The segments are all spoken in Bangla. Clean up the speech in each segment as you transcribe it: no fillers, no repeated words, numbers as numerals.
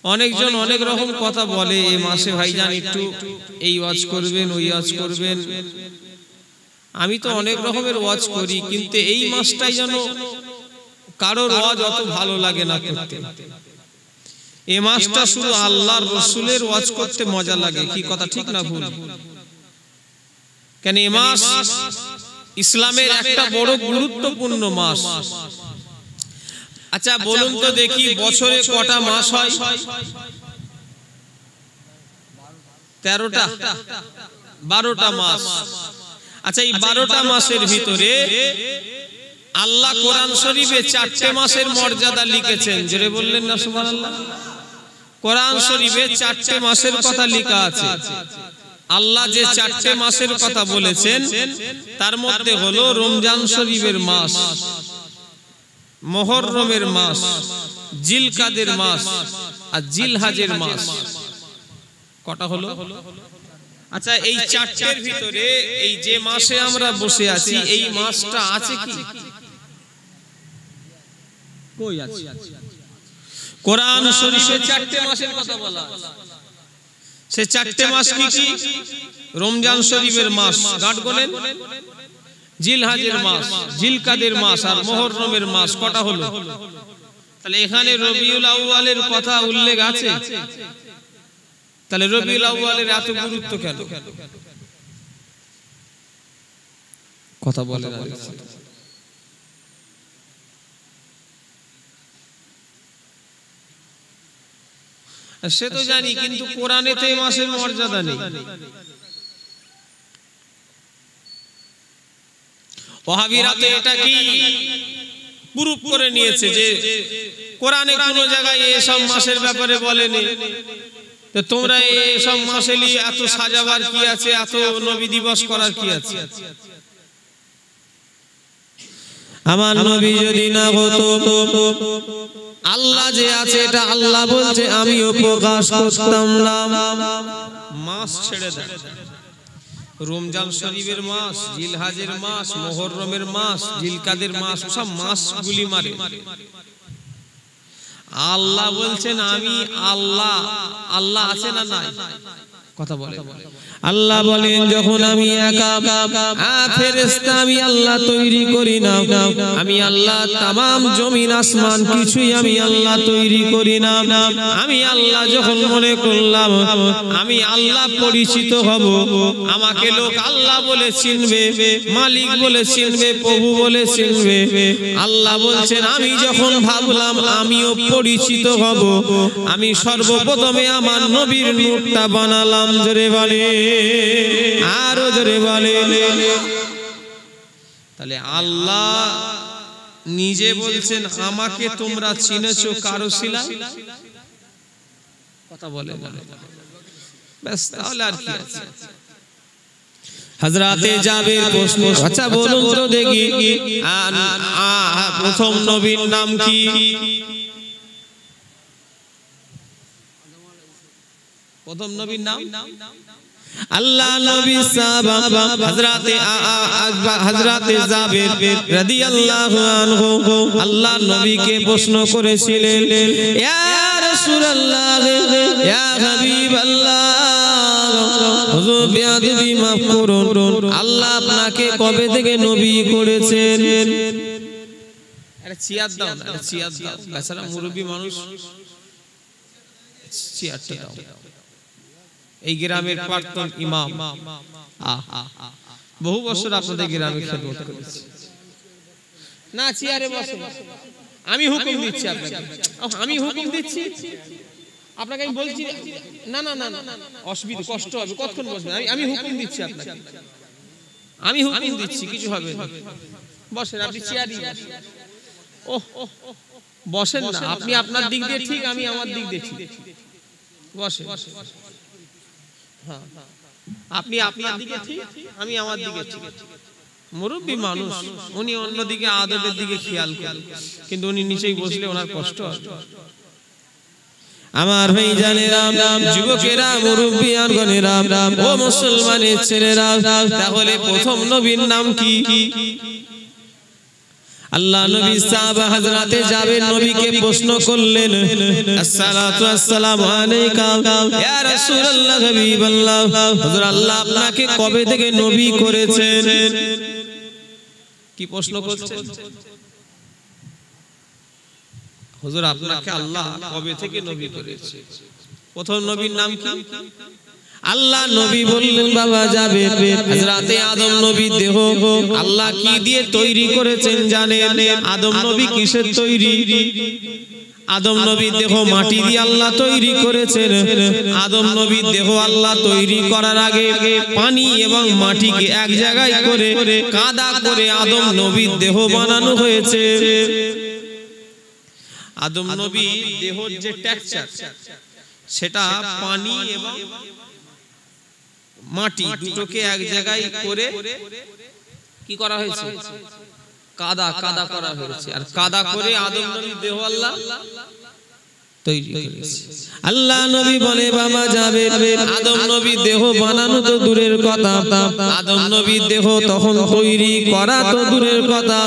অনেকজন অনেক রকম কথা বলে এই মাসে ভাইজান একটু এই ওয়াজ করবেন ওই ওয়াজ করবেন। আমি তো অনেক রকমের ওয়াজ করি, কিন্তু এই মাসটাই যেন কারোর ওয়াজ অত ভালো লাগে না করতে। এই মাসটা শুধু আল্লাহর রাসূলের ওয়াজ করতে মজা লাগে। কি কথা ঠিক না ভুল? কেন এই মাস ইসলামের একটা বড় গুরুত্বপূর্ণ মাস। আচ্ছা বলুন তো দেখি, বছরে কটা মাস হয়? 13টা, 12টা মাস। আচ্ছা এই 12টা মাসের ভিতরে আল্লাহ কোরআন শরীফে 4টে মাসের মর্যাদা লিখেছেন। জোরে বললেন না সুবহানাল্লাহ? কোরআন শরীফে 4টে মাসের কথা লেখা আছে। আল্লাহ যে 4টে মাসের কথা বলেছেন তার মধ্যে হলো রমজান শরীফের মাস, মুহররমের মাস, জিলকাদের মাস আর জিলহজের মাস। কটা হলো? আচ্ছা এই 4টের ভিতরে এই যে মাসে আমরা বসে আছি এই মাসটা আছে কি? কই আছে? কোরআন শরীফে 4টে মাসের কথা বলা। সে 4টে মাস কি কি? রমজান শরীফের মাস গাঁট গোনেন, জিলহজের মাস, জিলকাদের মাস আর মুহররমের মাস। কটা হলো? তাহলে এখানে রবিউল আউয়ালের কথা উল্লেখ আছে। তাহলে রবিউল আউয়ালের এত গুরুত্ব কেন? কথা বলে না। সে তো জানি, কিন্তু কোরআনেতে এই মাসের মর্যাদা নেই। ওয়াহাবিরা তো এটা কি প্রুফ করে নিয়েছে যে কোরআনে কোন জায়গায় এসব মাসের ব্যাপারে বলেনি। তো তোমরা এসব মাসে এত সাজাবার কি আছে, এত নবী দিবস করার কি আছে? আমার নবী যদি না হতো, আল্লাহ যে আছে এটা আল্লাহ বলছে, আমিও প্রকাশ করতাম না। মাস ছেড়ে দেন, রমজান শরীফের মাস, জিলহজের মাস, মুহররমের মাস, জিলকাদের মাস, সব মাসগুলি মারে। আল্লাহ বলছেন আমি আল্লাহ। আল্লাহ আছে না নাই? কথা বলে। আল্লাহ বলেন যখন আমি একা ফেরেশতা আমি আল্লাহ তৈরি করি না, আমি আল্লাহ तमाम জমিন আসমান কিছুই আমি আল্লাহ তৈরি করি না। আমি আল্লাহ যখন মনে করলাম আমি আল্লাহ পরিচিত হব, আমাকে লোক আল্লাহ বলে চিনবে, মালিক বলে চিনবে, প্রভু বলে চিনবে। আল্লাহ বলছেন আমি যখন ভাবলাম আমিও পরিচিত হব, আমি সর্বপ্রথমে আমার নবীর নূরটা বানালাম। জোরে বলে, আরো জোরে বলে। তাহলে আল্লাহ নিজে বলছেন আমাকে তোমরা চিনেছো কারো ছিলা? কথা বলে ব্যাস, তাহলে আর কি আছে? হযরতে জাবের প্রশ্ন, আচ্ছা বলুন তো দেখি প্রথম নবীর নাম কি? প্রথম নবীর নাম আল্লাহ নবী সাহাবা হযরতে জাবের রাদিয়াল্লাহু আনহু আল্লাহ নবীকে প্রশ্ন করেছিলেন, ইয়া রাসূলুল্লাহ, ইয়া হাবিবাল্লাহ, হুজুর বেয়াদবি মাফ করুন, আল্লাহ আপনাকে কবে থেকে নবী করেছেন? আরে চিয়ার দাও না, চিয়ার দাও, বেচারা মুরব্বি মানুষ, চিয়ারটা দাও। এই গ্রামের প্রাক্তন ইমাম, বহু বছর আপনাদের গ্রামে খেদমত করেছি। না চেয়ারে বসে, আমি হুকুম দিচ্ছি আপনাকে, আমি হুকুম দিচ্ছি আপনাকে, আমি বলছি না না না না অসুবিধা, কষ্ট হবে, কতক্ষণ বসবেন? আমি হুকুম দিচ্ছি আপনাকে, আমি হুকুম দিচ্ছি, কিছু হবে না। বসেন, আপনি চেয়ারই ও বসেন না, আপনি আপনার দিক দিয়ে ঠিক, আমি আমার দিক দিয়ে ঠিক। বসেন, আপনি আপনার দিকে ঠিক, আমি আমার দিকে ঠিক। মুরব্বী মানুষ, উনি অন্যদিকে আদবের দিকে খেয়াল করেন, কিন্তু উনি নিচেই বসলে ওনার কষ্ট হয়। আমার ভাই জানেরা, যুবকেরা, মুরব্বিয়ানগণেরা, ও মুসলমানের ছেলেরা, তাহলে প্রথম নবীর নাম কি? আল্লাহ নবী সাহাবা হযরতে জাবের নবীকে প্রশ্ন করলেন, আসসালাতু আসসালামু আলাইকা ইয়া রাসূলুল্লাহ হাবিবাল্লাহ, হুজুর আল্লাহ আপনাকে কবে থেকে নবী করেছেন? কি প্রশ্ন করছেন? হুজুর আপনাকে আল্লাহ কবে থেকে নবী করেছে? প্রথম নবীর নাম কি? আল্লাহ নবী বললেন, বাবা যাবে হযরতে আদম নবী দেহ আল্লাহ কি দিয়ে তৈরি করেছেন জানেন? আদম নবী কিসের তৈরি? আদম নবীর দেহ মাটি দিয়ে আল্লাহ তৈরি করেছেন। আদম নবীর দেহ আল্লাহ তৈরি করার আগে পানি এবং মাটিকে এক জায়গায় করে কাদা করে আদম নবীর দেহ বানানো হয়েছে। আদম নবী দেহর যে টেক্সচার সেটা পানি এবং মাটি দুটোকে এক জায়গায় করে কি করা হয়েছে? কাদা করা হয়েছে। আর কাদা করে আদম নবীর দেহ আল্লাহ তৈরি করেছে। আল্লাহ নবী বলে, বাবা যাবে আদম নবীর দেহ বানানো তো দূরের কথা, আদম নবীর দেহ তখন তৈরি করা তো দূরের কথা,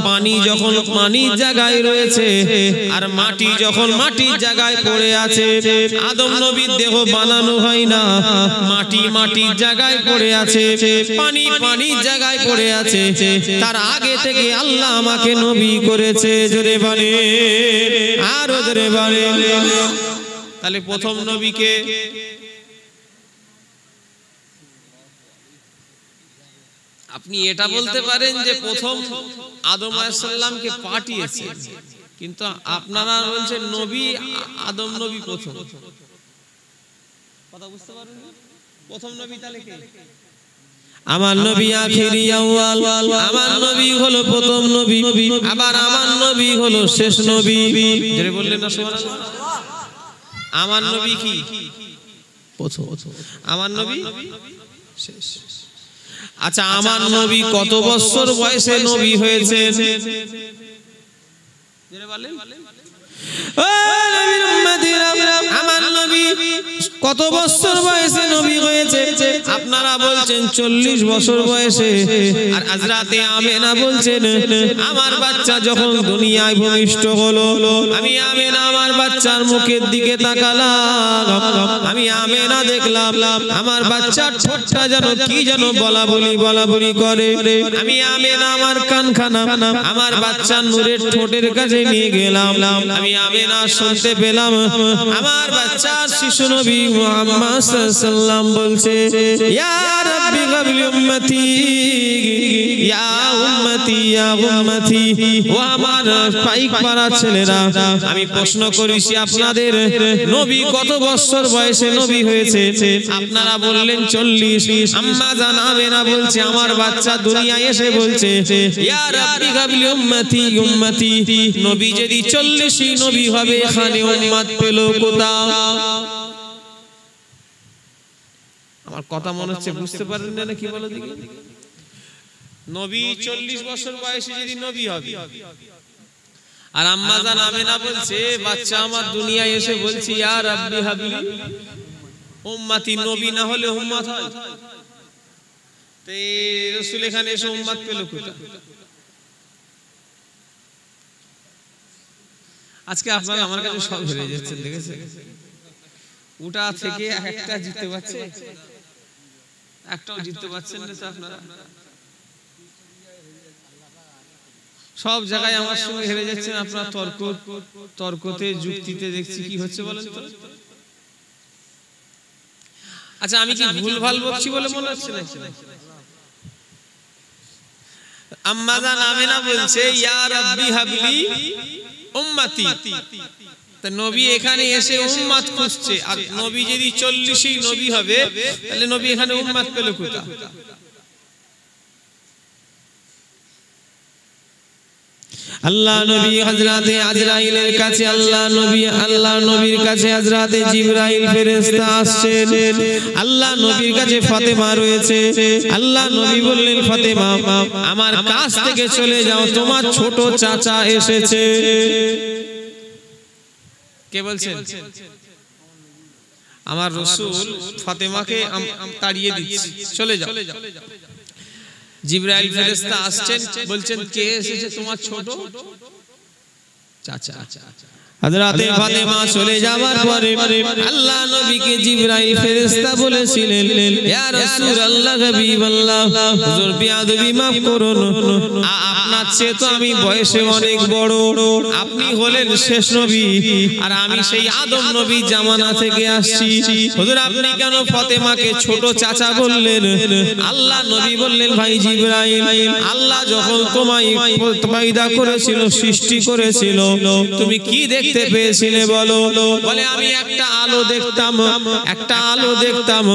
পানি যখন পানির জায়গায় রয়েছে আর মাটি যখন মাটির জায়গায় পড়ে আছে, আদম নবীর দেহ বানানো হয় না। মাটি মাটির জায়গায় পড়ে আছে, পানি পানির জায়গায় পড়ে আছে। তার আগে থেকে আল্লাহ আমাকে নবী করেছে। জোরে বলে, আরো জোরে বলে। তাহলে প্রথম নবীকে আপনি এটা বলতে পারেন যে প্রথম আদম আলাইহিস সালামকে পাঠিয়েছে, কিন্তু আপনারা বলছেন নবী আদম নবী প্রথম। কথা বুঝতে পারেন? প্রথম নবী তাহলে কে? আমার নবী আখিরি আউয়াল, আমার নবী হলো প্রথম নবী, আবার আমার নবী হলো শেষ নবী। যারা বললেন না সুবহানাল্লাহ। আমার নবী কি প্রথম, আমার নবী শেষ। আচ্ছা, আমার নবী কত বছর বয়সে নবী হয়েছে? যারা বলেন ও নবীর উম্মতিরা, আমার নবী কত বছর বয়সে নবী হয়েছে? আপনারা বলছেন 40 বছর বয়সে, আর হযরতে আমেনা বলছেন আমার বাচ্চা যখন দুনিয়ায় ভূমিষ্ঠ হলো, আমি আমেনা আমার বাচ্চার মুখের দিকে তাকালাম, আমি আমেনা দেখলাম আমার বাচ্চার ঠোঁটটা যেন কি যেন বলা বলি করে। আমি আমেনা আমার কানখানা আমার বাচ্চার নূরের ঠোঁটের কাছে নিয়ে গেলাম। আমি আমেনা শুনতে পেলাম আমার বাচ্চা শিশু নবী মুহাম্মদ সাল্লাল্লাহু আলাইহি ওয়াসাল্লাম বলছে, ইয়া রাব্বি গাবলি উম্মতি, ইয়া উম্মতি, ইয়া উম্মতি। ও আমার পাইক পাড়া ছেলেরা, আমি প্রশ্ন করেছি আপনাদের নবী কত বছর বয়সে নবী হয়েছে? আপনারা বললেন 40। আম্মা জান আমেনা বলছে আমার বাচ্চা দুনিয়ায় এসে বলছে, ইয়া রাব্বি গাবলি উম্মতি, উম্মতি। নবী যদি 40ই নবী হবে, এখানে উম্মত পেল কোথাও? আমার কথা মনে হচ্ছে বুঝতে পারেন না, কি বলো দেখি? নবী 40 বছর বয়সে যদি নবী হবে, আর আম্মা জান আমেনা বলছে বাচ্চা আমার দুনিয়ায় এসে বলছে ইয়া রাব্বি হাবলি উম্মতি। নবী না হলে উম্মত হয়? তে রাসূল এখানে এসে উম্মত পেল কোথায়? আজকে আপনারা আমার কাছে সব হেরে যাচ্ছেন, দেখেছেন? ওটা থেকে একটা জিততে পারছে, একটাও জিততে পারছেন না আপনারা। সব জায়গায় আমার সঙ্গে হেরে যাচ্ছেন আপনারা। তর্কতে যুক্তিতে দেখছি কি হচ্ছে বলেন তো? আচ্ছা, আমি কি ভুল ভাল বলছি বলে মনে হচ্ছে না? আম্মা জান আমেনা বলছে ইয়া রাব্বি হাবলি উম্মতি। তা নবী এখানে এসে উম্মত খুঁজছে, আর নবী যদি 40ই নবী হবে, তাহলে নবী এখানে উম্মত পেল কোথায়? আল্লাহ নবী হযরতে আজরাইলের কাছে আল্লাহ নবীর কাছে হযরতে জিবরাইল ফেরেশতা আসছেন। আল্লাহ নবীর কাছে ফাতেমা রয়েছে। আল্লাহ নবী বললেন, ফাতেমা আমার কাছ থেকে চলে যাও, তোমার ছোট চাচা এসেছে। কে বলছেন? আমার রাসূল ফাতেমাকে তাড়িয়ে দিচ্ছে, চলে যাও। জিবরাইল ফেরেশতা আসছেন, বলছেন কে এসেছে তোমার ছোট চাচা। হযরতে ফাতেমা চলে যাওয়ার পরে আল্লাহ নবীকে জিবরাইল ফেরেশতা বলেছিলেন, ইয়া রাসূলুল্লাহ হাবিবাল্লাহ, হুজুর বেয়াদবি maaf করুন, আপনার চেয়ে তো আমি বয়সে অনেক বড়, আপনি হলেন শেষ নবী আর আমি সেই আদম নবী জামানা থেকে আসছি, হুজুর আপনি কেন ফাতেমাকে ছোট চাচা বললেন? আল্লাহ নবী বললেন, ভাই জিবরাইল, আল্লাহ যখন তোমায় পয়দা করেছিল, সৃষ্টি করেছিল, তুমি কি দেখতে পেয়েছিলে বলো? বলে আমি একটা আলো দেখতাম, একটা আলো দেখতাম,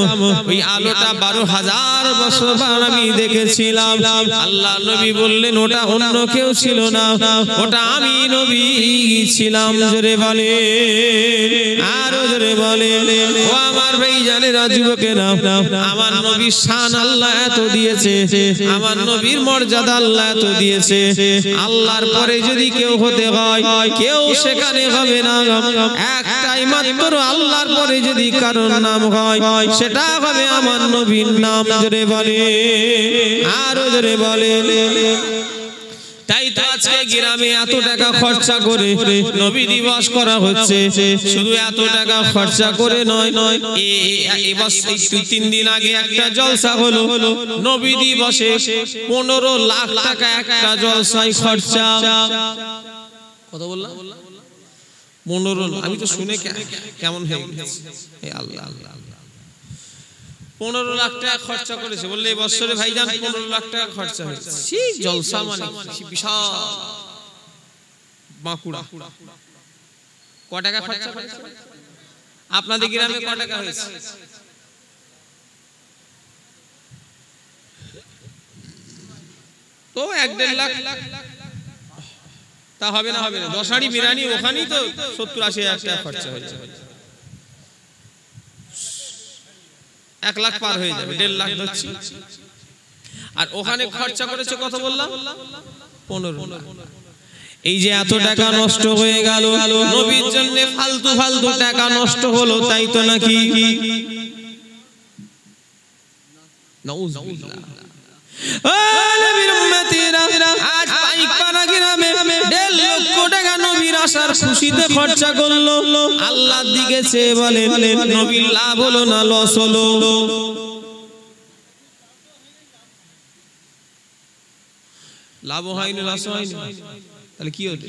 ওই আলোটা 12,000 বছর আমি দেখেছিলাম। আল্লাহ নবী বললেন, ওটা অন্য কেউ ছিল না, ওটা আমি নবী ছিলাম। জোরে বলে, আরো জোরে বলে। ও আমার ভাইজানেরা, যুবকেরা, আমার নবীর শান আল্লাহ এত দিয়েছে, আমার নবীর মর্যাদা আল্লাহ এত দিয়েছে, আল্লাহর পরে যদি কেউ হতে হয়, কেউ সেখানে হবে না। একটাই মাত্র আল্লাহর পরে যদি কারোর নাম হয়, সেটা হবে আমার নবীর নাম। জোরে বলে, আরো জোরে বলে। তাই তো আজকে গ্রামে এত টাকা খরচা করে নবী দিবস করা হচ্ছে। শুধু এত টাকা খরচা করে নয়, এই 2-3 দিন আগে একটা জলসা হলো, নবী দিবসে 15 লাখ টাকা একটা জলসায় খরচা। কত বললাম? 15। আমি তো শুনে কেমন হয়ে গেছে। আল্লাহ আল্লাহ, 15 লাখ টাকা খরচা করেছে। বললে এই বছরে ভাইজান 15 লাখ টাকা খরচা হয়েছে। সেই জলসা মানে বিশাল বাঁকুড়া। ক টাকা খরচা করেছে? আপনাদের গ্রামে ক টাকা হয়েছে? তো 1-1.5 লাখ। তা হবে না, হবে না। 10 হাঁড়ি বিরিয়ানি ওখানেই তো 70-80 হাজার টাকা খরচা হয়েছে। 1 লাখ পার হয়ে যাবে, 1.5 লাখ ধরছি। আর ওখানে খরচা করেছে কত বললাম? 15 লাখ। এই যে এত টাকা নষ্ট হয়ে গেল নবীর জন্য, ফালতু ফালতু টাকা নষ্ট হলো, তাই তো নাকি? নাউজুবিল্লাহ। ও নবীর উম্মতিরা, আজ পাইকপাড়া গ্রামে 1.5 লক্ষ টাকা নবীর আসার খুশিতে খরচা করলো। আল্লাহর দিকে চেয়ে বলে, নবীর লাভ হলো না লস হলো? লাভ হয়নি, লস হয়নি, তাহলে কি হলো?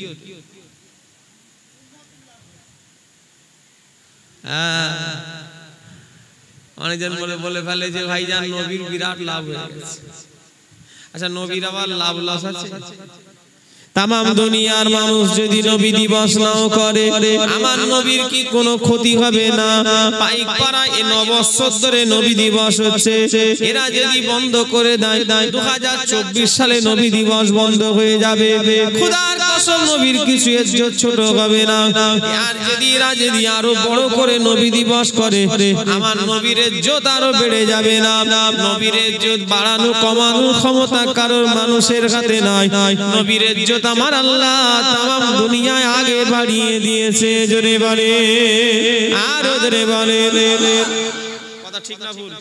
অনেকজন বলে ফেলে যে ভাইজান নবীর বিরাট লাভ হয়ে গেছে। আচ্ছা, নবীর আবার লাভ লস আছে? তামাম দুনিয়ার মানুষ যদি নবী দিবস নাও করে, আমার নবীর কি কোনো ক্ষতি হবে না? পাইকপাড়া এ 9 বছর ধরে নবী দিবস হচ্ছে, এরা যদি বন্ধ করে দেয় 2024 সালে নবী দিবস বন্ধ হয়ে যাবে। খোদার কসম, নবীর কিছু ইজ্জত ছোট হবে না। আর যদি এরা যদি আরো বড় করে নবী দিবস করে, আমার নবীর ইজ্জত আরো বেড়ে যাবে না। নবীর ইজ্জত বাড়ানো কমানোর ক্ষমতা কারোর মানুষের হাতে নাই। নবীর ইজ্জত আমার আল্লাহ তামাম দুনিয়ায় আগে বাড়িয়ে দিয়েছে। জোরে বলে, আরো জোরে বলে। কথা ঠিক না ভুল?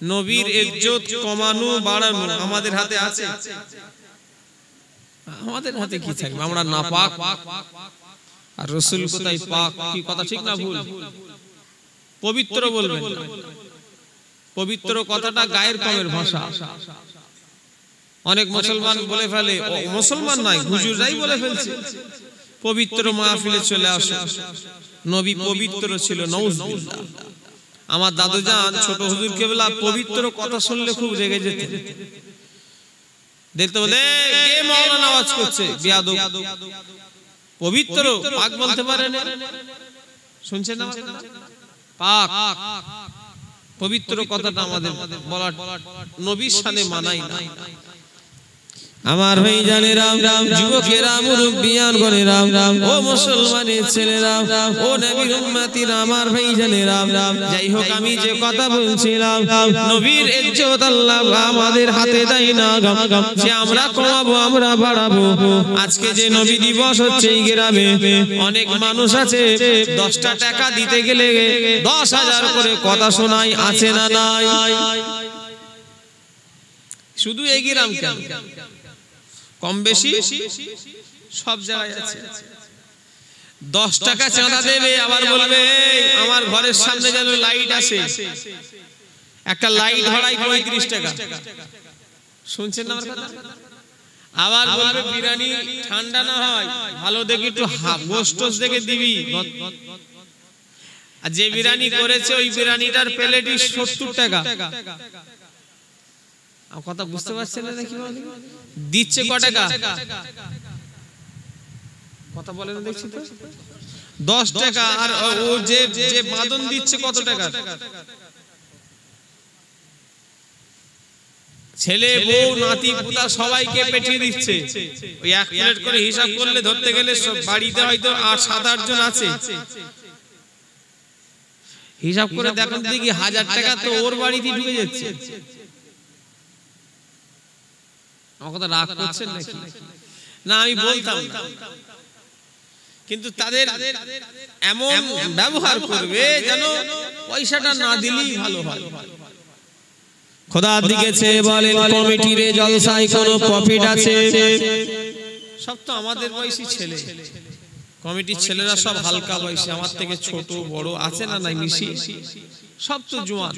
নবীর ইজ্জত কমানো বাড়ানো আমাদের হাতে আছে? আমাদের হাতে কি থাকবে? আমরা নাপাক, আর রাসূল কোথায় পাক? কি কথা ঠিক না ভুল? পবিত্র বলবেন। পবিত্র কথাটা গায়ের কমের ভাষা। অনেক মুসলমান বলে ফেলে, মুসলমান নাই, হুজুররাই বলে ফেলছে, পবিত্র মাহফিলে চলে আসো, নবী পবিত্র ছিল। নাউজুবিল্লাহ। আমার দাদুজান ছোট হুজুর কেবলা পবিত্র কথা শুনলে খুব রেগে যেতেন। দেখতে বলে, কে মাওলানা আওয়াজ করছে? বেয়াদব। পবিত্র পাক বলতে পারে না? শুনছেন না? পাক পবিত্র কথাটা আমাদের বলা নবীর সাথে মানাই না। আমার ভাই জানেরা, যুবকেরা, মুরব্বিয়ান গণেরা, ও মুসলমানের ছেলেরা, ও নবীর উম্মতিরা, আমার ভাই জানেরা, যাই হোক আমি যে কথা বলছিলাম, নবীর ইজ্জত আল্লাহ আমাদের হাতে দেয় না যে আমরা কমাবো আমরা বাড়াবো। আজকে যে নবী দিবস হচ্ছে এই গ্রামে অনেক মানুষ আছে 10টা টাকা দিতে গেলে 10,000 করে কথা শোনায়, আছে না নাই? শুধু এই গ্রাম কেন, কম বেশি সব জায়গায় আছে। 10 টাকা চাঁদা দেবে, আবার বলবে আমার ঘরের সামনে যেন লাইট আসে, একটা লাইট ভাড়াই 35 টাকা। শুনছেন না আমার কথা? আবার বলবে বিরিয়ানি ঠান্ডা না হয় ভালো দেখে একটু গোস্ট দেখে দিবি। আর যে বিরিয়ানি করেছে ওই বিরিয়ানিটার প্লেটই 70 টাকা। কথা বুঝতে পারছেন না নাকি? দিচ্ছে ক টাকা? কথা বলেন দেখছি তো, 10 টাকা। আর ও যে যে বাদন দিচ্ছে কত টাকা? ছেলে বউ নাতি পুতা সবাইকে পেঠিয়ে দিচ্ছে। ওই 1 প্লেট করে হিসাব করলে ধরতে গেলে সব বাড়িতে হয়তো 8-7-8 জন আছে। হিসাব করে দেখুন দেখি 1000 টাকা তো ওর বাড়িতে ঢুকে যাচ্ছে। আমার কথা রাগ করছেন নাকি? না আমি বলতাম না, কিন্তু তাদের এমন ব্যবহার করবে যেন পয়সাটা না দিলেই ভালো হয়। খোদা দিকেছে বলেন কমিটির জলসায় কোনো প্রফিট আছে? সব তো আমাদের বয়সী ছেলে, কমিটির ছেলেরা সব হালকা বয়সী, আমার থেকে ছোট বড় আছে না নাই মিশি, সব তো জোয়ান।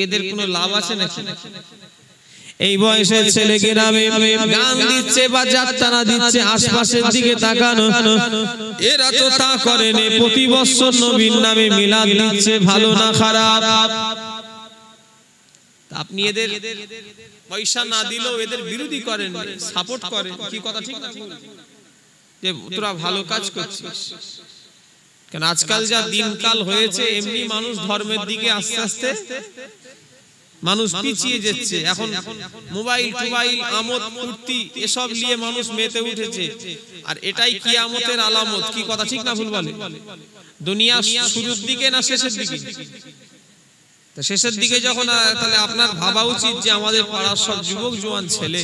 এদের কোনো লাভ আছে নাকি? এই বয়সের ছেলে গ্রামে গান দিচ্ছে বা যাত্রা দিচ্ছে, আশপাশের দিকে তাকানো, এরা তো তা করেনি। প্রতি বছর নবীর নামে মিলাদ দিচ্ছে, ভালো না খারাপ? আপনি এদের পয়সা না দিলেও এদের বিরোধী করেন, সাপোর্ট করেন। কি কথা ঠিক না? যে তোরা ভালো কাজ করছিস। কারণ আজকাল যা দিনকাল হয়েছে, এমনি মানুষ ধর্মের দিকে আস্তে আস্তে মানুষ পিছিয়ে যাচ্ছে। এখন মোবাইল টোবাইল আমোদ ফুর্তি এসব নিয়ে মানুষ মেতে উঠেছে, আর এটাই কিয়ামতের আলামত। কি কথা ঠিক না ভুল বলে? দুনিয়া শুরুর দিকে না শেষের দিকে? শেষের দিকে যখন, তাহলে আপনার ভাবা উচিত যে আমাদের পাড়ার সব যুবক জওয়ান ছেলে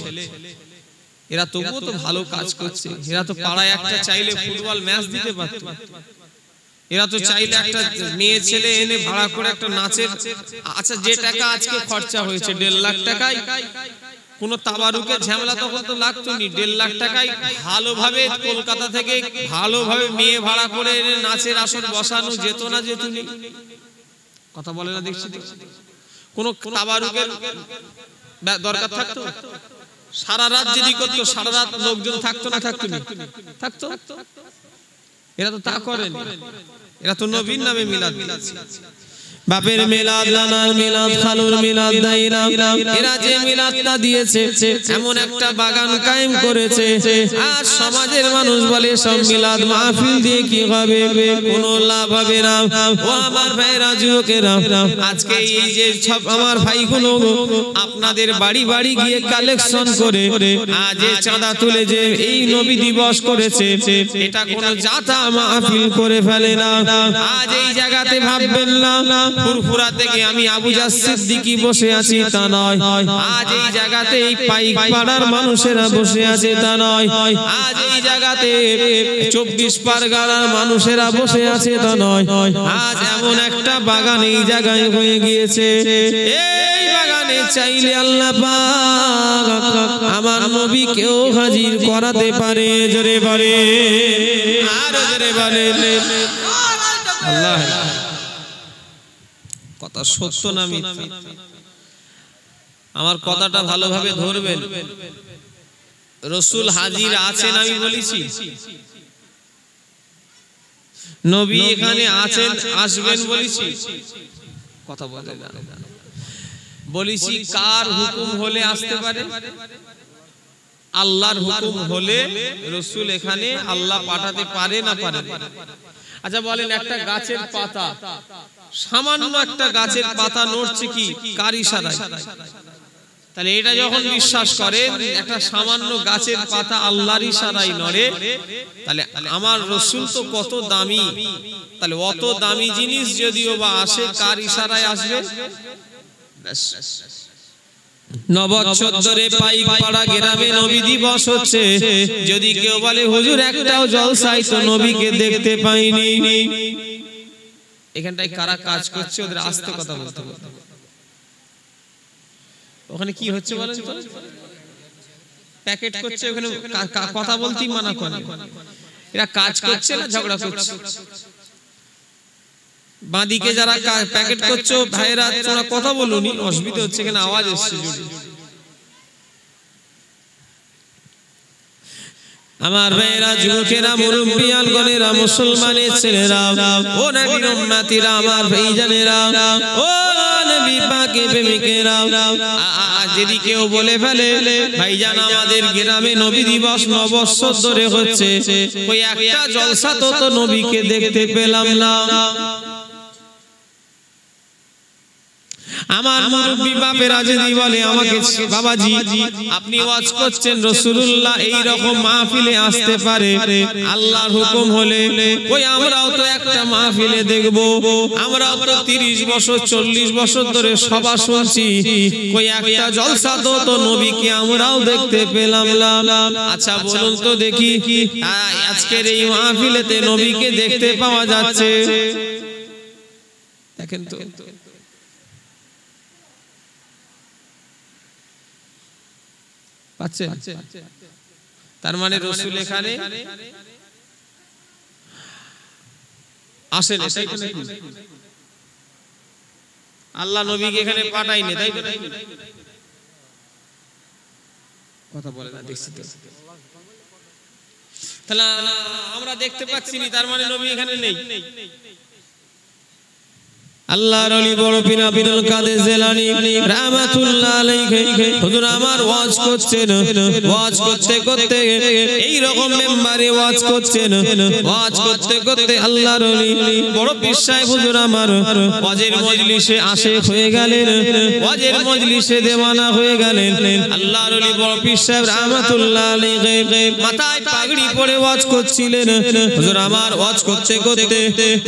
এরা তবুও তো ভালো কাজ করছে। এরা তো পাড়ায় একটা চাইলে ফুটবল ম্যাচ দিতে পারত, এরা তো চাইলে একটা মেয়ে ছেলে এনে ভাড়া করে একটা নাচের, আচ্ছা যে টাকা আজকে খরচা হয়েছে 1.5 লাখ টাকায়, কোন তাবারুকের ঝামেলা তখন তো লাগতো নি। 1.5 লাখ টাকায় ভালোভাবে কলকাতা থেকে ভালোভাবে মেয়ে ভাড়া করে এনে নাচের আসর বসানো যেত না যেতুনি? কথা বলে না দেখছি? কোন তাবারুকের দরকার থাকতো? সারা রাত যদি করতো, সারা রাত লোকজন থাকতো না থাকতো না? থাকতো। এরা তো তা করেন, এরা তো নবীর নামে মিলাদ দিচ্ছে। বাপের মিলাদ, নানার মিলাদ, খালুর মিলাদ দেয় না। এরা যে মিলাদটা দিয়েছে এমন একটা বাগান কায়েম করেছে, আর সমাজের মানুষ বলে সব মিলাদ মাহফিল দিয়ে কি হবে? কোনো লাভ হবে না। ও আমার ভাইরা যুবকেরা, আজকে এই যে সব আমার ভাইগুলো আপনাদের বাড়ি বাড়ি গিয়ে কালেকশন করে আজ চাঁদা তুলে যে এই নবী দিবস করেছে, এটা কোনো জাতা মাহফিল করে ফেলে না। আজ এই জায়গাতে ভাববেন না ফুরফুরা থেকে আমি আবু জাস সিদ্দিকী বসে আছি, তা নয়। আজ এই জায়গাতে এই পাইক পাড়ার মানুষেরা বসে আছে, তা নয়। আজ এই জায়গাতে 24 পরগনার মানুষেরা বসে আছে, তা নয়। আজ এমন একটা বাগান এই জায়গায় হয়ে গিয়েছে, এই বাগানে চাইলে আল্লাহ পাক আমার নবীকেও হাজির করাতে পারে। জোরে বলে, আরো জোরে বলে আল্লাহ। কথা সত্য না মিথ্যা? আমার কথাটা ভালোভাবে ধরবেন। রাসূল হাজির আছেন আমি বলেছি, নবী এখানে আছেন আসবেন বলেছি, কথা বলে না বলেছি। কার হুকুম হলে আসতে পারে? আল্লাহর হুকুম হলে রাসূল এখানে আল্লাহ পাঠাতে পারে না পারে? আচ্ছা বলেন, একটা গাছের পাতা, সামান্য একটা গাছের পাতা নড়ছে কি কার ইশারায়? তাহলে এটা যখন বিশ্বাস করেন একটা সামান্য গাছের পাতা আল্লাহর ইশারায় নড়ে, তাহলে আমার রাসূল তো কত দামি। তাহলে অত দামি জিনিস যদিও বা আসে, কার ইশারায় আসবে? নববৎসর ধরে পাইকপাড়া গ্রামে নবী দিবস হচ্ছে, যদি কেউ বলে হুজুর একটাও জলসায় তো নবীকে দেখতে পাইনি, এখানটায় কারা কাজ করছে ওদের আস্তে কথা বলতে হবে। ওখানে কি হচ্ছে বলেন তো? প্যাকেট করছে, ওখানে কথা বলতেই মানা করে। এরা কাজ করছে না ঝগড়া করছে? বাঁদিকে যারা প্যাকেট করছো ভাইরা, তোমরা কথা বলুনি, অসুবিধা হচ্ছে, এখানে আওয়াজ এসছে জোরে। আমার ভাইরা, যুবকেরা, মুরব্বিয়ানগণেরা, মুসলমানের ছেলেরা, ও নবীর উম্মতিরা, আমার ভাইজানেরা, ও নবী পাকের প্রেমিকেরা, যদি কেউ বলে ফেলে ভাইজান আমাদের গ্রামে নবী দিবস 9 বছর ধরে হচ্ছে, ওই একটা জলসা তো নবীকে দেখতে পেলাম না। আমার মুরব্বি বাপেরা যদি বলে আমাকে, বাবাজি আপনি ওয়াজ করছেন, রাসূলুল্লাহ এই রকম মাহফিলে আসতে পারে, আল্লাহর হুকুম হলে ওই আমরাও তো একটা মাহফিলে দেখব, আমরাও তো 30 বছর 40 বছর ধরে সভা শুনছি, ওই একটা জলসা তো নবীকে আমরাও দেখতে পেলাম না। আচ্ছা বলুন তো দেখি, আজকের এই মাহফিলেতে নবীকে দেখতে পাওয়া যাচ্ছে? দেখেন তো, তার মানে রাসূল এখানে আসেন, আল্লাহ নবীকে এখানে পাঠায়নি, তাই তো? কথা বলে না, দেখছি তো। তাহলে আমরা দেখতে পাচ্ছি না, তার মানে নবী এখানে নেই। আল্লাহর ওলি বড় পীর আব্দুল কাদের জিলানী রাহমাতুল্লাহ আলাইহি হুজুর আমার ওয়াজ করছেন, ওয়াজ করতে করতে এই রকম মেম্বারে ওয়াজ করছেন, ওয়াজ করতে করতে আল্লাহর ওলি বড় পীর সাহেব হুজুর আমার ওয়াজের মজলিসে আশিক হয়ে গেলেন, ওয়াজের মজলিসে দেওয়ানা হয়ে গেলেন। আল্লাহর ওলি বড় পীর সাহেব রাহমাতুল্লাহ আলাইহি মাথায় পাগড়ি পরে ওয়াজ করছিলেন, হুজুর আমার ওয়াজ করতে করতে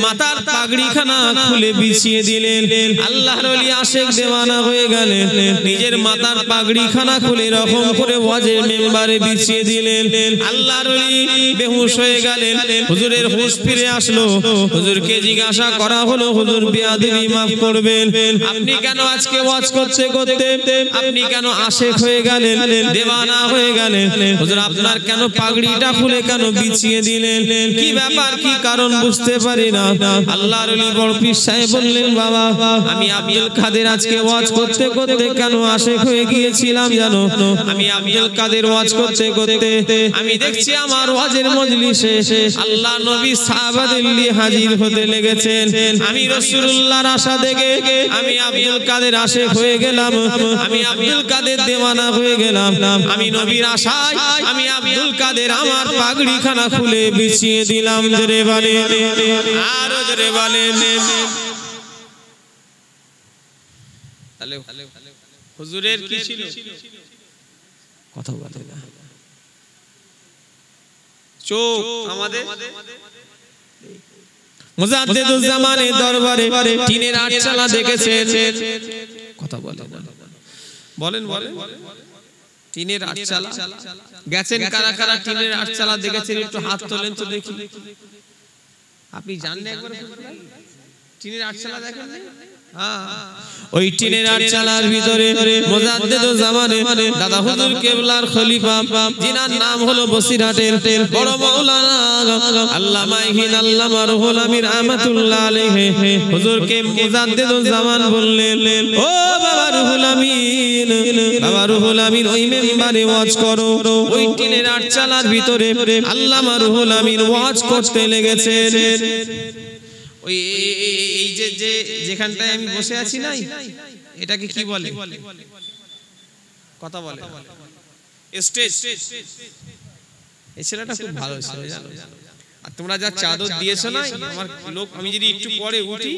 মাথার পাগড়িখানা খুলে বিছিয়ে দিলেন। আল্লাহর ওলি আশিক দেওয়ানা হয়ে গেলেন, নিজের মাথার পাগড়িখানা খুলে রকম করে ওয়াজের মেম্বারে বিছিয়ে দিলেন। আল্লাহর ওলি বেহুশ হয়ে গেলেন, হুজুরের হুঁশ ফিরে আসলো। হুজুরকে জিজ্ঞাসা করা হলো, হুজুর বেয়াদবি মাফ করবেন, আপনি কেন আজকে ওয়াজ করতে করতে আপনি কেন আশিক হয়ে গেলেন, দেওয়ানা হয়ে গেলেন? হুজুর আপনার কেন পাগড়িটা খুলে কেন বিছিয়ে দিলেন? কি ব্যাপার, কি কারণ বুঝতে পারি না। আল্লাহর ওলি বড় পীর সাহেব বললেন, বাবা আমি আব্দুল কাদের আজকে ওয়াজ করতে করতে কেন আশিক হয়ে গিয়েছিলাম জানো? আমি আব্দুল কাদের ওয়াজ করতে করতে আমি দেখছি আমার ওয়াজের মজলিসে আল্লাহ নবী সাহাবাদের নিয়ে হাজির হতে লেগেছেন। আমি রাসূলুল্লাহর আশা দেখে আমি আব্দুল কাদের আশিক হয়ে গেলাম, আমি আব্দুল কাদের দেওয়ানা হয়ে গেলাম। আমি নবীর আশায় আমি আব্দুল কাদের আমার পাগড়িখানা খুলে বিছিয়ে দিলাম। জোরে বলেন, আরো জোরে বলেন। তাহলে হুজুরের কি ছিল? কথা বলে না, চোখ আমাদের মুজাদ্দিদুল জামানের দরবারে টিনের আটচালা দেখেছেন। কথা বলে না, বলেন বলেন। টিনের আটচালা গেছেন, কারা কারা টিনের আটচালা দেখেছেন একটু হাত তোলেন তো দেখি। আপনি জানেন একবার টিনের আটচালা দেখেন? ওই টিনের আটচালার ভিতরে মুজাদ্দিদুল জামানের দাদা হুজুর কেবলার খলিফা, যিনার নাম হলো বসিরহাটের বড় মাওলানা আল্লামা ইহিন আল্লামা রুহুল আমিন রাহমাতুল্লাহ আলাইহি হুজুরকে মুজাদ্দিদুল জামান বললেন, ও বাবা রুহুল আমিন, বাবা রুহুল আমিন ওই মেম্বারে ওয়াজ করো। ওই টিনের আটচালার ভিতরে আল্লামা রুহুল আমিন ওয়াজ করতে লেগেছেন। ওই এই যে যেখানটায় আমি বসে আছি না, এটাকে কি বলে? কথা বলে স্টেজ। এই ছেলেটা খুব ভালো ছিল জানো। আর তোমরা যা চাদর দিয়েছো না, আমার লোক আমি যদি একটু পরে উঠি,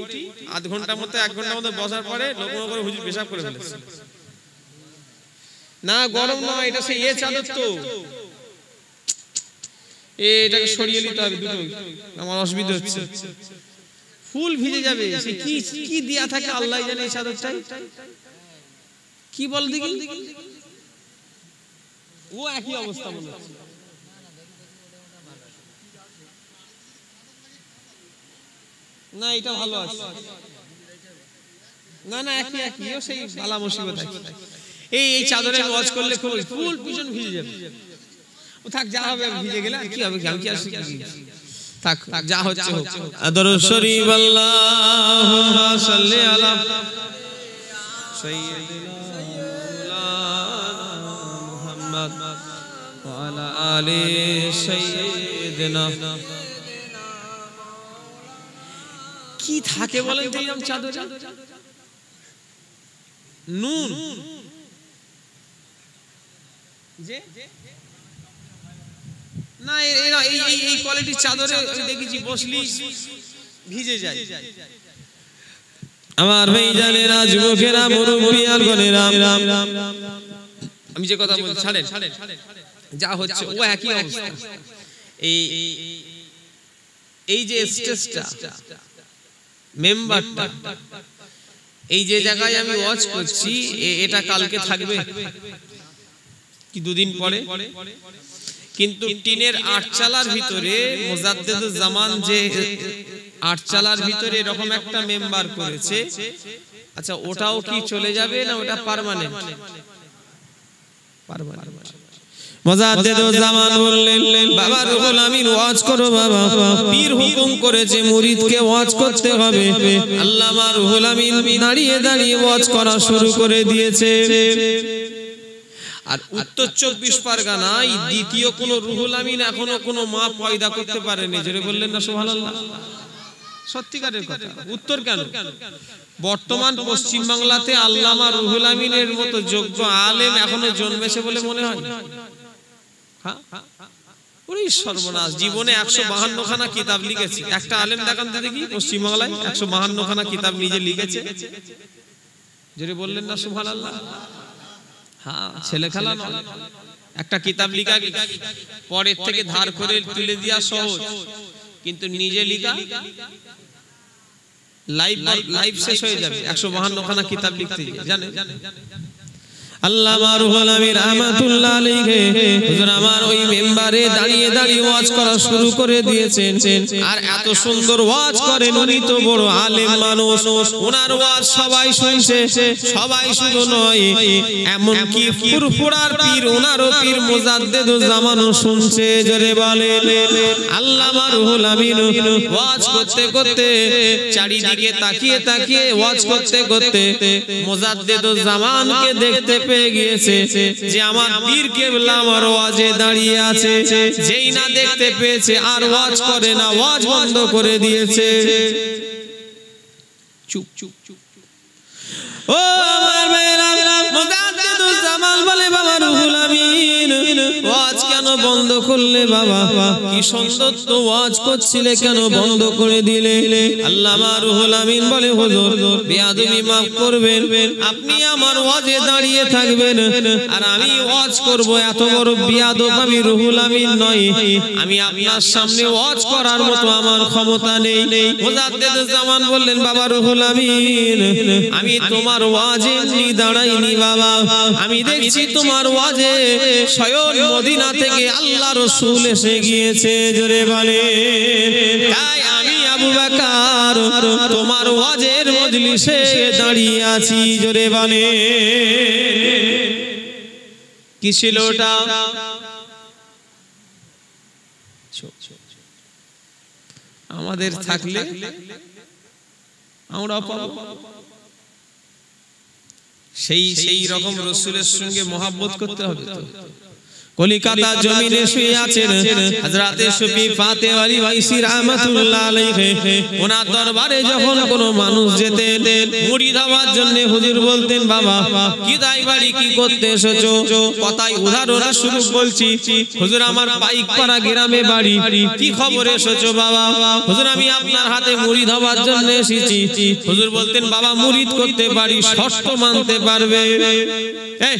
আধ ঘন্টার মতো 1 ঘন্টার মতো বসার পরে লোক করে হুজুর পেশাব করে ফেলেছে। না গরম না, এটা সেই চাদর তো, এটাকে সরিয়ে নিতে হবে দুটো, আমার অসুবিধা হচ্ছে। ফুল ভিজে যাবে, সে কি কি দিয়া থাকে আল্লাহ জানে। এই চাদরটাই কি বল দেখি, ও একই অবস্থা মনে হচ্ছে। না এটা ভালো আছে, না না একই একই, ও সেই বালা মুসিবত। এই চাদরে ওয়াজ করলে ফুল পিছন ভিজে যাবে। ও থাক, যা হবে ভিজে গেলে কি হবে, আমি কি আসি থাক, যা হচ্ছে হোক। দরুদ শরীফ আল্লাহুম্মা সাল্লি আলা সাইয়্যিদিনা মুহাম্মদ ওয়া আলা আলি সাইয়্যিদিনা। কি থাকে বলেন তো এরকম চাদরে? নুন যে না, এই কোয়ালিটির চাদরে আমি দেখেছি বসলি ভিজে যায়। আমার ভাইজানেরা, যুবকেরা, মুরব্বিয়ানগণেরা, আমি যে কথা বলছি ছাড়েন, যা হচ্ছে ও একই অবস্থা। এই যে স্টেজটা, মেম্বারটা, এই যে জায়গায় আমি ওয়াজ করছি, এটা কালকে থাকবে কি দুদিন পরে? কিন্তু টিনের আটচালার ভিতরে মুজাদ্দেদুজ জামান যে আটচালার ভিতরে এরকম একটা মেম্বার করেছে, আচ্ছা ওটাও কি চলে যাবে না ওটা পার্মানেন্ট? মুজাদ্দেদুজ জামান বললেন, বাবা রুহুল আমিন ওয়াজ করো বাবা, পীর হুকুম করেছে মুরিদকে ওয়াজ করতে হবে। আল্লামা রুহুল আমিন দাঁড়িয়ে দাঁড়িয়ে ওয়াজ করা শুরু করে দিয়েছে। আর উত্তর 24 পরগনায় দ্বিতীয় কোন রুহুল আমিন এখনো কোন মা পয়দা করতে পারেনি। জোরে বললেন না সুবহানাল্লাহ? সত্যিকারের কথা। উত্তর কেন? বর্তমান পশ্চিম বাংলাতে আল্লামা রুহুল আমিনের মতো যোগ্য আলেম এখনো জন্মেছে বলে মনে হয়? হ্যাঁ, ওরে সর্বনাশ, জীবনে 152 খানা কিতাব লিখেছে। একটা আলেম দেখান তো দেখি পশ্চিম বাংলায় 152 খানা কিতাব নিজে লিখেছে। জোরে বললেন না সুবহানাল্লাহ? হ্যাঁ, ছেলে খেলা নয়। একটা কিতাব লিখা পরের থেকে ধার করে তুলে দেওয়া সহজ, কিন্তু নিজে লিখা লাইভ শেষ হয়ে যাবে 152 খানা কিতাব লিখতে জানে। আল্লামা রুহুল আমিন রাহমাতুল্লাহ আলাইহি হুজুর আমার ওই মেম্বারে দাঁড়িয়ে দাঁড়িয়ে ওয়াজ করা শুরু করে দিয়েছেন। আর এত সুন্দর ওয়াজ করেন, উনি তো বড় আলেম মানুষ, ওনার ওয়াজ সবাই শুনছে। সবাই শুধু নয়, এমন কি ফুরফুরার পীর, ওনারও পীর মুজাদ্দেদুজ জামানও শুনছে। জোরে বলেন। আল্লামা রুহুল আমিন ওয়াজ করতে করতে চারিদিকে তাকিয়ে তাকিয়ে ওয়াজ করতে করতে মুজাদ্দেদুজ জামানকে দেখতে পেয়ে গিয়েছে যে আমার পীর কেবলা আমার ওয়াজে দাঁড়িয়ে আছে। যেই না দেখতে পেয়েছে আর ওয়াজ করে না, ওয়াজ বন্ধ করে দিয়েছে। চুপ চুপ চুপ। ও আমার ভাইরা, মুজাদ্দেদুজ জামান বলে, বাবা রুহুল আমিন ওয়াজ কেন বন্ধ করলে? বাবা কি সুন্দর তো ওয়াজ করছিলে, কেন বন্ধ করে দিলে? আল্লামা রুহুল আমিন বলে, হুজুর বেয়াদবি মাফ করবেন, আপনি আমার ওয়াজে দাঁড়িয়ে থাকবেন আর আমি ওয়াজ করব, এত বড় বেয়াদব আমি রুহুল আমিন নই। আমি আপনার সামনে ওয়াজ করার মতো আমার ক্ষমতা নেই। মুজাদ্দেদুজ জামান বললেন, বাবা রুহুল আমিন আমি তোমার ওয়াজে দাঁড়াইনি বাবা, আমি দেখছি তোমার ওয়াজে স্বয়ং মদিনা থেকে আল্লাহ রাসূল এসে গিয়েছে। জোরে বলে। তাই আমি আবু বকর তোমার ওয়াজের মজলিসে দাঁড়িয়ে আছি। জোরে বলে। কি ছিল ওটা? আমাদের থাকলে আমরা সেই রকম রাসূলের সঙ্গে মহব্বত করতে হবে। তো কলিকাতা জমিনে শুয়ে আছেন হযরতে সুফি ফাতেহ আলী ভাইসি রাহমাতুল্লাহ আলাইহি। ওনার দরবারে যখন কোনো মানুষ যেতেন মুরিদ হওয়ার জন্য, হুজুর বলতেন, বাবা কি দাই বাড়ি কি করতে এসেছো? কথাই উদাহরণ স্বরূপ বলছি, হুজুর আমার পাইকপাড়া গ্রামে বাড়ি, কি খবর এসেছো বাবা? হুজুর আমি আপনার হাতে মুরিদ হওয়ার জন্য এসেছি। হুজুর বলতেন, বাবা মুরিদ করতে পারি, শর্ত মানতে পারবে? এই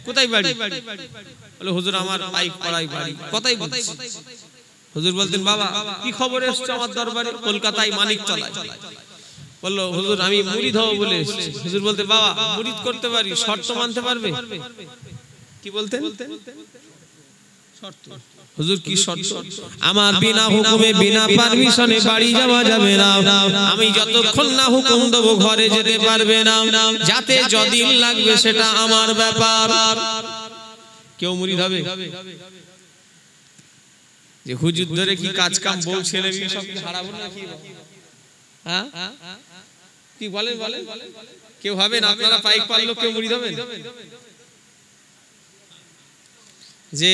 কোথায় বাড়ি? বলে হুজুর আমার পাইকপাড়ায় বাড়ি। কথাই বলছি। হুজুর বলতেন, বাবা কি খবর এসেছো আমার দরবারে? কলকাতায় মানিকতলায়। বললো হুজুর আমি মুরিদ হব বলে এসেছি। হুজুর বলতে, বাবা মুরিদ করতে পারি, শর্ত মানতে পারবে? কি বলতেন? শর্ত। হুজুর কি শর্ত? আমার বিনা হুকুমে বিনা পারমিশনে বাড়ি যাওয়া যাবে না, আমি যতক্ষণ না হুকুম দেব ঘরে যেতে পারবে না, যাতে যদিন লাগবে সেটা আমার ব্যাপার। কেউ মুরিদ হবে যে হুজুর ধরে কি কাজ কাম বউ ছেলে মেয়ে সব হারাবো না কি? হ্যাঁ কি বলেন বলেন? কেউ হবে না? আপনারা পাইক পারলো কেউ মুরিদ হবেন যে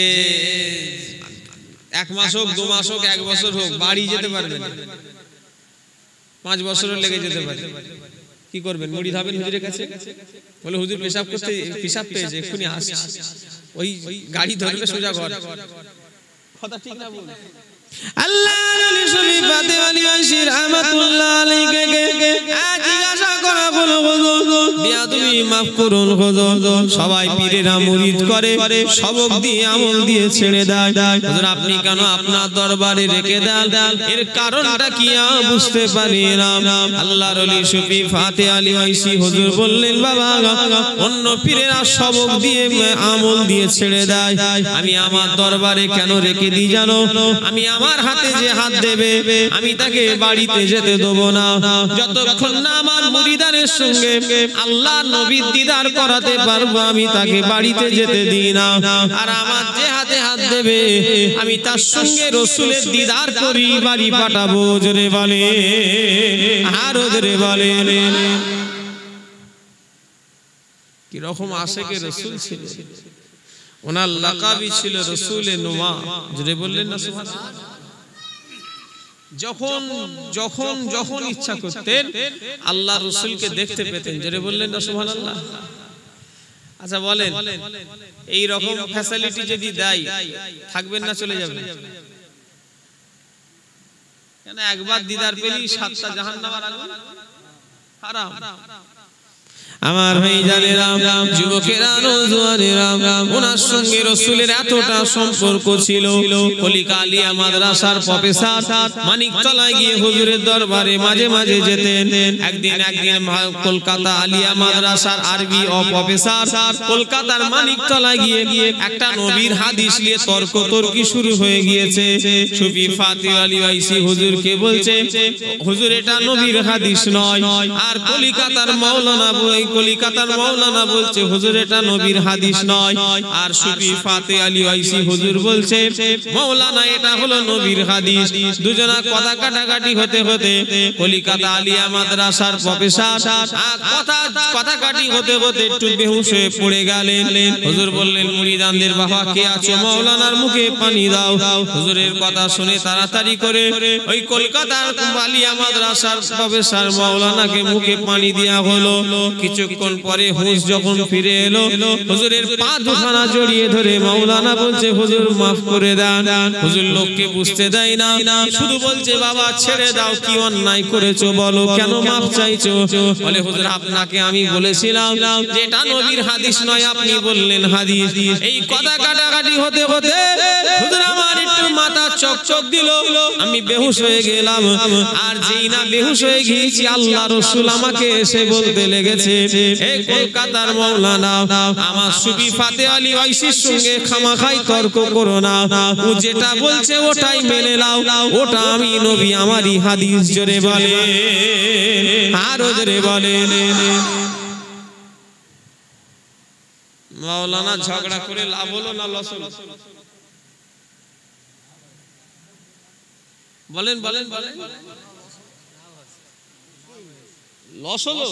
1 মাস হোক 2 মাস হোক 1 বছর হোক বাড়ি যেতে পারবেন, 5 বছরও লেগে যেতে পারে, কি করবেন? মুরিদ হবেন হুজুরের কাছে? বলে হুজুর পেশাব করতে পেশাব পেয়েছে এক্ষুনি আসছে, ওই গাড়ি ধরবে সোজা ঘর। কথা ঠিক না বল? আল্লাহর ওলি শফি ফাতে আলী আইসি রাহমাতুল্লাহ আলাইহি জিজ্ঞাসা করা হলো হুজুর বিয়াদবি মাফ করুন হুজুর, সবাই পীরেরা মুরিদ করে সবক দিয়ে আমল দিয়ে ছেড়ে দেয়, হুজুর আপনি কেন আপনার দরবারে রেখে দেন? এর কারণটা কি বুঝতে পারি না। আল্লাহর ওলি শফি ফাতে আলী আইসি হুজুর বললেন, বাবা অন্য পীরেরা সবক দিয়ে আমল দিয়ে ছেড়ে দেয়, আমি আমার দরবারে কেন রেখে দিই জানো? আমি আমার হাতে যে হাত দেবে আমি তাকে বাড়িতে যেতে দেব না, যতক্ষণ না আমার মুরিদানের সঙ্গে আল্লাহ নবীর দিদার করাতে পারবো আমি তাকে বাড়িতে যেতে দিই না। আর আমার যে হাতে হাত দেবে আমি তার সঙ্গে রাসূলের দিদার করি বাড়ি পাঠাবো। জোরে বলে আর জোরে বলে। কি রকম আশিকে রাসূল ছিল, ওনার লাকাবই ছিল রাসূলে নোমা। জোরে বললেন না সুবহানাল্লাহ? যখন যখন যখন ইচ্ছা করতেন আল্লাহ রাসূলকে দেখতে পেতেন। জোরে বললেন না সুবহানাল্লাহ? আচ্ছা বলেন, এই রকম ফ্যাসিলিটি যদি দেয় থাকবেন না চলে যাবেন? কেন একবার দিদার পেলেই 7টা জাহান্নামের আগুন হারাম। আমার ভাই জানেরা, যুবকেরা, নওজোয়ানেরা, ওনার সঙ্গে রাসূলের এতটা সম্পর্ক ছিল। কলিকা আলিয়া মাদ্রাসার প্রফেসর মানিকতলায় গিয়ে হুজুরের দরবারে মাঝে মাঝে যেতেন। একদিন কলকাতা আলিয়া মাদ্রাসার আরবি প্রফেসর কলকাতার মানিকতলায় গিয়ে একটা নবীর হাদিস নিয়ে তর্কতর্কি শুরু হয়ে গিয়েছে। শফি ফাতে আলী আইসি হুজুরকে বলছে, হুজুর এটা নবীর হাদিস নয়। আর কলকাতার মাওলানা বলছে, হুজুর এটা নবীর হাদিস নয়। আর শফি ফাতে আলী আইসি হুজুর বলছে, মাওলানা এটা হলো নবীর হাদিস। দুজনা কথা কাটাকাটি হতে হতে কলকাতা আলিয়া মাদ্রাসার প্রফেসর কথা কাটি হতে হতে একটু বেহুশ হয়ে পড়ে গেলেন। হুজুর বললেন, মুরিদানদের বাবা কে আছো, মাওলানার মুখে পানি দাও। হুজুরের কথা শুনে তাড়াতাড়ি করে ওই কলকাতার আলিয়া মাদ্রাসার প্রফেসর মাওলানাকে মুখে পানি দেয়া হলো। কিছুক্ষণ পরে হুঁশ যখন ফিরে এলো, হুজুরের পা দুখানা জড়িয়ে ধরে মাওলানা বলছে, হুজুর মাফ করে দেন। হুজুর লোককে বুঝতে দেয় না, শুধু বলছে, বাবা ছেড়ে দাও, কি অন্যায় করেছো বলো, কেন মাফ চাইছো? বলে, হুজুর আপনাকে আমি বলেছিলাম যে এটা নবীর হাদিস নয়, আপনি বললেন হাদিস। এই কথা কাটাকাটি হতে হতে হুজুর আমার একটু মাথা চকচক দিল, আমি বেহুশ হয়ে গেলাম। আর যেই না বেহুশ হয়ে গিয়েছি, আল্লাহ রাসূল আমাকে এসে বলতে লেগেছে, এই কলকাতার মাওলানা, আমার শফি ফাতে আলী আইসির সঙ্গে খামাখাই তর্ক করো না, ও যেটা বলছে ওটাই মেনে নাও, ওটা আমি নবী আমারই হাদিস। জোরে বলে আর জোরে বলে। মাওলানা ঝগড়া করে লাভ হলো না লস হলো? বলেন বলেন বলেন, লস হলো?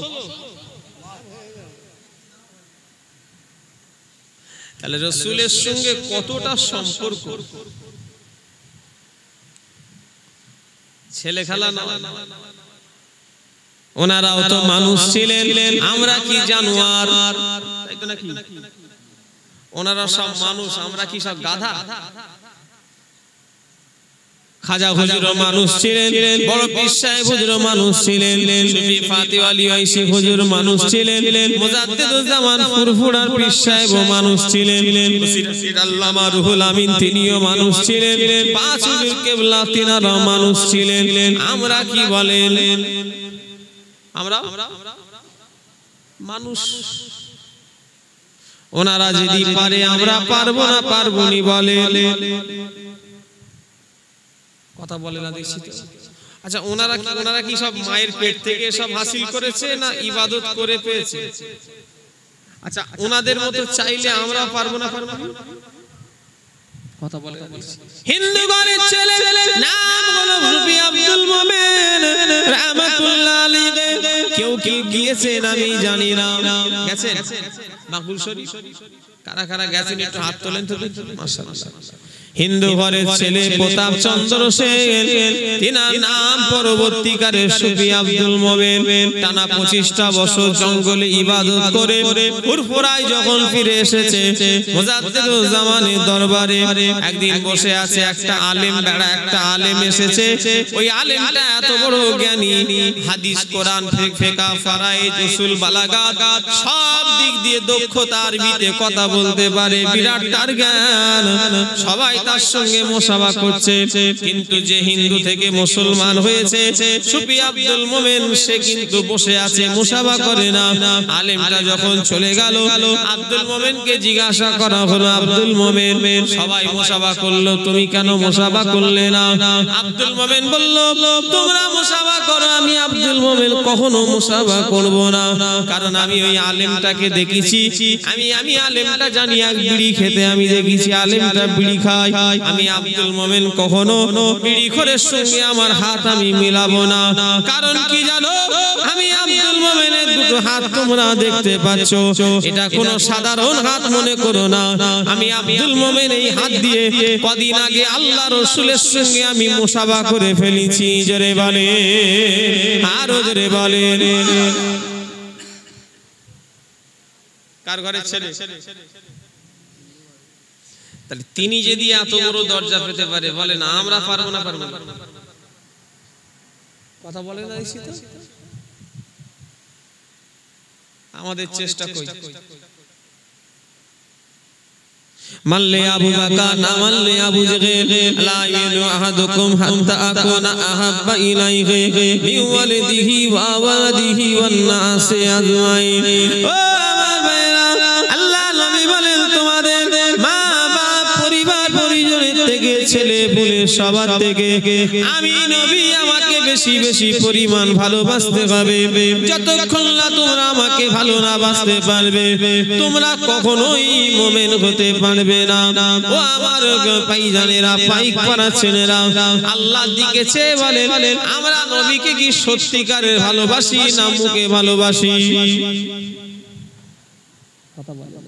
তাহলে রাসূলের সঙ্গে কতটা সম্পর্ক, ছেলে খেলা না। ওনারাও তো মানুষ ছিলেন, আমরা কি জানোয়ার? তাই তো নাকি? ওনারা সব মানুষ, আমরা কি সব গাধা? খাজা হুজুরও মানুষ ছিলেন, বড় পীর সাহেব হুজুরও মানুষ ছিলেন, শফি ফাতে আলী আইসি হুজুর মানুষ ছিলেন, মুজাদ্দিদুজ্জামান ফুরফুরার পীর সাহেবও মানুষ ছিলেন, মুফতি আল্লামা রুহুল আমিন তিনিও মানুষ ছিলেন, পাঁচ হুজুর কিবলা তিনারাও মানুষ ছিলেন। আমরা কি বলেন? আমরা মানুষ। ওনারা যদি পারে আমরা পারবো না, পারবো নি বলে। কথা বলে না দেখছি তো। আচ্ছা ওনারা কি সব মায়ের পেট থেকে সব হাসিল করেছে না ইবাদত করে পেয়েছে? আচ্ছা ওনাদের মতো চাইলে আমরা পারবো না? কথা বলে হিন্দু ঘরের ছেলে নাম হলো সুফি আব্দুল মোমেন রাহমাতুল্লাহ আলাইহি। কেউ কি গিয়েছেন আমি জানি না, গেছেন মাকবুল শরীফ? কারা কারা গেছেন একটু হাত তোলেন তো মাশাআল্লাহ। হিন্দু ঘরের ছেলে প্রতাপ চন্দ্র সেন, তিনার নাম পরবর্তীকালে সুফি আব্দুল মোমেন। টানা 25টা বছর জঙ্গলে ইবাদত করে ফুরফুরায় যখন ফিরে এসেছে মুজাদ্দিদুল জামানের দরবারে, একদিন বসে আছে একটা আলেম, বেড়া একটা আলেম এসেছে। ওই আলেমটা এত বড় জ্ঞানী, হাদিস কোরআন ফিকহ ফারায়েদ উসুল বালাগাত সব দিক দিয়ে দক্ষতা, আরবিতে কথা বলতে পারে, বিরাট তার জ্ঞান। সবাই তার সঙ্গে মুসাফা করছে, কিন্তু যে হিন্দু থেকে মুসলমান হয়েছে সুফি আব্দুল মোমেন, সে কিন্তু বসে আছে, মুসাফা করে না। আলেমটা যখন চলে গেল আব্দুল মোমেনকে জিজ্ঞাসা করা হলো, আব্দুল মোমেন সবাই মুসাফা করলো, তুমি কেন মুসাফা করলে না? আব্দুল মোমেন বলল, তোমরা মুসাফা করো, আমি আব্দুল মোমেন কখনো মুসাফা করব না, কারণ আমি ওই আলেমটাকে দেখেছি, আমি আলেমটা জানি এক বিড়ি খেতে, আমি দেখেছি আলেমটা বিড়ি খায়। আমি আব্দুল মোমেন কখনো বিড়িখোরের সঙ্গে আমার হাত আমি মিলাবো না। কারণ কি জানো? আমি আব্দুল মোমেনের দুটো হাত তোমরা দেখতে পাচ্ছ, এটা কোনো সাধারণ হাত মনে করো না। আমি আব্দুল মোমেন এই হাত দিয়ে কদিন আগে আল্লাহ রাসূলের সঙ্গে আমি মুসাফা করে ফেলেছি। জোরে বলে, আরো জোরে বলে। কার ঘরের ছেলে? তাহলে তিনি যদি এত বড় দরজা পেতে পারে, বলে না আমরা পারবো না? পারবো না, কথা বলে না দেখছি তো। আমাদের চেষ্টা কই? মানলে আবু বকর না মানলে আবু জেহেল, লা ইয়ানু আহাদুকুম হাত্তা আকুনা আহাব্বা ইলাইহি মিন ওয়ালিদিহি ওয়া ওয়ালাদিহি ওয়ান নাসি আজমাইন। ও আমার ভাইরা, আল্লাহ নবী বলেন তোমাদের মা বাপ পরিবার পরিজনের থেকে ছেলে পুলে সবার থেকে আমি নবী আমাকে বেশি বেশি পরিমাণ ভালোবাসতে হবে। যতক্ষণ না তোমরা আমাকে ভালো না বাসতে পারবে তোমরা কখনোই মুমিন হতে পারবে না। ও আমার ভাইজানেরা, পাইক পাড়া ছেলেরা, আল্লাহর দিকে চেয়ে বলেন আমরা নবীকে কি সত্যিকারের ভালোবাসি না মুখে ভালোবাসি? কথা বলেন।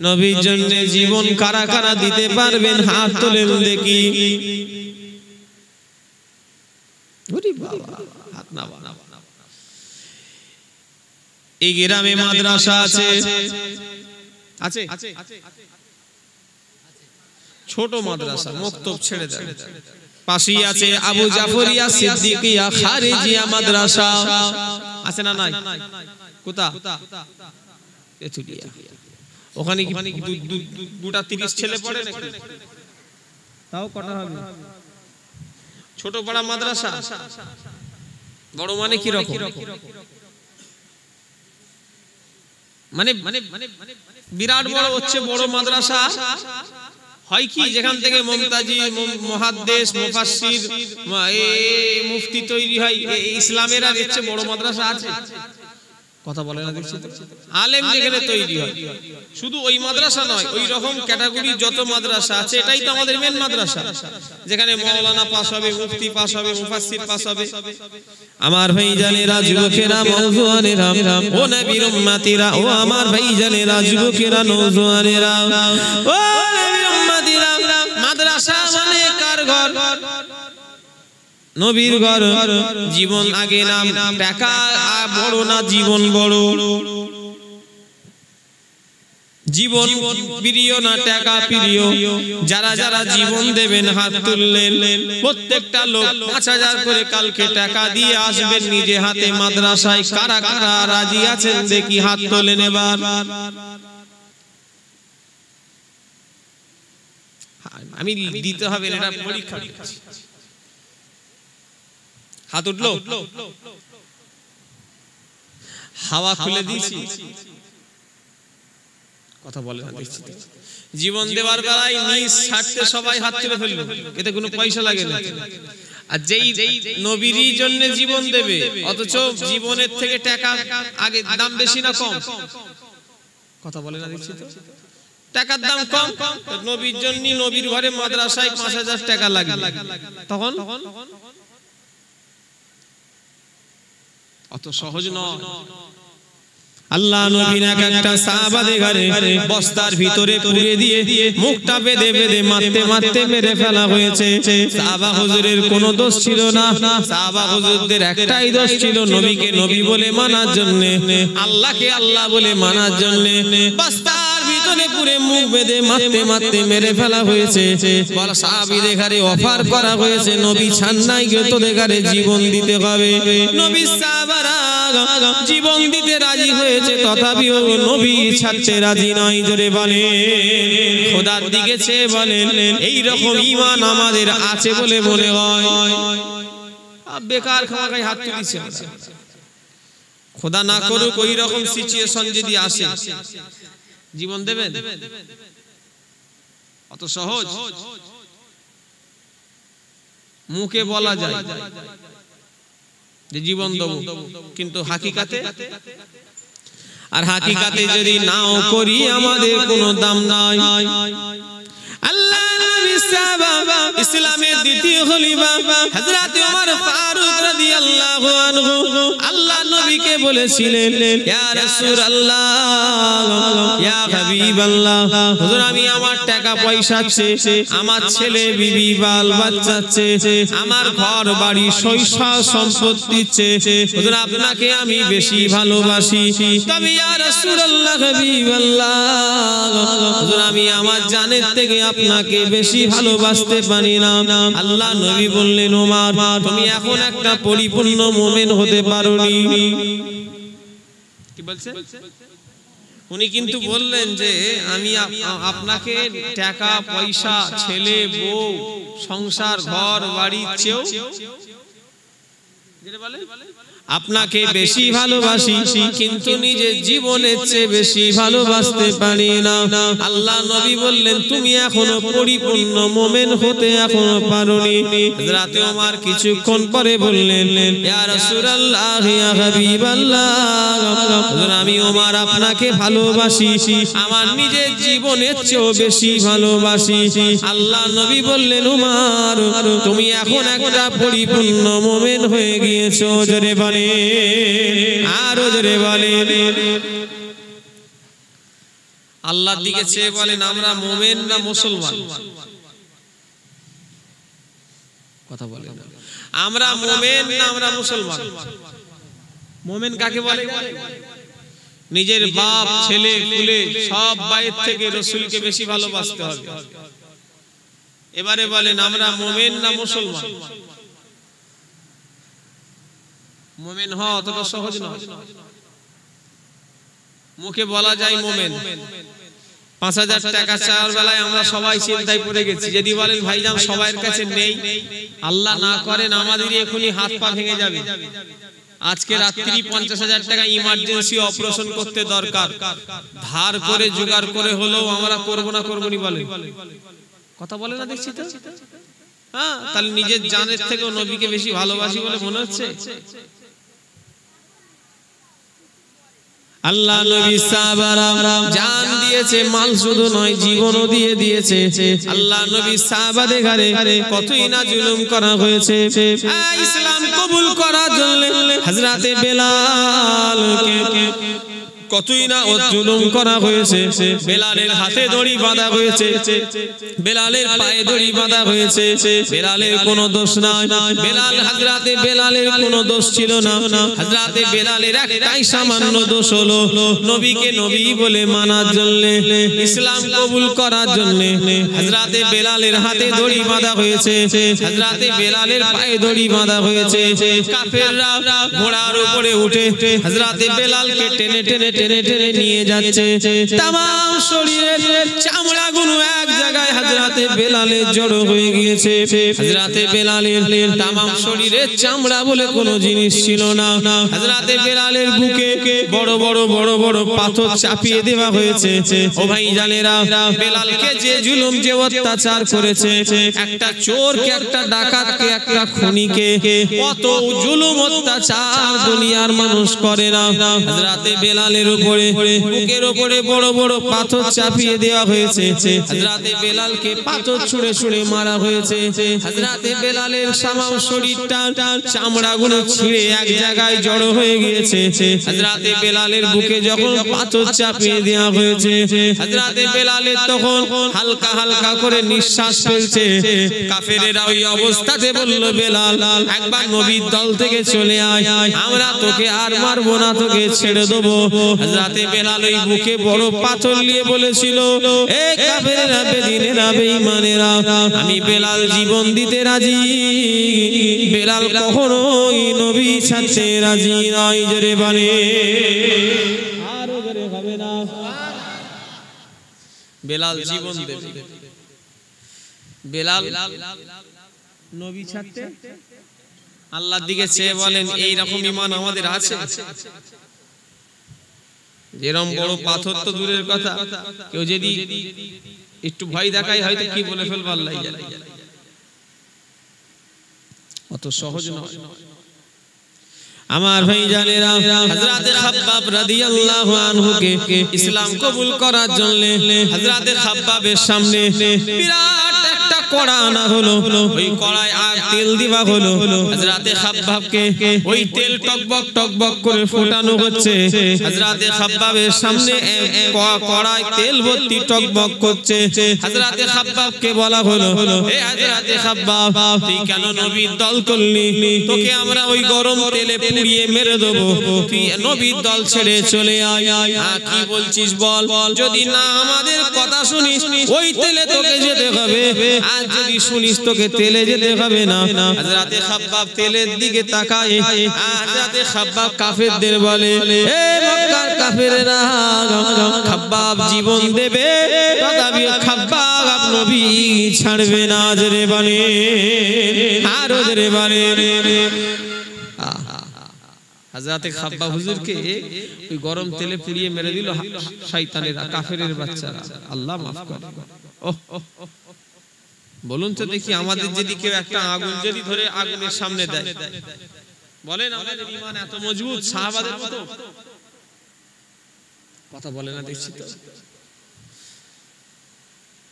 নবীর জন্য জীবন কারা কারা দিতে পারবেন? হাত তোলেন দেখি। এই গ্রামে মাদ্রাসা আছে, ছোট মাদ্রাসা, মক্তব ছেড়ে দেন। পাশেই আছে আবু জাফরিয়া সিদ্দিকিয়া খারিজিয়া মাদ্রাসা, আছে না নাই? কোথা? তেতুলিয়া। ওখানে কি 230 ছেলে পড়ে নাকি? তাও কটা হবে? ছোট বড় মাদ্রাসা। বড় মানে কি রকম? মানে বিরাট বড় হচ্ছে বড় মাদ্রাসা। হয় কি যেখান থেকে মুমতাজি, মুহাদ্দিস, মুফাসসির, মুফতি তৈরি হয়, ইসলামের আর হচ্ছে বড় মাদ্রাসা আছে। কথা বলে না দেখছি তো। আলেম যেখানে তৈরি হয়, শুধু ওই মাদ্রাসা নয়, ওই রকম ক্যাটাগরি যত মাদ্রাসা আছে এটাই তো আমাদের মেন মাদ্রাসা, যেখানে মাওলানা পাস হবে, মুফতি পাস হবে, মুফাসসির পাস হবে। আমার ভাইজানেরা, যুবকেরা, নওজোয়ানেরা, ও নবীর উম্মতিরা, ও আমার ভাইজানেরা, যুবকেরা, নওজোয়ানেরা, ও নবীর উম্মতিরা, মাদ্রাসা মানে কার ঘর? নবীর ঘর। জীবন আগে নাম, টাকা বড় না জীবন বড়? জীবন প্রিয় না টাকা প্রিয়? যারা যারা জীবন দেবেন হাত তুললেন। প্রত্যেকটা লোক 5000 করে কালকে টাকা দিয়ে আসবেন নিজে হাতে মাদ্রাসায়। কারা কারা রাজি আছেন দেখি হাত তোলেন এবার। আমি দিতে হবে, এটা পরীক্ষা। হাত উঠলো? হাওয়া খুলে দিয়েছি। কথা বলে না দেখছি তো। জীবন দেওয়ার বেলায় নিজ স্বার্থে সবাই হাত তুলে ফেললো, এতে কোনো পয়সা লাগে না। আর যেই নবীরই জন্য জীবন দেবে, অথচ জীবনের থেকে টাকা আগে দাম বেশি না কম? কথা বলে না দেখছি তো। টাকার দাম কম, নবীর জন্য নবীর ঘরে মাদ্রাসায় ৫,০০০ টাকা লাগে, তখন অত সহজ নয়। আল্লাহ নবী একটা সাহাবাদের ঘরে বস্তার ভিতরে পুরে দিয়ে মুখটা বেঁধে বেঁধে মারতে মারতে মেরে ফেলা হয়েছে। সাহাবা হুজুরের কোনো দোষ ছিল না, সাহাবা হুজুরদের একটাই দোষ ছিল, নবীকে নবী বলে মানার জন্য, আল্লাহকে আল্লাহ বলে মানার জন্য বস্তার ভিতরে পুরে মুখ বেঁধে মারতে মারতে মেরে ফেলা হয়েছে। বল সাহাবীদের ঘরে অফার করা হয়েছে, নবী ছাড় নাই গো, তোদের ঘরে জীবন দিতে হবে। নবী সাহাবারা জীবন দিতে রাজি হয়েছে, তথাপিও নবী ছাড়তে রাজি নয়। জোরে বলেন খোদার দিকে চেয়ে বলেন, এই রকম ঈমান আমাদের আছে বলে মনে হয়? বেকার খামাখাই হাত তুলিছে। খোদা না করুক ওই রকম সিচুয়েশন যদি আসে, জীবন দেবেন? অত সহজ? মুখে বলা যায় যে জীবন দেবো, কিন্তু হাকিকাতে, আর হাকিকাতে যদি নাও করি আমাদের কোনো দাম নাই। আল্লাহ নবী সাহাবা, ইসলামের দ্বিতীয় খলিফা হযরত ওমর ফারুক রাদিয়াল্লাহু আনহু আল্লাহ নবীকে বলেছিলেন, ইয়া রাসূলুল্লাহ, ইয়া হাবিবাল্লাহ, হুজুর আমি আমার টাকা পয়সা আছে, আমার ছেলে বিবি বাল বাচ্চা আছে, আমার ঘর বাড়ি শৈশব সম্পত্তি আছে, হুজুর আপনাকে আমি বেশি ভালোবাসি, তবে ইয়া রাসূলুল্লাহ হাবিবাল্লাহ, হুজুর আমি আমার জানের থেকে আপনাকে বেশি ভালোবাসতে পারি না। আল্লাহ নবী বললেন, ওমর তুমি এখন একটা পরিপূর্ণ মুমিন হতে পারোনি। কি বলছে? উনি কিন্তু বললেন যে আমি আপনাকে টাকা পয়সা, ছেলে বউ, সংসার ঘর বাড়ির চেয়েও আপনাকে বেশি ভালোবাসি, কিন্তু নিজের জীবনের চেয়ে বেশি ভালোবাসতে পারি না। আল্লাহ নবী বললেন, তুমি এখনো পরিপূর্ণ মুমিন হতে এখনো পারোনি। হযরত ওমর কিছুক্ষণ পরে বললেন, ইয়া রাসূলুল্লাহ, ইয়া হাবিবাল্লাহ, আমি ওমর আপনাকে ভালোবাসি, আমার নিজের জীবনের চেয়েও বেশি ভালোবাসি। আল্লাহ নবী বললেন, ওমর তুমি এখন একটা পরিপূর্ণ মুমিন হয়ে গিয়েছো। জোরে বলেন, আরো জোরে বলেন। আল্লাহর দিকে চেয়ে বলেন, আমরা মুমিন না মুসলমান? কথা বলেন, আমরা মুমিন না আমরা মুসলমান? মুমিন কাকে বলে? নিজের বাপ ছেলে কুলে সব বাইর থেকে রাসূলকে বেশি ভালোবাসতে হবে। এবারে বলেন, আমরা মুমিন না মুসলমান? মুমিন হওয়া অতটা সহজ নয়। মুখে বলা যায় মুমিন, ৫,০০০ টাকা চাওয়ার বেলায় আমরা সবাই চিন্তায় পড়ে গেছি। যদি বলেন ভাইজান সবার কাছে নেই, আল্লাহ না করেন আমাদের এখনই হাত পা ভেঙে যাবে। আজকে রাত্রি ৫০,০০০ টাকা ইমার্জেন্সি অপারেশন করতে দরকার, ধার করে জোগাড় করে হলেও আমরা করব না করবনি বলে। কথা বলে না দেখছি তো। হ্যাঁ, তাহলে নিজের জানের থেকেও নবীকে বেশি ভালোবাসি বলে মনে হচ্ছে। আল্লাহ নবী সাহাবারা জান দিয়েছে, মাল শুধু নয় জীবনও দিয়ে দিয়েছে। আল্লাহ নবী সাহাবাদের ঘরে কতই না জুলুম করা হয়েছে। ইসলাম কবুল করার জন্য হযরতে বেলালকে কতই না জুলুম করা হয়েছে। বেলালের হাতে দড়ি বাঁধা হয়েছে, বেলালের পায়ে দড়ি বাঁধা হয়েছে। বেলালের কোনো দোষ নাই, হযরতে বেলালের কোনো দোষ ছিল না। হযরতে বেলালের একটাই সামান্য দোষ হলো নবীকে নবী বলে মানার জন্য, ইসলাম কবুল করার জন্য হযরতে বেলালের হাতে দড়ি বাঁধা হয়েছে, হযরতে বেলালের পায়ে দড়ি বাঁধা হয়েছে। কাফেররা ঘোড়ার উপরে উঠে হযরতে বেলালকে টেনে টেনে টেনে টেনে নিয়ে যাচ্ছে। তামাম শরীরের চামড়াগুলো এক জায়গায় জায়গায় হযরতে বেলালের জড়ো হয়ে গিয়েছে। হযরতে বেলালের তামাম শরীরের চামড়া বলে কোনো জিনিস ছিল না। হযরতে বেলালের বুকে বড় বড় বড় বড় পাথর চাপিয়ে দেওয়া হয়েছে। ও ভাই জানেরা, বেলালকে যে জুলুম যে অত্যাচার করেছে, একটা চোরকে, একটা ডাকাতকে, একটা খুনিকে কত জুলুম অত্যাচার দুনিয়ার মানুষ করে না। হযরতে বেলালের উপরে বুকের উপরে বড় বড় পাথর চাপিয়ে দেওয়া হয়েছে। হযরতে বেলালকে পাথর ছুঁড়ে ছুঁড়ে মারা হয়েছে। হযরতে বেলালের সামাম শরীরটা চামড়াগুলো ছিঁড়ে এক জায়গায় জড়ো হয়ে গিয়েছে। হযরতে বেলালের বুকে যখন পাথর চাপিয়ে দেওয়া হয়েছে, হযরতে বেলালের তখন হালকা হালকা করে নিঃশ্বাস ফেলছে। কাফেরেরা ওই অবস্থাতে বলল, বেলাল একবার নবীর দল থেকে চলে আয়, আমরা তোকে আর মারবো না, তোকে ছেড়ে দেবো। হযরতে বেলাল ওই বুকে বড় পাথর নিয়ে বলেছিল, এ কাফেরেরা, বেদিনেরা, বেঈমানেরা, আমি বেলাল জীবন দিতে রাজি, বেলাল কখনোই নবী ছাড়তে রাজি নয়। জোরে বলে, আরো জোরে হবে না। বেলাল জীবন দেবে, বেলাল নবী ছাড়তে আল্লাহর দিকে চেয়ে বলেন, এই রকম ঈমান আমাদের আছে? যেরকম বড় পাথর তো দূরের কথা, কেউ যদি একটু ভয় দেখায় হয়তো কি বলে ফেলবে আল্লাহ জানে, অত সহজ নয়। আমার ভাই জানেরা, হযরতে খাব্বাব রাদিয়াল্লাহু আনহুকে ইসলাম কবুল করার জন্য হযরতে খাব্বাবের সামনে বিরাট একটা কড়া আনা হলো। ওই কড়ায় আর তেল দিবা হলো। হযরতে খাব্বাবকে ওই তেল টকবক টকবক করে ফোটানো হচ্ছে। হযরতে খাব্বাবের সামনে কড়ায় তেল ভর্তি টকবক করছে। হযরতে খাব্বাবকে বলা হলো, এ হযরতে খাব্বাব, তুই কেন নবীর দল করলি? তোকে আমরা ওই গরম তেলে পুড়িয়ে মেরে দেবো, তুই নবীর দল ছেড়ে চলে আয়। কি বলছিস বল? যদি না আমাদের কথা শুনিস, ওই তেলে তোকে যেতে হবে, আর যদি শুনিস তোকে তেলে যেতে হবে না। হযরতে খাব্বাব তেলের দিকে তাকায়। হযরতে খাব্বাব কাফেরদের বলে, এ মক্কার কাফেরেরা, খাব্বাব জীবন দেবে, তথাপি খাব্বাব নবী ছাড়বে না। জোরে বলে, আরো জোরে বলে। হযরতে খাব্বাব হুজুরকে ওই গরম তেলে পুড়িয়ে মেরে দিল শয়তানেরা, কাফেরের বাচ্চারা। আল্লাহ মাফ করে। বলুন তো দেখি, আমাদের যদি কেউ একটা আগুন যদি ধরে আগুনের সামনে দেয়, বলেন আমাদের ঈমান এত মজবুত সাহাবাদের মতো? কথা বলে না, দেখছি তো।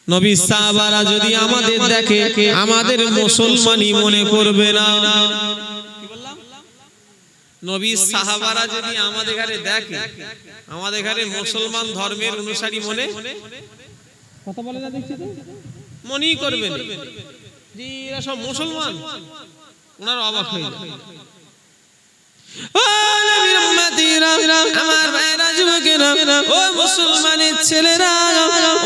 নবী সাহাবারা যদি আমাদের দেখে, আমাদের মুসলমানই মনে করবে না। কি বললাম? নবী সাহাবারা যদি আমাদের ঘরে দেখে, আমাদের ঘরে মুসলমান ধর্মের অনুসারী মনে, কথা বলে না, দেখছি তো, মনেই করবেন যে এরা সব মুসলমান। ওনারা অবাক হয়ে যায়। ও নবীর উম্মতিরা, আমার ভাইরা, যুবকেরা, ও মুসলমানের ছেলেরা,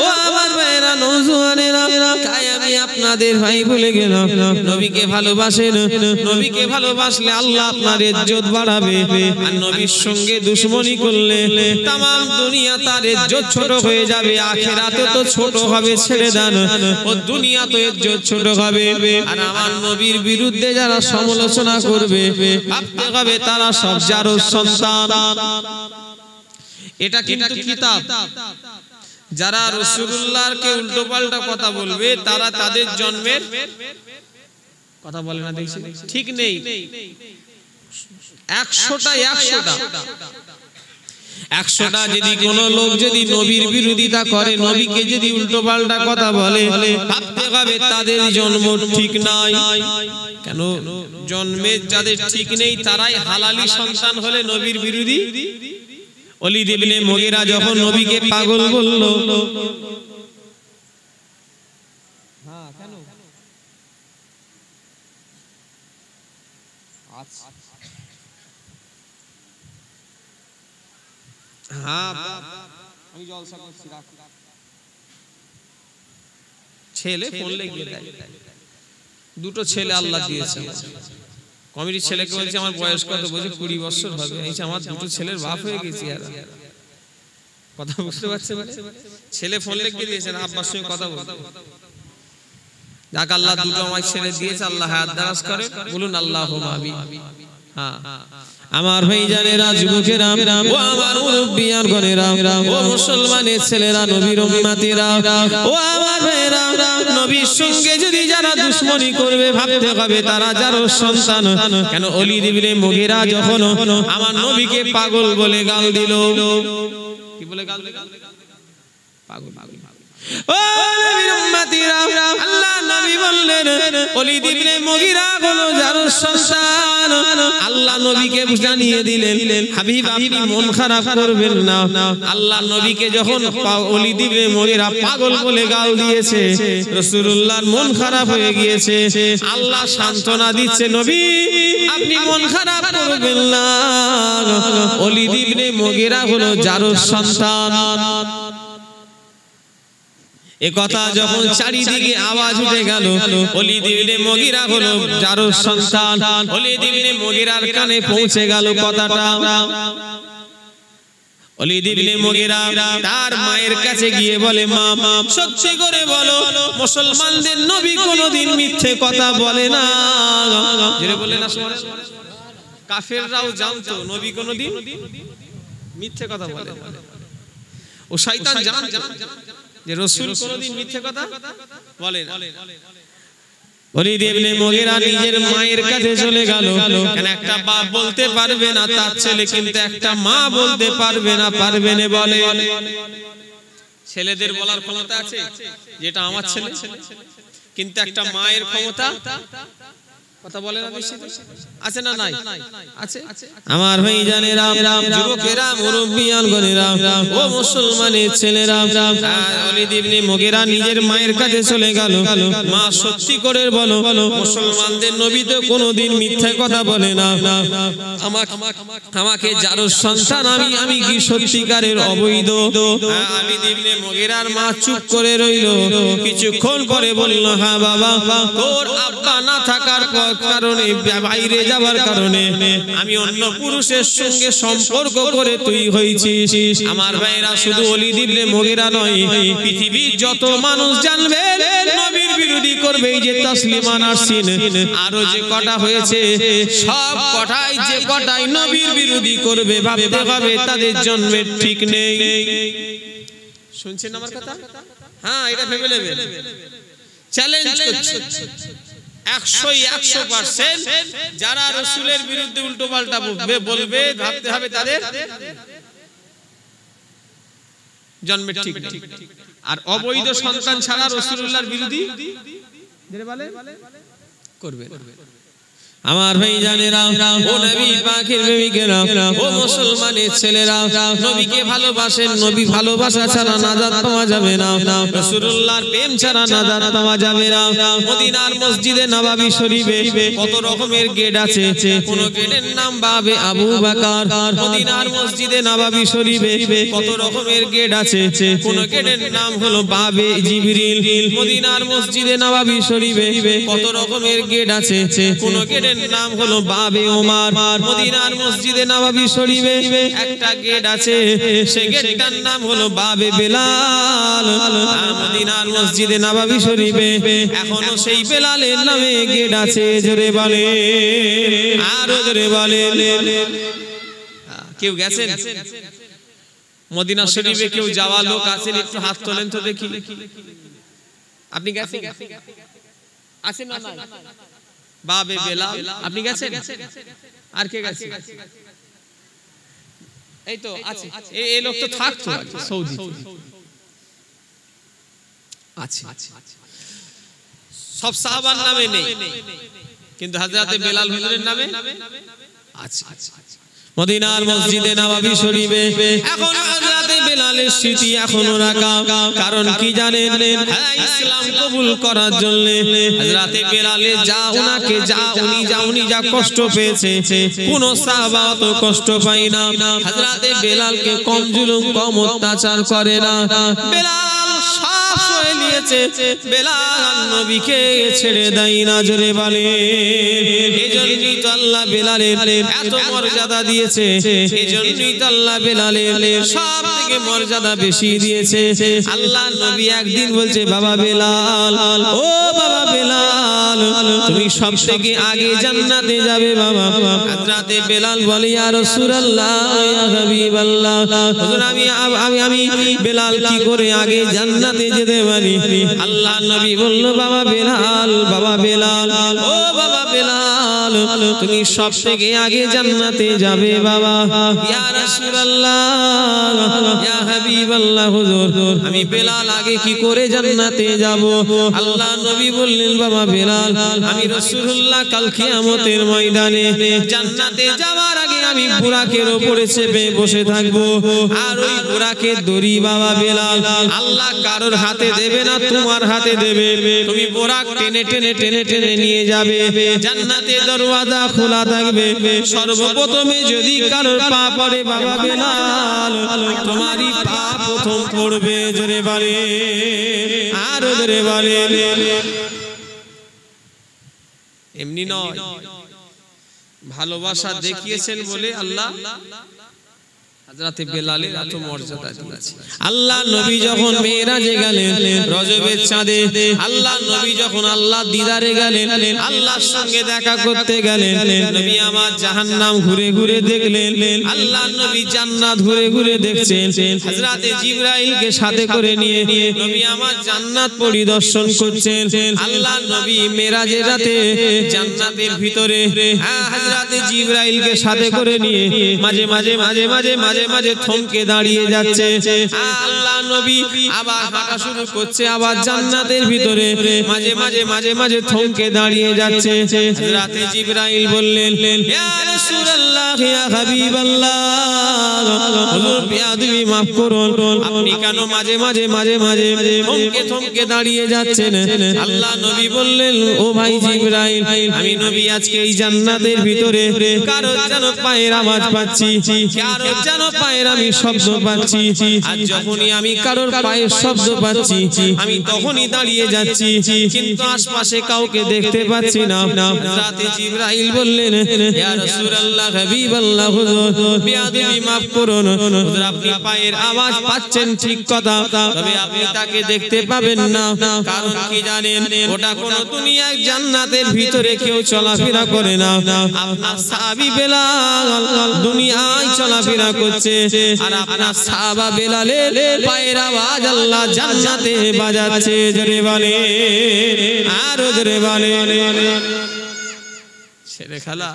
ও আমার ভাইরা, নওজোয়ানেরা, তাই আমি আপনাদের ভাই বলে গেলাম, নবীকে ভালোবাসেন। নবীকে ভালোবাসলে আল্লাহ আপনার ইজ্জত বাড়াবে। আর নবীর সঙ্গে দুশমনি করলে তামাম দুনিয়া তার ইজ্জত ছোট হয়ে যাবে। আখিরাতে তো ছোট হবে, ছেড়ে দেন, ও দুনিয়া তো ইজ্জত ছোট হবে। আর আমার নবীর বিরুদ্ধে যারা সমালোচনা করবে, ভাবতে হবে তারা সব জারোর সন্তান। এটা কিন্তু কিতাব। যারা রাসূলুল্লাহকে উল্টো পাল্টা কথা বলবে, তারা তাদের জন্মের, কথা বলে না, দেখছি ঠিক নেই। 100টা যদি কোন লোক যদি নবীর বিরোধিতা করে, নবীকে যদি উল্টো পাল্টা কথা বলে, ভাবতে হবে তাদের জন্ম ঠিক নাই। কেন? জন্মের যাদের ঠিক নেই তারাই হালালি সন্তান হলে নবীর বিরোধী। ওলীদ ইবনে মুগীরা যখন নবীকে পাগল বলল, হ্যাঁ কেন? হ্যাঁ আমি জলসা করছি, ছেলে ফোন লেগে দেয়। দুটো ছেলে আল্লাহ দিয়েছে। কমিটির ছেলেকে বলছে, আমার বয়স কত? বলছে 20 বছর হবে। আমার দুটো ছেলের বাপ হয়ে গেছি। আর কথা বুঝতে পারছেন? ছেলে ফোন লিখে দিয়েছেন আব্বার সঙ্গে কথা বলতে। যাক আল্লাহ দুটো আমার ছেলে দিয়েছে, আল্লাহ হায়াত দারাজ করে, বলুন আল্লাহুম্মা আমিন। হ্যাঁ আমার ভাইজানেরা, যুবকেরা, ও আমার মুরব্বিয়ান গণেরা, ও মুসলমানের ছেলেরা, নবীর উম্মতিরা, ও আমার ভাইরা, নবীর সঙ্গে যদি যারা দুশমনি করবে ভাবতে হবে তারা যার সন্তান। কেন ওলীদ ইবনে মুগীরা যখন আমার নবীকে পাগল বলে গাল দিল, কি বলে গাল দিল? পাগল। ও নবীর উম্মতিরা, আল্লাহ নবী বললেন ওলীদ ইবনে মুগীরা হলো যার সন্তান। আল্লাহ নবীকে জানিয়ে দিলেন, হাবিব আপনি মন খারাপ করবেন না। আল্লাহ নবীকে যখন ওলীদ ইবনে মুগীরা পাগল বলে গাল দিয়েছে, রাসূলুল্লাহর মন খারাপ হয়ে গিয়েছে। আল্লাহ সান্ত্বনা দিচ্ছে, নবী আপনি মন খারাপ করবেন না, ওলীদ ইবনে মুগীরা হলো যার সন্তান। এ কথা যখন চারিদিকে আওয়াজ উঠে গেল, ওলীদ ইবনে মুগীরা হলো যার সন্তান, ওলীদ ইবনে মুগীরার কানে পৌঁছে গেল কথাটা। ওলীদ ইবনে মুগীরা তার মায়ের কাছে গিয়ে বলে, মা সত্যি করে বলো, মুসলমানদের নবী কোনোদিন মিথ্যে কথা বলে না। যেটা বলে না কাফেররাও জানতো নবী কোনোদিন মিথ্যে কথা বলে না। ও শয়তান জানতো যে রাসূল কোনদিন মিথ্যে কথা বলে না। ওলীদ ইবনে মুগীরা নিজের মায়ের কাছে চলে গেল। কেন একটা বাপ বলতে পারবে না তার ছেলে, কিন্তু একটা মা বলতে পারবে না, পারবে না বলে। ছেলেদের বলার ক্ষমতা আছে যেটা আমার ছেলে, কিন্তু একটা মায়ের ক্ষমতা কথা বলে না, নিশ্চিত আছে না? নাই আছে। আমার ভাইজানেরা, যুবকেরা, মুরব্বিয়ান গণেরা, ও মুসলমানের ছেলেরা, ওলীদ ইবনে মুগীরা নিজের মায়ের কাছে চলে গেল। মা সত্যি করে বলো, মুসলমানদের নবী তো কোনোদিন মিথ্যা কথা বলে না। আমাকে যার সন্তান আমি কি সত্যিকারের অবৈধ? ওলীদ ইবনে মুগীরার মা চুপ করে রইল। কিছুক্ষণ পরে বলল, হ্যাঁ বাবা, তোর আব্বা না থাকার কারণে, বাইরে যাওয়ার কারণে আমি অন্য পুরুষের সঙ্গে সম্পর্ক করে তুই হয়েছিস। আমার ভাইরা, শুধু ওলীদ ইবনে মুগীরা নয়, পৃথিবীর যত মানুষ জানবে নবীর বিরোধী করবে, এই যে তাসলিমা নাসরিন আরো যে কটা হয়েছে, সব কটাই যে কটাই নবীর বিরোধী করবে, ভাবতে হবে তাদের জন্মের ঠিক নেই। শুনছেন আমার কথা? হ্যাঁ, এটা ভেবে নেবেন। চ্যালেঞ্জ করছি 100% যারা রাসূলের বিরুদ্ধে উল্টো পাল্টা বলবে, ভাবতে হবে তাদের জন্মের ঠিক নেই। আর অবৈধ সন্তান ছাড়া রাসূলুল্লাহর বিরোধী করবে। আমার ভাইজানেরা, ও নবী পাকের প্রেমিকেরা, ও মুসলমানের ছেলেরা, নবীকে ভালোবাসেন। নবী ভালোবাসা ছাড়া নাজাত পাওয়া যাবে না, রাসূলুল্লাহর প্রেম ছাড়া নাজাত পাওয়া যাবে না। মদিনার মসজিদে নববী শরীফে কত রকমের গেট আছে। কোন গেটের নাম বাবে আবু বকর। মদিনার মসজিদে নববী শরীফে কত রকমের গেট আছে। কোন গেটের নাম হলো বাবে জিবরিল। মদিনার মসজিদে নববী শরীফে কত রকমের গেট আছে। কোন গেটের নাম হলো বাবে ওমর। মদিনার মসজিদে নববী শরীফে একটা গেট আছে, সেই গেটটার নাম হলো বাবে বেলাল। মদিনার মসজিদে নববী শরীফে এখনো সেই বেলালের নামে গেট আছে। জোরে বলে, আরো জোরে বলে। কেউ গেছেন মদিনা শরীফে? কেউ যাওয়া লোক আছেন? একটু হাত তোলেন তো দেখি। আপনি গেছেন? আছেন না? বাবে বেলাল আপনি গেছেন? আর কে গেছে? এই তো আছে, এই লোক তো থাকতো সৌদি আছে। সব সাহাবার নামে নেই, কিন্তু হযরতে বেলাল হুজুরের নামে আছে। মদিনার মসজিদে নববী শরীফে এখনো হযরতে বেলালের স্মৃতি এখনো রাখা। কারণ কি জানেন? ইসলাম কবুল করার জন্য হযরতে বেলালের উনি যা কষ্ট পেয়েছে, কোন সাহাবা তো কষ্ট পায় না। হযরতে বেলালকে কম জুলুম, কম অত্যাচার করে না। বেলাল সব সয়ে নিয়েছে, বেলাল নবীকে ছেড়ে দেয় না। জোরে বলে এজন্যই তো আল্লাহ বেলালের এত মর্যাদা দিয়েছে, এজন্যই তো আল্লাহ বেলালের সব থেকে মর্যাদা বেশি দিয়েছে। আল্লাহ নবী একদিন বলছে, বাবা বেলাল, ও বাবা বেলাল, তুমি সব থেকে আগে জান্নাতে যাবে বাবা। হযরতে বেলাল বলে, ইয়া রাসূলুল্লাহ, ইয়া হাবিবাল্লাহ, হুজুর আমি বেলাল কি করে আগে জান্নাতে যেতে পারি? আল্লাহ নবী বলল, বাবা বেলাল, বাবা বেলাল, ও বাবা বেলাল, তুমি সব থেকে আগে জান্নাতে যাবে বাবা। ইয়া রাসূলুল্লাহ, ইয়া হাবিবাল্লাহ, হুজুর আমি বেলাল আগে কি করে জান্নাতে যাব? আল্লাহ নবী বললেন, বাবা বেলাল, আমি রাসূলুল্লাহ কাল কিয়ামতের ময়দানে জান্নাতে যাওয়ার আগে আমি বুরাকের উপরে চেপে বসে থাকবো, আর ওই বুরাকের দড়ি বাবা বেলাল আল্লাহ কারোর হাতে দেবে না, তোমার হাতে দেবে। তুমি বুরাক টেনে টেনে টেনে টেনে নিয়ে যাবে, জান্নাতের দরওয়াজা খোলা থাকবে। সর্বপ্রথমে যদি কারোর পা পড়ে বাবা বেলাল, তোমারই পা প্রথম পড়বে। জোরে বলে, আর জোরে বলে। এমনি নয়, ভালোবাসা দেখিয়েছেন বলে আল্লাহ হযরতে বেলালের এত মর্যাদা দিয়েছে। আল্লাহ নবী যখন মেরাজে গেলেন রজবের চাঁদে, আল্লাহ নবী যখন আল্লাহ দিদারে গেলেন, আল্লাহর সঙ্গে দেখা করতে গেলেন, নবী আমার জাহান্নাম ঘুরে ঘুরে দেখলেন, আল্লাহ নবী জান্নাত ঘুরে ঘুরে দেখছেন। হযরতে জিবরাইলকে সাথে করে নিয়ে নবী আমার জান্নাত পরিদর্শন করছেন। আল্লাহ নবী মেরাজের রাতে জান্নাতের ভিতরে হযরতে জিবরাইলকে সাথে করে নিয়ে মাঝে মাঝে মাঝে মাঝে মাঝে মাঝে থমকে দাঁড়িয়ে যাচ্ছে। আল্লাহ নবী আবার হাঁটা শুরু করছে, আবার জান্নাতের ভিতরে মাঝে মাঝে মাঝে মাঝে থমকে দাঁড়িয়ে যাচ্ছে। হযরতে জিবরাইল বললেন, ইয়া রাসূলুল্লাহ, ইয়া হাবিবাল্লাহ, হুজুর বেয়াদবি maaf করুন, আপনি কেন মাঝে মাঝে মাঝে মাঝে থমকে থমকে দাঁড়িয়ে যাচ্ছেন? আল্লাহ নবী বললেন, ও ভাই জিবরাইল, আমি নবী আজকে এই জান্নাতের ভিতরে কারো যেন পায়ের আওয়াজ পাচ্ছি, কারো যেন পায়ের আমি শব্দ পাচ্ছি। আর যখনই আমি কারোর পায়ের শব্দ পাচ্ছি, আমি তখনই দাঁড়িয়ে যাচ্ছি, কিন্তু আশপাশে কাউকে দেখতে পাচ্ছি না। হযরতে জিবরাইল বললেন, ইয়া রাসূলুল্লাহ, হাবিবাল্লাহ, হুজুর বেয়াদবি maaf করুন, হুজুর আপনি পায়ের আওয়াজ পাচ্ছেন ঠিক কথা, তবে আপনি তাকে দেখতে পাবেন না। কারণ কি জানেন? ওটা কোন দুনিয়ার জান্নাতের ভিতরে কেউ চলাফেরা করে না। আপনার সাহাবী বেলাল দুনিয়ায় চলাফেরা করছে, আর আপনার সাহাবা বেলালের পায়ের আওয়াজ আল্লাহ জান্নাতে বাজাচ্ছে। জোরে বলে, আর জোরে বলে। ছেলে খালা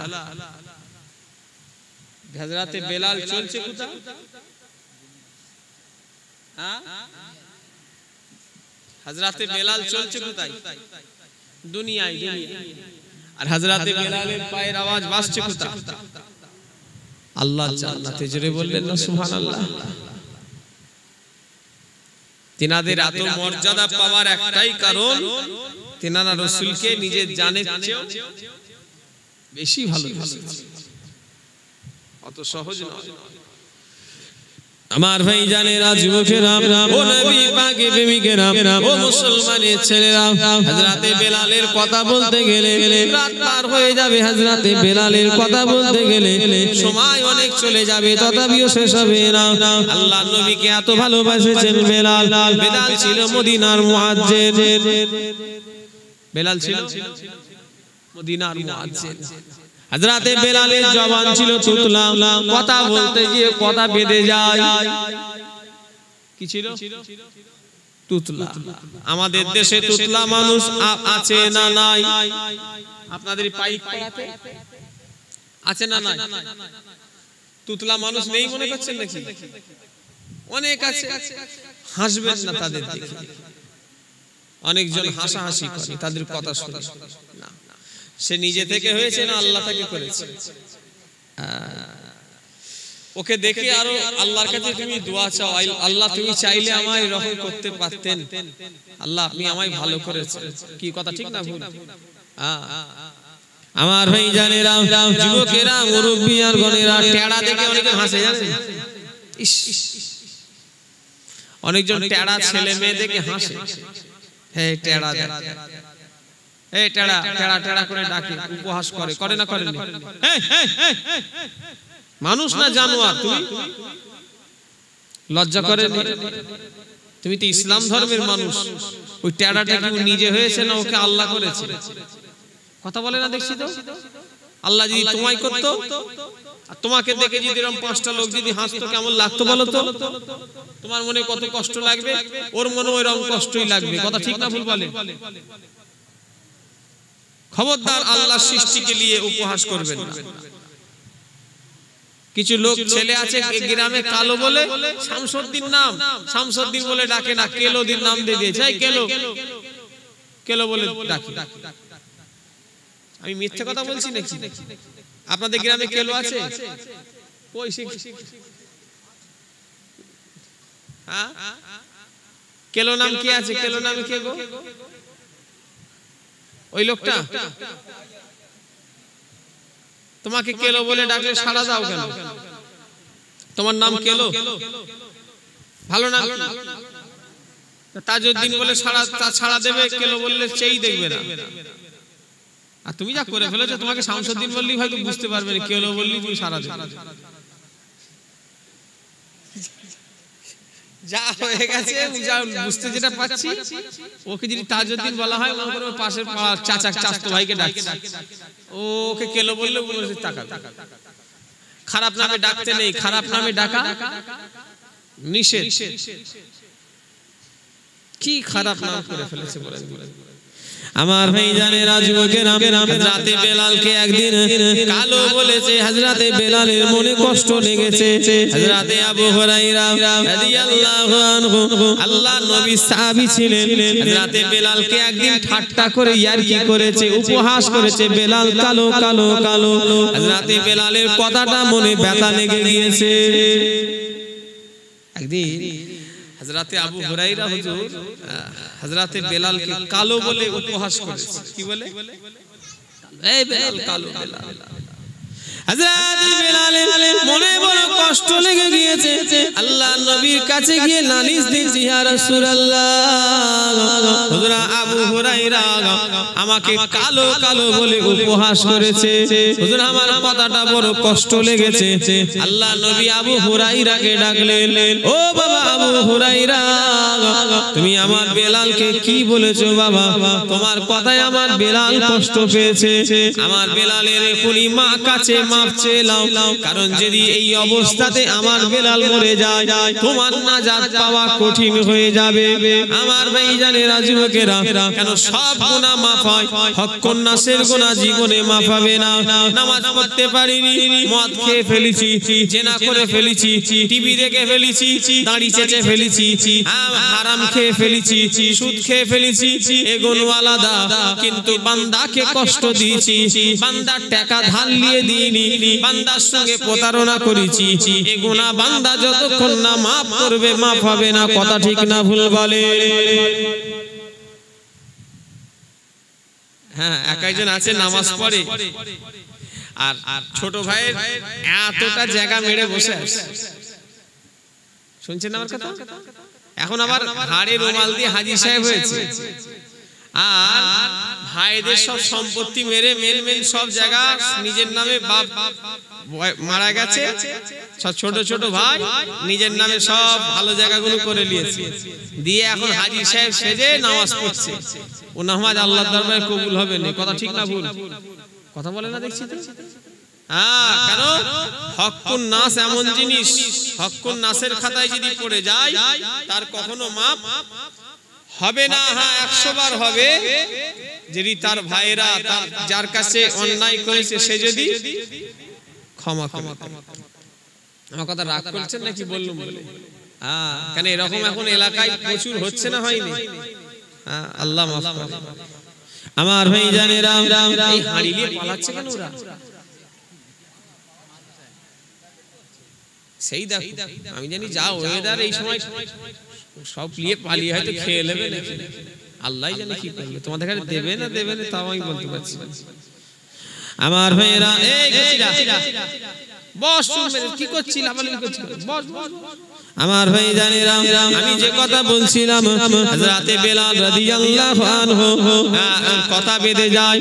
হযরতে বেলাল চলছে কোথায়? হযরতে বেলাল চলছে কোথায়? দুনিয়ায়। আর হযরতে বেলালের পায়ের আওয়াজ বাজছে কোথায়? আল্লাহ জান্নাতে। জোরে বললেন না সুবহানাল্লাহ। তিনাদের এত মর্যাদা পাওয়ার একটাই কারণ, তিনারা রাসূলকে নিজের জানের চেয়ে বেশি ভালোবাসেন। অত সহজ নয়। আমার ভাই জানেরা, যুবকেরা, ও নবী পাকের প্রেমিকেরা, ও মুসলমানের ছেলেরা, হযরতে বেলালের কথা বলতে গেলে রাত পার হয়ে যাবে। হযরতে বেলালের কথা বলতে গেলে সময় অনেক চলে যাবে, তথাপিও শেষ হবে না। আল্লাহ নবীকে এত ভালোবাসেছেন বেলাল। বেলাল ছিল মদিনার মুয়াজ্জিন। বেলাল ছিল মদিনার মুয়াজ্জিন। হযরতে বেলালের জবান ছিল তুতলা, কথা বলতে গিয়ে কথা বেঁধে যায়। কি ছিল? তুতলা। আমাদের দেশে তুতলা মানুষ আছে না নাই? আপনাদের পাইক পাড়াতে আছে না নাই? তুতলা মানুষ নেই মনে করছেন নাকি? অনেক আছে। হাসবেন না তাদের দেখে, অনেকজন হাসাহাসি করে তাদের কথা শুনে। না, সে নিজে থেকে হয়েছে না আল্লাহ তাকে করেছে? ওকে দেখে আরো আল্লাহর কাছে তুমি দোয়া চাও, আল্লাহ তুমি চাইলে আমায় রহম করতে পারতেন, আল্লাহ আপনি আমায় ভালো করেছেন। কি কথা ঠিক না ভুল? আমার ভাই জানেরা, যুবকেরা, মুরব্বি আর গণেরা, টেড়া দেখে অনেকে হাসে। জানেন? অনেকজন টেড়া ছেলে মেয়ে দেখে হাসে, হে টেড়া, এই টেড়া টেড়া টেড়া করে ডাকে, উপহাস করে, করে না করে? মানুষ না জানোয়ার? তুমি লজ্জা করে? তুমি তো ইসলাম ধর্মের মানুষ। ওই টেড়াটা কি নিজে হয়েছে না ওকে আল্লাহ করেছে? কথা বলে না দেখছি তো। আল্লাহ যদি তোমায় করতো আর তোমাকে দেখে যদি এরকম 5টা লোক যদি হাসতো, কেমন লাগতো বলো তো? তোমার মনে কত কষ্ট লাগবে, ওর মনে ওইরকম কষ্টই লাগবে। কথা ঠিক না ভুল বলে? খবরদার আল্লাহর সৃষ্টিকে নিয়ে উপহাস করবেন না। কিছু লোক ছেলে আছে গ্রামে কালো বলে শামসুদ্দিন নাম, শামসুদ্দিন বলে ডাকে না, কেলোদিন নাম দিয়ে দিয়েছে, এই কেলো কেলো বলে ডাকে। আমি মিথ্যে কথা বলছি নাকি? আপনাদের গ্রামে কেলো আছে? কেলো নাম কি আছে? কেলো নামে কে গো? ওই লোকটা। তোমাকে কেলো বলে ডাকলে সাড়া দাও কেন? তোমার নাম কেলো, ভালো নাম। তাজউদ্দিন বলে ছাড়া দেবে, কেলো বললে সেই দেখবে না। আর তুমি যা করে ফেলেছো, তোমাকে শামসুদ্দিন বললেই হয়তো বুঝতে পারবে না, কেলো বললেই তুমি সাড়া দেবে। যা হয়ে গেছে, যা বুঝতে যেটা পাচ্ছি, ওকে যদি তাজউদ্দিন বলা হয়, মনে করো পাশের চাচা চাচতো ভাইকে ডাকছে, ওকে কেলো বললে টাকা। খারাপ নামে ডাকতে নেই, খারাপ নামে ডাকা নিষেধ। কি খারাপ নাম করে ফেলেছে বলেন? আমার ভাইজানেরা, যুবকেরা, হযরতে বেলালকে একদিন কালো বলেছে। হযরতে বেলালের মনে কষ্ট লেগেছে। হযরতে আবু হুরায়রা রাদিয়াল্লাহু আনহু, আল্লাহর নবী সাহাবী ছিলেন, হযরতে বেলালকে একদিন ঠাট্টা করে ইয়ারকি করেছে, উপহাস করেছে, বেলাল কালো কালো কালো। হযরতে বেলালের কথাটা মনে ব্যথা লেগে গিয়েছে। একদিন হযরতে আবু হুরায়রা হুজুর হযরতে বেলালকে কালো বলে উপহাস করেছে। কি বলে? এই বেলাল কালো। বেলাল, হযরত বেলালের মনে বড় কষ্ট লেগে গিয়েছে। আল্লাহর নবীর কাছে গিয়ে নালিশ দিয়েছে, ইয়া রাসূলুল্লাহ, হুজুর আবু হুরায়রা আমাকে কালো কালো বলে উপহাস করেছে। হুজুর আমার কথাটা বড় কষ্ট লেগেছে। আল্লাহর নবী আবু হুরায়রাকে ডাকলেন, ও বাবা আবু হুরায়রা, তুমি আমার বেলালকে কি বলেছো বাবা? তোমার কথায় আমার বেলাল কষ্ট পেয়েছে। আমার বেলালের এখনই মা কাছে মাফ চেয়ে নাও, কারণ যদি এই অবস্থাতে আমার বেলাল মরে যায়, তোমার নাজাত পাওয়া কঠিন হয়ে যাবে। আমার ভাইজানেরা, যুবকেরা, কেন সব গুনাহ মাফ হয়, হক্কুন নাসের গুনাহ জীবনে মাফ হবে না। নামাজ পড়তে পারিনি, মদ খেয়ে ফেলেছি, জেনা করে ফেলেছি, টিভি দেখে ফেলেছি, দাড়ি চেঁচে ফেলেছি, হারাম খেয়ে ফেলেছি, সুদ খেয়ে ফেলেছি, এগুলো আলাদা। কিন্তু বান্দাকে কষ্ট দিয়েছি, বান্দার টাকা ধার নিয়ে দিইনি, বান্দার সঙ্গে প্রতারণা করেছি, এই গুনাহ বান্দা যতক্ষণ না মাফ করবে মাফ হবে না। কথা ঠিক না ভুল বলে? হ্যাঁ, একজন আছে নামাজ পড়ে আর ছোট ভাইয়ের এতটা জায়গা মেরে বসে আছে। শুনছেন আমার কথা? এখন আবার হাড়ে রুমাল দিয়ে হাজী সাহেব হয়েছে, আর ভাইদের সব সম্পত্তি মেরে মেন সব জায়গা নিজের নামে, বাপ মারা গেছে, সব ছোট ছোট ভাই নিজের নামে সব ভালো জায়গাগুলো করে নিয়েছে, দিয়ে এখন হাজী সাহেব সেজে নামাজ পড়ছে। ও নামাজ আল্লাহর দরবারে কবুল হবে না। কথা ঠিক না ভুল? কথা বলে না দেখছি তো। কেন? হক্কুন নাস এমন জিনিস, হক্কুন নাসের খাতায় যদি পড়ে যায়, তার কখনো মাপ হবে না। হ্যাঁ, 100 বার হবে যদি তার ভাইরা তার যার কাছে অন্যায় করেছে সে যদি ক্ষমা করে। আমার কথা রাগ করছেন নাকি বললাম বলে? কেন এরকম এখন এলাকায় প্রচুর হচ্ছে না, হয়নি? আল্লাহ মাফ করে। আমার ভাইজানেরা, এই হাঁড়ি নিয়ে পালাচ্ছে কেন ওরা? সেই দেখো, আমি জানি যা ওয়েদার এই সময় সব নিয়ে পালিয়ে হয়তো খেয়ে নেবে, আল্লাহ জানে কি করবে। তোমাদের কাছে দেবে না দেবে না তাও আমি বলতে পারছি। আমার ভাইয়েরা, এই বস, কি করছিস? বস, আমার ভাই জানেরা, আমি যে কথা বলছিলাম হযরতে বেলাল রাদিয়াল্লাহু আনহু কথা বেঁধে যায়।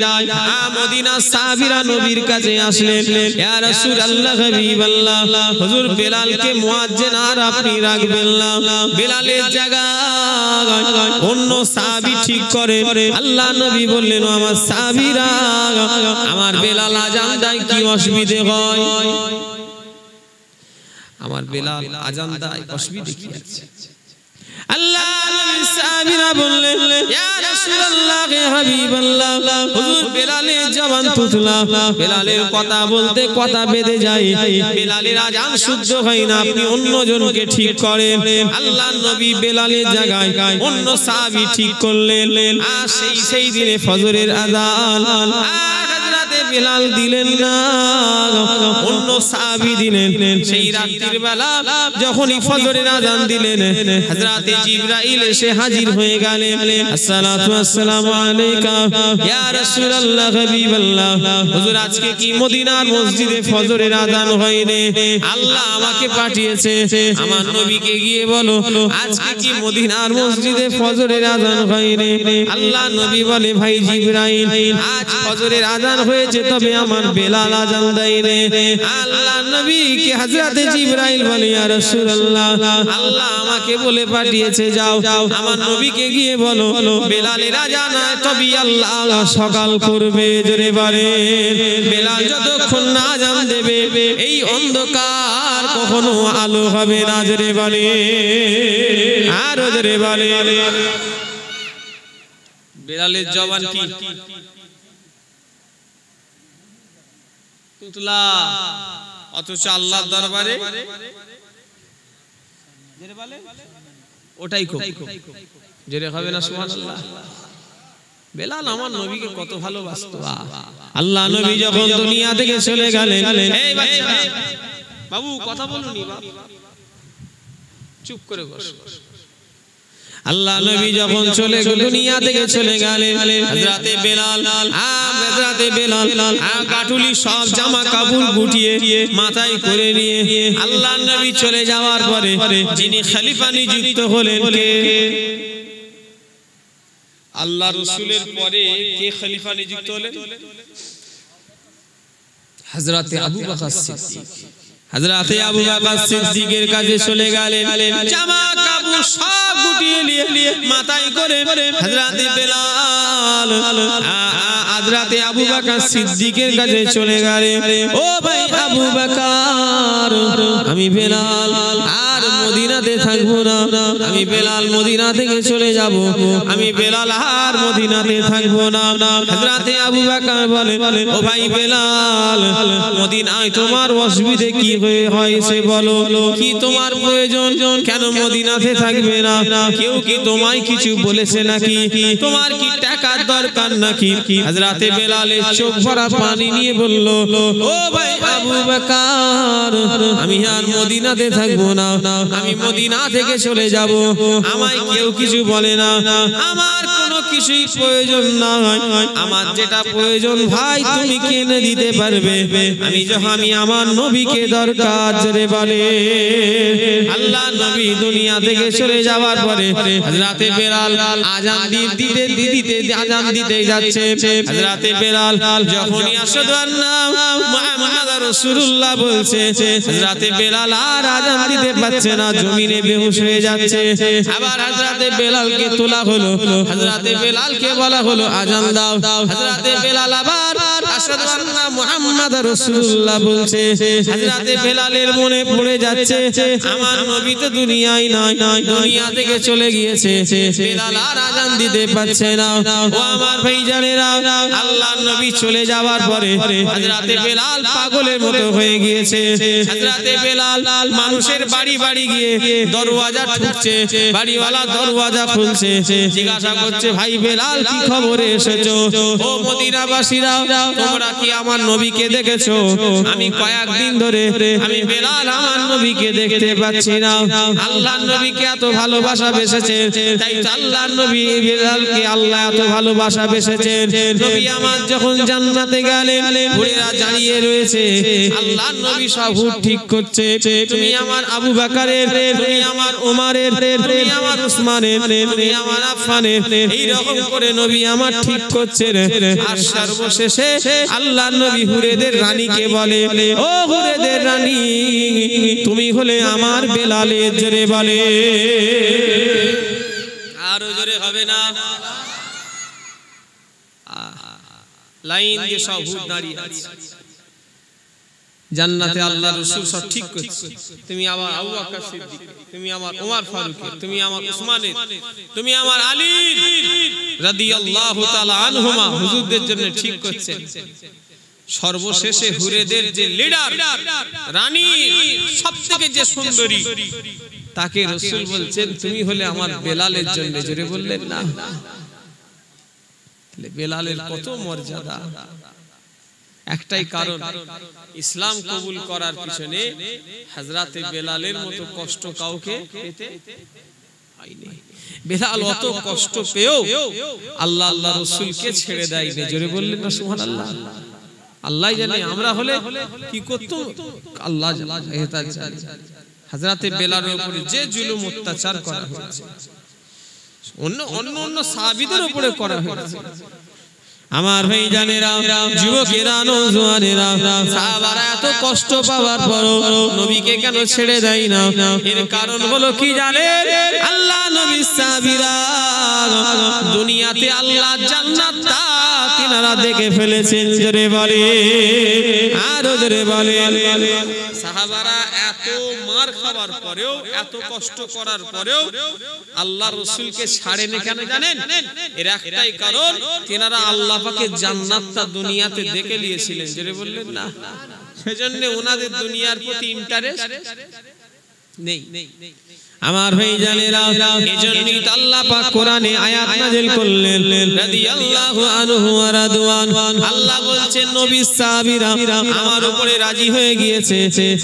মদিনার সাহাবীরা নবীর কাছে আসলেন, ইয়া রাসূলুল্লাহ হাবিবাল্লাহ, হুজুর বেলালকে মুয়াজ্জিন আর আপনি রাখবেন না, বেলালের জায়গায় অন্য সাহাবী ঠিক করে। আল্লাহ নবী বললেন, আমার সাহাবীরা, আমার বেলাল আজান দেয়, কি অসুবিধে হয়? আমার বেলাল আজান দেয়, অসুবিধা কি আছে? আল্লাহ নবী সাহাবীরা বললেন, ইয়া রাসূলুল্লাহ হাবিবাল্লাহ, হুজুর বেলালের জবান তুতলা, বেলালের কথা বলতে কথা বেঁধে যায়, বেলালের আজান শুদ্ধ হয় না, আপনি অন্য জনকে ঠিক করেন। আল্লাহ নবী বেলালের জায়গায় অন্য সাহাবী ঠিক করলেন। আর সেই দিনে ফজরের আযান বেলাল দিলেন না, অন্য সাহাবী দিলেন। সেই রাতের বেলা যখনই ফজরের আযান দিলেন, হযরতে জিবরাইল এসে হাজির হয়ে গেলেন। আসসালাতু আসসালামু আলাইকা ইয়া রাসূলুল্লাহ হাবিবাল্লাহ, হুজুর আজকে কি মদিনার মসজিদে ফজরের আযান হয়নি? আল্লাহ আমাকে পাঠিয়েছে, আমার নবীকে গিয়ে বলো আজকে কি মদিনার মসজিদে ফজরের আযান হয়নি? আল্লাহ নবী বলে, ভাই জিবরাইল, আজ ফজরের আযান হয়েছে, তবে আমার বেলাল আযান দেয়নি। আল্লাহ নবীকে হযরতে জিবরাইল বলে, ইয়া রাসূলুল্লাহ, আল্লাহ আমাকে বলে পাঠিয়েছে, যাও আমার নবীকে গিয়ে বলো বেলালের আযান তবে আল্লাহ সকাল করবে। জোরে বলেন, বেলাল যতক্ষণ না আযান দেবে এই অন্ধকার কখনো আলো হবে না। জোরে বলেন, আর জোরে বলেন। বেলালের জবান কি তুতলা, অথচ আল্লাহর দরবারে ওটাই খুব জোরে হবে না। সুবহানাল্লাহ। বেলাল আমার নবীকে কত ভালোবাসতো। আল্লাহ নবী যখন দুনিয়া থেকে চলে গেলেন, এই বাবু কথা বলুনি, চুপ করে বস। আল্লাহ নবী যখন দুনিয়া থেকে চলে গেলেন, হযরতে বেলাল কাটুলি সব জামা কাপড় গুটিয়ে মাথায় করে নিয়ে আল্লাহ নবী চলে যাওয়ার পরে যিনি খলিফা নিযুক্ত হলেন, কে? আল্লাহ রাসূলের পরে কে খলিফা নিযুক্ত হলেন? হযরতে আবু বকর সিদ্দিক। হযরতে আবু বকর সিদ্দিকের কাছে চলে গেলেন, জামা কাপড় সব গুটিয়ে নিয়ে মাথায় করে হযরতে বেলাল হযরতে আবু বকর সিদ্দিকের কাছে চলে গেলেন। ও ভাই আবু বকর, আমি বেলাল আর মদিনাতে থাকবো না, আমি বেলাল মদিনা থেকে চলে যাব, আমি বেলাল আর মদিনাতে থাকবো না। হযরতে আবু বকর বলে, ও ভাই বেলাল, মদিনায় তোমার অসুবিধা কি হয়েছে বলো, কি তোমার প্রয়োজন, কেন মদিনাতে থাকবে না? কেউ কি তোমায় কিছু বলেছে নাকি? তোমার কি টাকার দরকার নাকি? হযরতে বেলালের চোখ ভরা পানি নিয়ে বলল, ও ভাই আবু বকর, আমি আর মদিনাতে থাকবো না, আমি মদিনা থেকে চলে যাব, আমায় কেউ কিছু বলে না, আমার কোনো কিছুই প্রয়োজন নাই, আমার যেটা প্রয়োজন ভাই তুমি কিনে দিতে পারবে, আমি আমার নবীকে দরকার। জোরে বলে, আল্লাহ নবী দুনিয়া থেকে চলে যাওয়ার পরে হযরতে বেলাল আযান দিতে যাচ্ছে। হযরতে বেলাল যখনই আশহাদু আন্না মুহাম্মাদুর রাসূলুল্লাহ বলছে, হযরতে বেলাল আর আযান দিতে পারছে না, জমিনে বেহুশ হয়ে যাচ্ছে। আবার হযরতে বেলালকে তোলা হলো, হযরতে বেলালকে বলা হলো আযান দাও। হযরতে বেলাল আবার আশহাদু আন্না মুহাম্মাদুর রাসূলুল্লাহ বলছে। হযরতে বেলালের মনে পড়ে যাচ্ছে, আমার নবী তো দুনিয়ায় নাই, দুনিয়া থেকে চলে গিয়েছে, বেলাল আর আযান দিতে পারছে না। ও আমার ভাইজানেরা, আল্লাহর নবী চলে যাওয়ার পরে হযরতে বেলাল পাগলের মতো হয়ে গিয়েছে। হযরতে বেলাল মানুষের বাড়ি বাড়ি গিয়ে দরওয়াজা ঠুকছে, বাড়িওয়ালা দরওয়াজা খুলছে, জিজ্ঞাসা করছে, ভাই বেলাল কি খবরে এসেছো? ও মদিনাবাসীরা, তোমরা কি আমার নবীকে দেখেছো? আমি কয়েকদিন ধরে আমি বেলাল আমার নবীকে দেখতে পাচ্ছি না। আল্লাহর নবীকে এত ভালোবাসা বেসেছে, তাই তো আল্লাহর নবী বেলালকে আল্লাহ এত ভালোবাসা বেসেছে। নবী আমার যখন জান্নাতে গেলেন, হুরেরা দাঁড়িয়ে রয়েছে, আল্লাহর নবী সব ঠিক করছে। তুমি আমার আবু বকরের, তুমি আমার ওমরের, তুমি আমার উসমানের, তুমি আমার আফফানের, এই রকম করে নবী আমার ঠিক করছেন। আর সর্বশেষে আল্লাহর নবী হুরেদের রানীকে বলে, ও হুরেদের রানী, তুমি হলে আমার বেলালের। জোরে বলে, আরো জোরে হবে না? লাইন দিয়ে সব হুর দাঁড়িয়ে আছে। জান্নাতে আল্লাহর রাসূল সব ঠিক করছে। তুমি আমার আবু বকর সিদ্দিক, তুমি আমার ওমর ফারুক, তুমি আমার উসমানের, তুমি আমার আলী রাদিয়াল্লাহু তাআলা আনহুমা, হুজুরদের জন্য ঠিক করছে। সর্বশেষে হুরেদের যে লিডার, রানী, সবথেকে যে সুন্দরী, তাকে রাসূল বলছেন তুমি হলে আমার বেলালের জন্য। জোরে বললেন না? বেলালের কত মর্যাদা! একটাই কারণ, ইসলাম কবুল করার পিছনে হযরতে বেলালের মতো কষ্ট কাউকে পেতে হয়নি। বেলাল অত কষ্ট পেও আল্লাহ আল্লাহ রাসূলকে ছেড়ে দেয়নি। জোরে বললেন না সুবহানাল্লাহ? আল্লাহ জানে আমরা হলে কি করত, আল্লাহ জানে। হযরতে বেলালের উপরে যে জুলুম অত্যাচার করা হয়েছে, অন্য সাহাবীদের উপরে করা হয়েছে। আমার ভাই জানেরা, যুবকেরা, নওজোয়ানেরা, সাহাবারা এত কষ্ট পাওয়ার পরও নবীকে কেন ছেড়ে দেয় না? এর কারণ হলো কি জানেন? আল্লাহ নবীর সাহাবীরা দুনিয়াতে আল্লাহ জান্নাতটা তিনারা দেখে ফেলেছেন। জোরে বলে, আরো জোরে বলে। সাহাবারা এত মার খাবার পরেও, এত কষ্ট করার পরেও আল্লাহর রাসূলকে ছাড়েনি কেন জানেন? এর একটাই কারণ, তিনারা আল্লাহ পাকের জান্নাতটা দুনিয়াতে দেখে নিয়েছিলেন। জোরে বললেন না? সেজন্য ওনাদের দুনিয়ার প্রতি ইন্টারেস্ট নেই। আমার ভাই জানেরা, এজন্যই তো আল্লাহ পাক কোরআনে আয়াত নাযিল করলেন, রাদিয়াল্লাহু আনহু ওয়া রাদওয়ান। আল্লাহ বলছেন নবী সাহাবীরা আমার উপরে রাজি হয়ে গিয়েছে,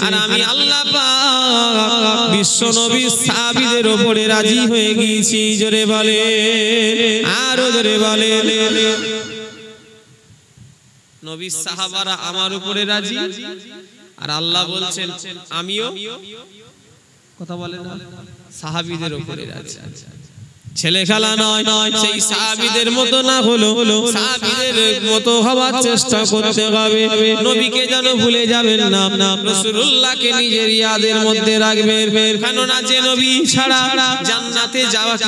আর আমি আল্লাহ পাক বিশ্ব নবী সাহাবীদের উপরে রাজি হয়ে গিয়েছি। জোরে বলে, আরো জোরে বলে। নবী সাহাবারা আমার উপরে রাজি, আর আল্লাহ বলছেন আমিও, কথা বলে না, সাহাবীদের উপরে রাজি। ছেলে খেলা নয়, সেই সাহাবীদের মতো না হলো সাহাবীদের মতো হওয়ার চেষ্টা করতে হবে। নবীকে যেন ভুলে যাবেন না, রাসূলুল্লাহকে নিজের ইয়াদের মধ্যে রাখবেন। কেননা যে নবী ছাড়া জান্নাতে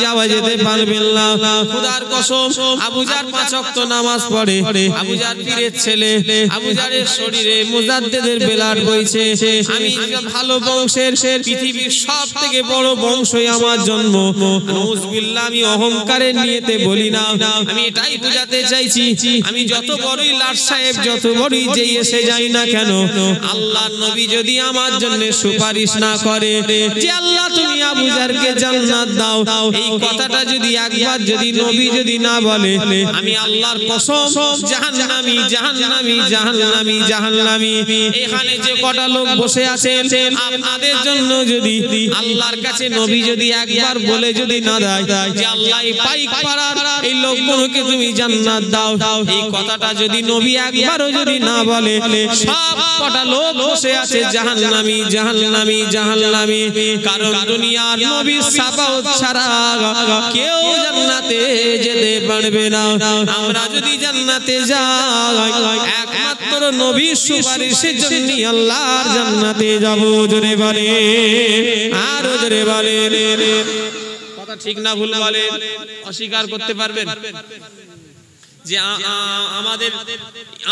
যাওয়া যেতে পারবেন না। খোদার কসম, আবু জার 5 ওয়াক্ত নামাজ পড়ে, আবু জার পীরের ছেলে, আবু জারের শরীরে মুজাদ্দেদের ব্লাড বইছে। আমি ভালো বংশের, পৃথিবীর সবথেকে বড় বংশই আমার জন্ম। নাউযুবিল্লাহ, আমি অহংকারের নিয়তে বলি না, আমি এটাই বোঝাতে চাইছি, আমি যত বড়ই লাট সাহেব, যত বড়ই যেই এসে যাই না কেন, আল্লাহর নবী যদি আমার জন্য সুপারিশ না করে যে আল্লাহ তুমি আবু জারকে জান্নাত দাও, এই কথাটা যদি একবার যদি নবী যদি না বলে, আমি আল্লাহর কসম জাহান্নামী, জাহান্নামী, জাহান্নামী, জাহান্নামী। এখানে যে কটা লোক বসে আছেন, আপনাদের জন্য যদি আল্লাহর কাছে নবী যদি একবার বলে যদি না দেয় যে আল্লাহ এই পাইক পাড়ার এই লোকগুলোকে তুমি জান্নাত দাও, এই কথাটা যদি নবী একবারও যদি না বলে, সব কটা লোক বসে আছে জাহান্নামী, জাহান্নামী, জাহান্নামী। কারণ দুনিয়ার নবীর শাফাআত ছাড়া কেউ জান্নাতে যেতে পারবে না। আমরা যদি জান্নাতে যাই, একমাত্র নবীর সুপারিশের জন্য আল্লাহর জান্নাতে যাব। জোরে বলে, আরো জোরে বলে। ঠিক না ভুল বলে? অস্বীকার করতে পারবেন যে আমাদের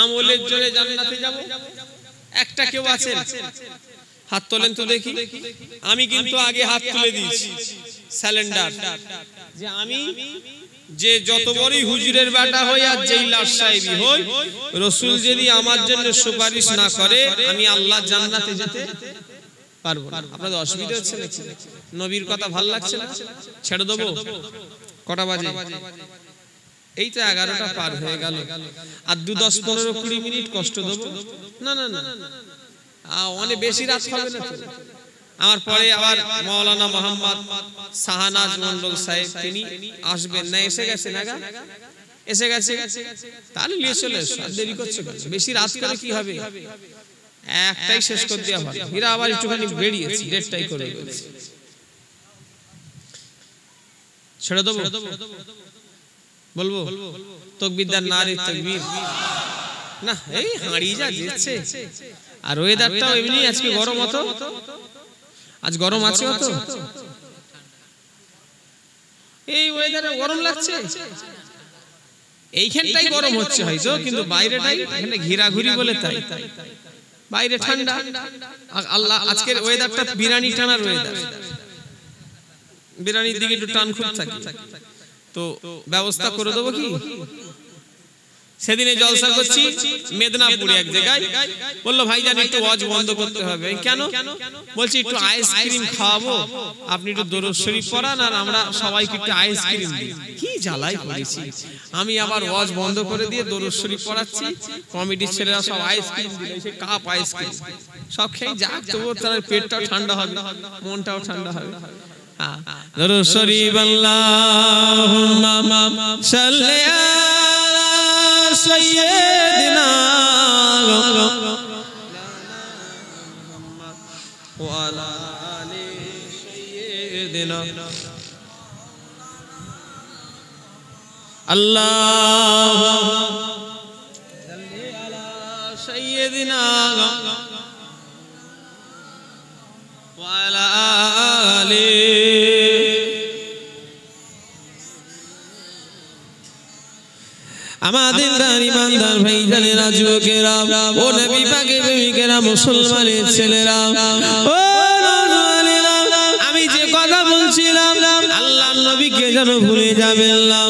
আমলের জোরে জান্নাতে যাব? একটা কেউ আছেন? হাত তোলেন তো দেখি। আমি কিন্তু আগে হাত তুলে দিয়েছি, স্যালেন্ডার, যে আমি যে যত বড়ই হুজুরের বেটা হই আর যেই লাট সাহেবই হই, রাসূল যদি আমার জন্য সুপারিশ না করে, আমি আল্লাহ জান্নাতে যেতে পারবো না। আপনাদের অসুবিধা হচ্ছে নাকি? নবীর কথা ভালো লাগছে না? ছেড়ে দেবো? কটা বাজে? এই তো 11টা পার হয়ে গেল, আর 2 10 15 20 মিনিট কষ্ট দেব? না না না, অনেক বেশি রাত হবে না তো। আমার পরে আবার মাওলানা মোহাম্মদ শাহনাজ মন্ডল সাহেব তিনি আসবেন না, এসে গেছে না? এসে গেছে, তাহলে নিয়ে চলে এসো, দেরি করছো কেন? বেশি রাত করে কি হবে, একটাই শেষ করে দেওয়া ভালো। এরা আবার একটুখানি বেরিয়েছে, 1:30টাই করে গেছে, ছেড়ে দেবো? বলবো তাকবীরদার নারে তাকবীর না, এই হাঁড়ি যা দিচ্ছে। আর ওয়েদারটাও এমনি আজকে গরম, হতো আজ গরম আছে, হতো এই ওয়েদারে গরম লাগছে, এইখানটাই গরম হচ্ছে হয়তো, কিন্তু বাইরেটাই এখানে ঘিরাঘুরি বলে তাই বাইরে ঠান্ডা। আল্লাহ আজকের ওয়েদারটা বিরানি টানার ওয়েদার, বিরানির দিকে একটু টান খুব থাকে, তো ব্যবস্থা করে দেবো কি? সেদিনে জলসা করছি মেদিনীপুরে এক জায়গায়, বললো ভাইজান একটু ওয়াজ বন্ধ করতে হবে। কেন? বলছি একটু আইসক্রিম খাওয়াবো, আপনি একটু দরুদ শরীফ পড়ান আর আমরা সবাইকে একটু আইসক্রিম দিই। কি জ্বালাই পড়েছি আমি, আবার ওয়াজ বন্ধ করে দিয়ে দরুদ শরীফ পড়াচ্ছি, কমিটির ছেলেরা সব আইসক্রিম দিল, সে কাপ আইসক্রিম সব খেয়ে যাক, তবুও তার পেটটাও ঠান্ডা হবে, মনটাও ঠান্ডা হবে। দরুদ শরীফ আল্লাহুম্মা সাল্লি سيدنا وعلى آل سيدنا اللهم صل على سيدنا وعلى آل আমাদের ইমানদার ভাইজানেরা, যুবকেরা, ও নবী পাকের প্রেমিকেরা, মুসলমানের ছেলেরা, ও নওজওয়ানেরা, আমি যে কথা বলছিলাম আল্লাহর নবীকে যেন ভুলে যাবেন না।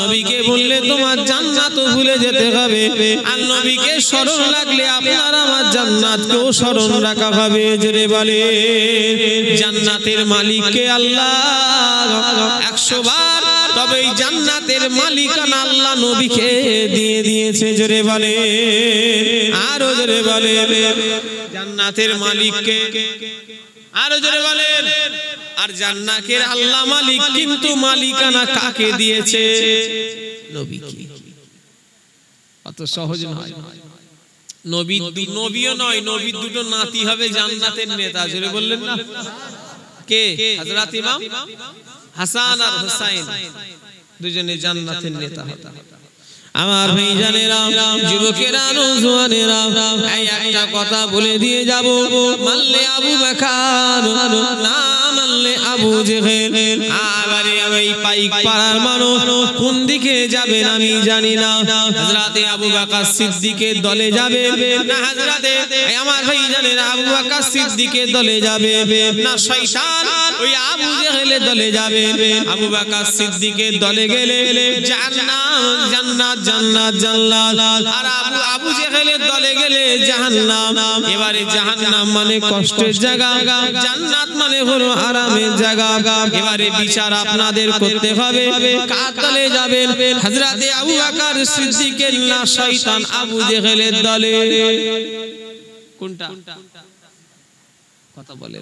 নবীকে ভুললে তোমার জান্নাতও ভুলে যেতে হবে, আর নবীকে স্মরণ রাখলে আপনার আমার জান্নাতকেও স্মরণ রাখা হবে। জোরে বলে জান্নাতের মালিককে আল্লাহ 100 বার, তবে এই জান্নাতের মালিকানা আল্লাহ নবীকে দিয়ে দিয়েছে। জোরে বলে, আরো জোরে বলে জান্নাতের মালিককে, আরো জোরে বলেন। আর জান্নাতের আল্লাহ মালিক, কিন্তু মালিকানা কাকে দিয়েছে? নবীকে। অত সহজ নয়। নবীও নয়, নবীর দুটো নাতি হবে জান্নাতের নেতা। জোরে বললেন না? কে? হযরত ইমাম হাসান আর হুসাইন, দুজনে জান্নাতের নেতা হতে। আমার ভাইজানেরা, যুবকেরা, নওজওয়ানেরা, এই একটা কথা বলে দিয়ে যাব, মানলে আবু বকর, না মানলে আবু জেহেল। আবারে এই পাইক পাড়ার মানুষ কোন দিকে যাবেন আমি জানি না। হযরতে আবু বকর সিদ্দিকের দলে যাবে না, হযরতে আমার ভাইজানেরা আবু বকর সিদ্দিকের দলে যাবে না, শয়তান ওই আবু জেহেলের দলে যাবে। আবু বকর সিদ্দিকের দলে গেলে জান্নাত জান্নাত জান্নাত জান্নাত, আর আবু জেহেলের দলে গেলে জাহান্নাম। এবারে জাহান্নাম মানে কষ্টের জায়গা, জান্নাত মানে হলো আরামের জায়গা। এবারে বিচার আপনাদের করতে হবে, কার দলে যাবেন? হযরতে আবু বকর সিদ্দিকের না শয়তান আবু জেহেলের দলে? কোনটা? কথা বলে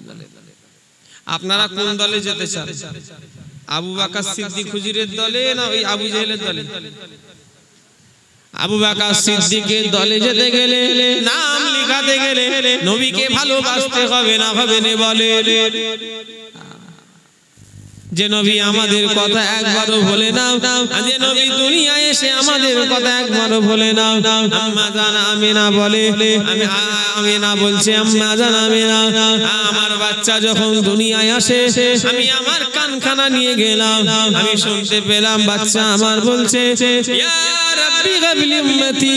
আপনারা কোন দলে যেতে চান? আবু বকর সিদ্দিক হুজুরের দলে না ওই আবু জেহেলের দলে? আবু বকর সিদ্দিকের দলে যেতে গেলে, নাম লিখাতে গেলে নবীকে ভালোবাসতে হবে না হবে না? বলে যে নবী আমাদের কথা একবারও বলে নাও, যে নবী দুনিয়ায় এসে আমাদের কথা একবারও বলে নাও। আম্মা জান আমিনা বলে, আমি আমিনা বলছে, আম্মা জান আমিনা, আমার বাচ্চা যখন দুনিয়ায় আসে আমি আমার কানখানা নিয়ে গেলাম, আমি শুনতে পেলাম বাচ্চা আমার বলছে ইয়া রাব্বি গাবলি উম্মতি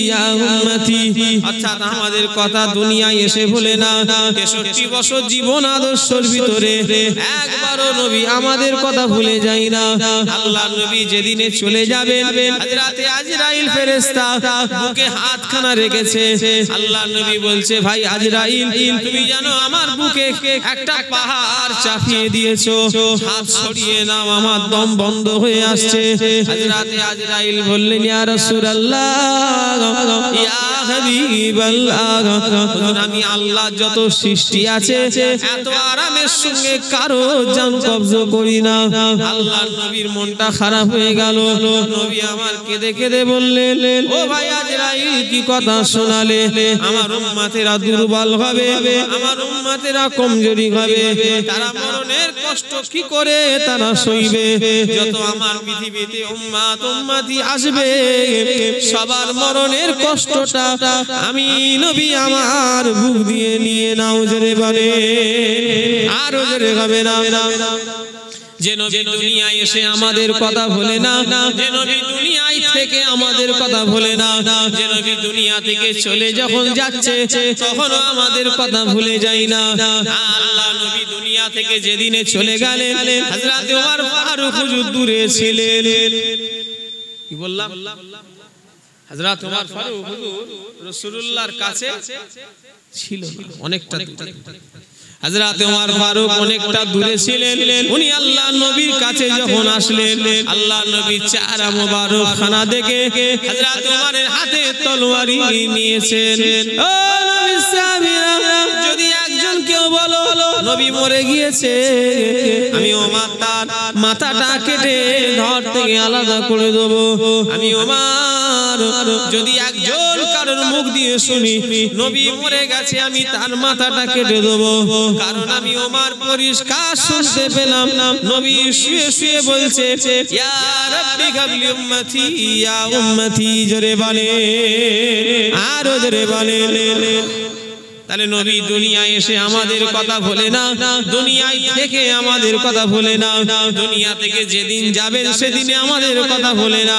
ইয়া উম্মতি। অর্থাৎ আমাদের কথা দুনিয়ায় এসে বলে না। 63 বছর জীবন আদর্শের ভিতরে একবারও নবী আমাদের কথা ভুলে যায় না। আল্লাহ নবী যেদিনে চলে যাবেন হযরতে আজরাইল ফেরেশতা বুকে হাতখানা রেখেছে। আল্লাহ নবী বলছে, ভাই আজরাইল, তুমি জানো আমার বুকে একটা পাহাড় চাপিয়ে দিয়েছো, হাত সরিয়ে নাও, আমার দম বন্ধ হয়ে আসছে। হযরতে আজরাইল বললেন, ইয়া রাসূলুল্লাহ, ইয়া হাবিবাল্লাহ, আমি আল্লাহ যত সৃষ্টি আছে এত আরামের সঙ্গে কারো জান কবজা করি না। আল্লাহর নবীর মনটা খারাপ হয়ে গেল। নবী আমার কেঁদে কেঁদে বললেন, ও ভাই আজরাইল, কি কথা শোনালে? আমার উম্মতেরা দুর্বল হবে, আমার উম্মতেরা কমজোরি হবে, তারা মরণের কষ্ট কি করে তারা সইবে? যত আমার পৃথিবীতে উম্মত উম্মতি আসবে সবার মরণের কষ্টটা আমি নবী আমার বুক দিয়ে নিয়ে নাও। জোরে বলে, আরো জোরে হবে না। যে নবী দুনিয়ায় এসে আমাদের কথা ভোলে না, যে নবী দুনিয়ায় থেকে আমাদের কথা ভোলে না, যে নবী দুনিয়া থেকে চলে যখন যাচ্ছে তখনও আমাদের কথা ভুলে যায় না। আল্লাহ নবী দুনিয়া থেকে যেদিনে চলে গেলেন হযরত ওমর ফারুক হুজুর দূরে ছিলেন। কি বললাম? হযরত ওমর ফারুক হুজুর রাসূলুল্লাহর কাছে ছিল অনেকটা দূরে। হযরত ওমর ফারুক অনেকটা দূরে ছিলেন। উনি আল্লাহ নবীর কাছে যখন আসলেন, আল্লাহ নবীর চেহারা মোবারক খানা দেখে হযরত ওমরের হাতে তলোয়ারি নিয়েছেন। ও নবীর সাহাবীরা, যদি একজন কেউ বলো নবী মরে গিয়েছে, আমি ওমর তার মাথাটা কেটে ধর থেকে আলাদা করে দেব। আমি ওমর যদি একজন কারোর মুখ দিয়ে শুনি নবী মরে গেছে, আমি তার মাথাটা কেটে দেব। কারণ আমি ওমর পরিষ্কার শুনতে পেলাম নবী শুয়ে শুয়ে বলছে, ইয়া রাব্বি গাবলি উম্মতি ইয়া উম্মতি। জোরে বলে, আরো জোরে বলে। তাহলে নবী দুনিয়ায় এসে আমাদের কথা ভোলে না, দুনিয়ায় থেকে আমাদের কথা ভোলে না, দুনিয়া থেকে যেদিন যাবেন সেদিনে আমাদের কথা ভোলে না,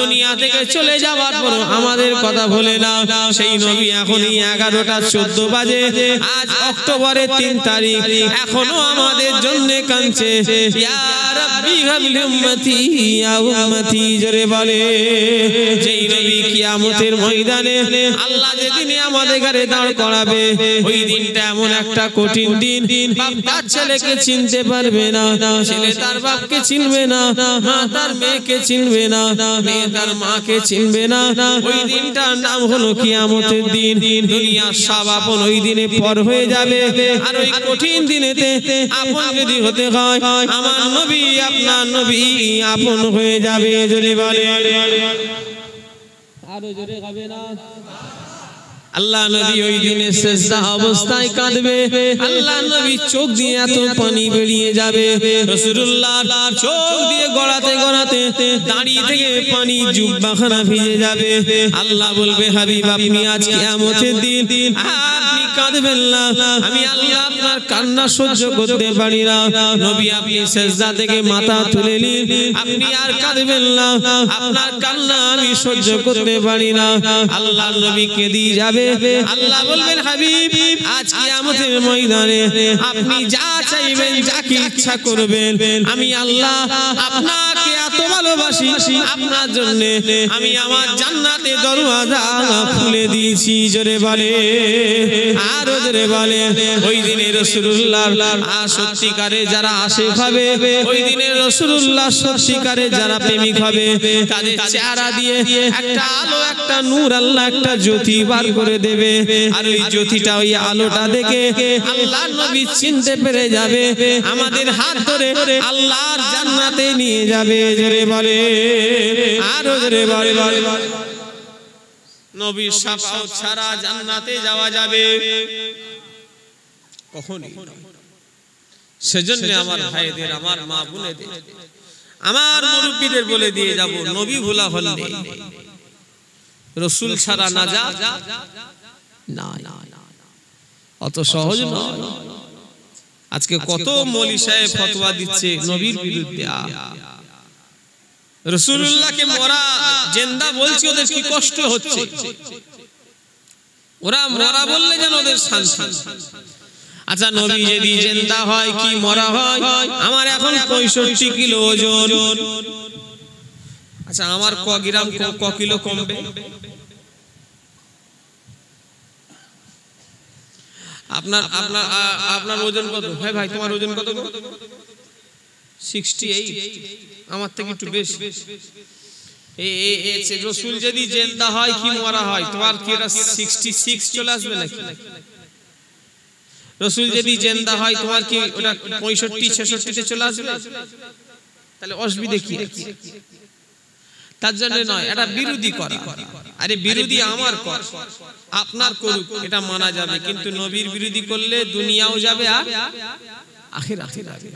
দুনিয়া থেকে চলে যাওয়ার পর আমাদের কথা ভোলে না। সেই নবী এখনই 11টা 14 বাজে, আজ অক্টোবরের 3 তারিখ, এখনো আমাদের জন্য কাঁদছে, ইয়া রাব্বি হাবলি উম্মতি ইয়া উম্মতি। জোরে বলে, যেই নবী কিয়ামতের ময়দানে আল্লাহ যেদিনে আমাদের ঘরে দাঁড় করাবে, ওই দিনটা এমন একটা কঠিন দিন, বাপ তার ছেলেকে চিনতে পারবে না, ছেলে তার বাপকে চিনবে না, মা তার মেয়েকে চিনবে না, মেয়ে তার মাকে চিনবে না। ওই দিনটার নাম হলো কিয়ামতের দিন। দুনিয়ার সব আপন ওই দিনে পর হয়ে যাবে। আর ওই কঠিন দিনেতে আপন যদি হতে হয়, আমার নবী আপনার নবী আপন হয়ে যাবে। জোরে বলে, আরো জোরে হবে না। আল্লাহ নবী ওই দিনে সেজদা অবস্থায় কাঁদবে, আল্লাহ নবী চোখ দিয়ে এত পানি বেরিয়ে যাবে, রাসূলুল্লাহর চোখ দিয়ে গড়াতে গড়াতে দাঁড়িয়ে থেকে পানি জুব্বাখানা ভিজে যাবে। আল্লাহ বলবে, হাবিব আপনি আজ কিয়ামতের দিন আপনি কাঁদবেন না, আমি আল্লাহ আপনার কান্না সহ্য করতে পারি না। নবী আপনি সেজদা থেকে মাথা তুলে নিন, আপনি আর কাঁদবেন না, আপনার কান্না আমি সহ্য করতে পারি না। আল্লাহ নবী কেঁদে যাবে। আল্লাহ বলবেন, হাবিব আজ কিয়ামতের ময়দানে আপনি যা চাইবেন, যাকে ইচ্ছা করবেন, আমি আল্লাহ আপনাকে এত ভালোবাসি, আপনার জন্য আমি আমার জান্নাতের দরওয়াজা খুলে দিয়েছি। জোরে বলে, আরো জোরে বলে। ওই দিনে রাসূলুল্লাহ সত্যিকারে যারা আশিক হবে, ওই দিনে রাসূলুল্লাহ সত্যিকারে যারা প্রেমিক হবে, তাদের চেহারা দিয়ে একটা আলো, একটা নূর, আল্লাহ একটা জ্যোতি বার করে দেবে। আর ওই জ্যোতিটা, ওই আলোটা দেখে আল্লাহ নবী চিনতে পেরে যাবে, আমাদের হাত ধরে আল্লাহর জান্নাতে নিয়ে যাবে। জোরে বলে, আরো জোরে বলে। নবীর শাফাআত ছাড়া জান্নাতে যাওয়া যাবে কখনই? সেজন্য আমার ভাইদের, আমার মা বোনেদের, আমার মুরব্বিদের বলে দিয়ে যাব, নবী ভোলা হলে রাসূল ছাড়া নাজাত না, অত সহজ নয়। আজকে কত মৌলী সাহেব ফতোয়া দিচ্ছে নবীর বিরুদ্ধে। রাসূলুল্লাহকে মরা জিন্দা বলছি, ওদের কি কষ্ট হচ্ছে, ওরা মরা বললে যেন ওদের শান্তি। আচ্ছা নবী যদি জিন্দা হয় কি মরা হয়? আমার এখন 65 কিলো ওজন। আচ্ছা আমার ক গ্রাম ক কিলো কমবে? আপনার ওজন কত? হ্যাঁ ভাই তোমার ওজন কত? 68। আমার থেকে একটু বেশি। রসুল যদি জিন্দা হয় কি মরা হয়? তোমার কি এটা 66 চলে আসবে নাকি? রসুল যদি জিন্দা হয় তোমার কি ওটা 65-66 তে চলে আসবে? তাহলে অসুবিধা কি? তার জন্য নয়, এটা বিরোধী করা। আরে বিরোধী আমার কর, আপনার করুক, এটা মানা যাবে। কিন্তু নবীর বিরোধী করলে দুনিয়াও যাবে আর আখিরাতে যাবে।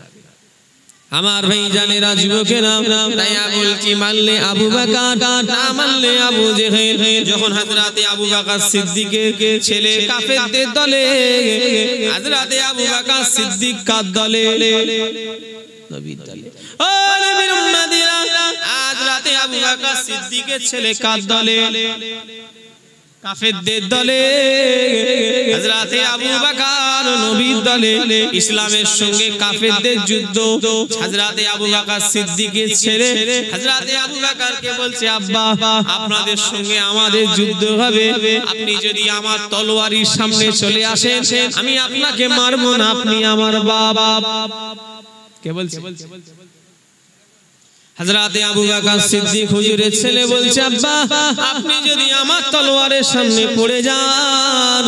আমার ভাই জানেরা, যুবকেরা, তাই বলছি মানলে আবু বকর, না মানলে আবু জেহেল। যখন হযরতে আবু বকর সিদ্দিকের ছেলে কাফেরদের দলে, হযরতে আবু বকর সিদ্দিক কার দলে? নবীর দলে। ও নবীর উম্মতিরা, হযরতে আবু বকর সিদ্দিকের ছেলে কার দলে? কাফেরদের দলে। হযরতে আবু বকর নবীর দলে। ইসলামের সঙ্গে কাফেরদের যুদ্ধ। হযরতে আবু বকর সিদ্দিকের ছেলে হযরতে আবু বকরকে বলছে, আব্বা আপনাদের সঙ্গে আমাদের যুদ্ধ হবে, আপনি যদি আমার তলোয়ারের সামনে চলে আসেন আমি আপনাকে মারবো না, আপনি আমার বাবা। কে বলছে? হযরতে আবু বকর সিদ্দিক হুজুরের ছেলে বলছে, আব্বা আপনি যদি আমার তলোয়ারের সামনে পড়ে যান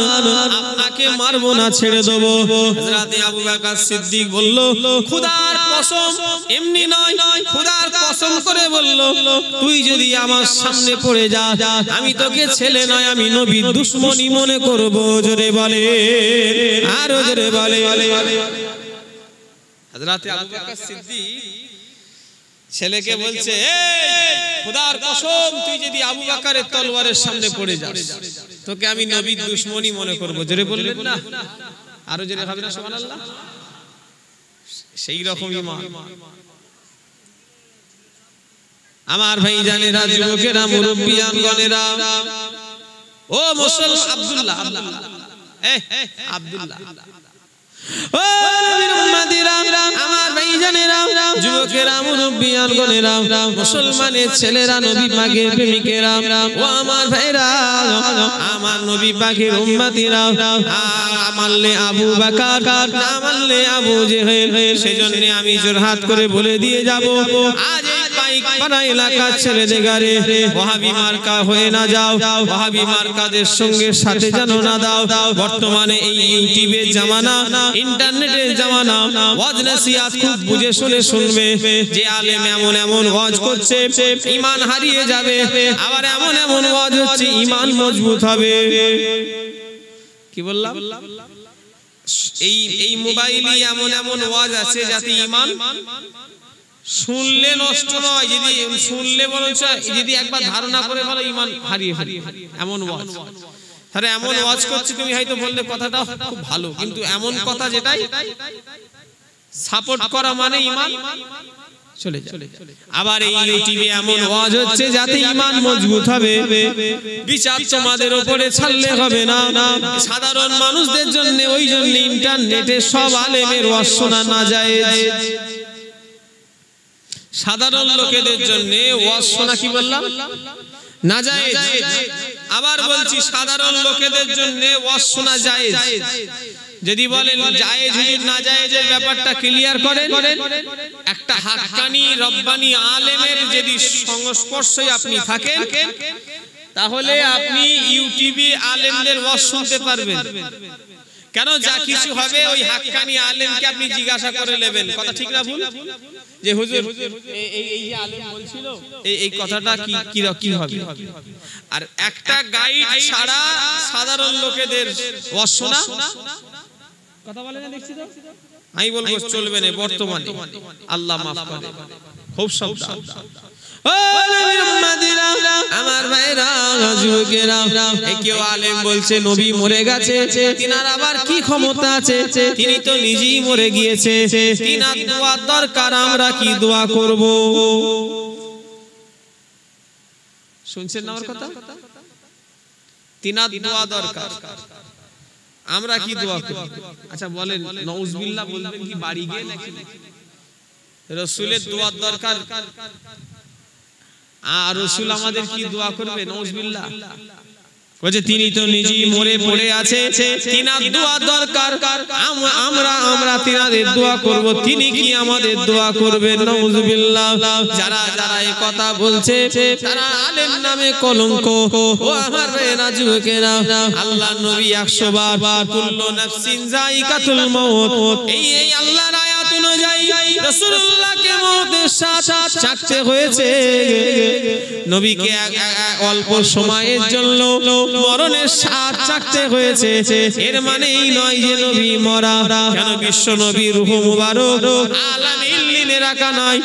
আপনাকে মারবো না, ছেড়ে দেব। হযরতে আবু বকর সিদ্দিক বলল, খোদার কসম, এমনি নয়, খোদার কসম করে বলল, তুই যদি আমার সামনে পড়ে যাস আমি তোকে ছেলে নয় আমি নবীর দুশমনী মনে করব। জোরে বলে, আরো জোরে বলে। হযরতে আবু বকর সিদ্দিক ছেলেকে বলছে, খোদার কসম তুই যদি আবু বকরের তলোয়ারের সামনে পড়ে যাস তোকে আমি নবীর দুশমনী মনে করব। জোরে বললেন না? আরো জোরে হবে না? সুবহানাল্লাহ। সেই রকম ঈমান। আমার ভাই জানেরা, যুবকেরা, মুরব্বিয়ানগণেরা, ও মুসলমান আব্দুল্লাহ, আব্দুল্লাহ, ও নবীর উম্মতিরা, আমার ভাইজানেরা, যুবকেরা, মুরব্বিয়ানগণেরা, মুসলমানের ছেলেরা, নবী পাকের প্রেমিকেরা, ও আমার ভাইরা, আমার নবী পাকের উম্মতিরা, মানলে আবু বকর, না মানলে আবু জেহেল। সেজন্য আমি জোরহাত করে বলে দিয়ে যাব, আজ পাড়া এলাকা ছেড়ে দেগারে ওয়াহাবি মার্কা হয়ে না যাও, ওয়াহাবি মার্কাদের সঙ্গে সাথে যেন না দাও। বর্তমানে এই ইউটিউবের জামানা, ইন্টারনেটের জামানা, ওয়াজ নসিহত খুব বুঝে শুনে শুনবে। যে আলেম এমন এমন ওয়াজ করছে ঈমান হারিয়ে যাবে, আবার এমন এমন ওয়াজ হচ্ছে ঈমান মজবুত হবে। কি বললাম? এই মোবাইলে এমন এমন ওয়াজ আছে যাতে ঈমান শুনলে নষ্ট নয়, যদি শুনলে বরঞ্চ যদি একবার ধারণা করে ফেলো ঈমান হারিয়ে ফেলে, এমন ওয়াজ। তাহলে এমন ওয়াজ করছি, তুমি হয়তো বললে কথাটা খুব ভালো, কিন্তু এমন কথা যেটাই সাপোর্ট করা মানে ঈমান চলে যায়। আবার এই ইউটিউবে এমন ওয়াজ হচ্ছে যাতে ঈমান মজবুত হবে। বিচার তোমাদের উপরে ছাড়লে হবে না, সাধারণ মানুষদের জন্য। ওই জন্য ইন্টারনেটে সব আলেমের ওয়াজ শোনা না যায়। সাধারণ লোকেদের জন্য ওয়াজ শোনা কি বললাম? না যায়। আবার বলছি সাধারণ লোকেদের জন্য ওয়াজ শোনা যায়। যদি বলেন জায়েজ হুজুর না জায়েজের ব্যাপারটা ক্লিয়ার করেন। একটা হাক্কানি রব্বানি আলেমের যদি সংস্পর্শে আপনি থাকেন তাহলে আপনি ইউটিউবে আলেমদের ওয়াজ শুনতে পারবেন। কেন? যা কিছু হবে ওই হাক্কানি আলেমকে আপনি জিজ্ঞাসা করে নেবেন। কথা ঠিক না ভুল? যে হুজুর এই যে আলেম বলছিল এই কথাটা কি হবে? আর একটা গাইড ছাড়া সাধারণ লোকেদের ওয়াজ শোনা কথা বলে না, দেখছি তো আমি বলবো চলবে না বর্তমানে। আল্লাহ মাফ করে, খুব সাবধান। ও নবীর উম্মতিরা, আমার ভাইরা, যুবকেরা, কেউ আলেম বলছে নবী মরে গেছে, তিনার আবার কি ক্ষমতা আছে? তিনি তো নিজেই মরে গিয়েছে, তিনার দোয়া দরকার, আমরা কি দোয়া করব? শুনছেন না আমার কথা? তিনার দোয়া দরকার, আমরা কি দোয়া করি? আচ্ছা বলেন, নাউজুবিল্লাহ বলবেন কি বাড়ি গিয়ে নাকি রাসূলের দোয়ার দরকার? আর রাসূল আমাদের কি দোয়া করবে? নাউজুবিল্লাহ বলে তিনি তো নিজেই মরে পড়ে আছে, তিনার দোয়া দরকার, আমরা তিনাদের দোয়া করব, তিনি কি আমাদের দোয়া করবেন? নাউজুবিল্লাহ। যারা যারা এই কথা বলছে তারা আলেম নামে কলঙ্ক। ও আমার ভাইরা যুবকেরা, আল্লাহর নবী 100 বার কুল্লু নাফসিন যায়িকাতুল মাউত, এই আল্লাহর আয়াত অনুযায়ী রাসূলুল্লাহকে মওতের স্বাদ চাখতে হয়েছে। নবীকে অল্প সময়ের জন্য মরণের স্বাদ চাখতে হয়েছে। এর মানে এই নয় যে নবী মরা। কেন বিশ্ব নবী রূহ মুবারক আলামে ইল্লিনে রাখা নয়,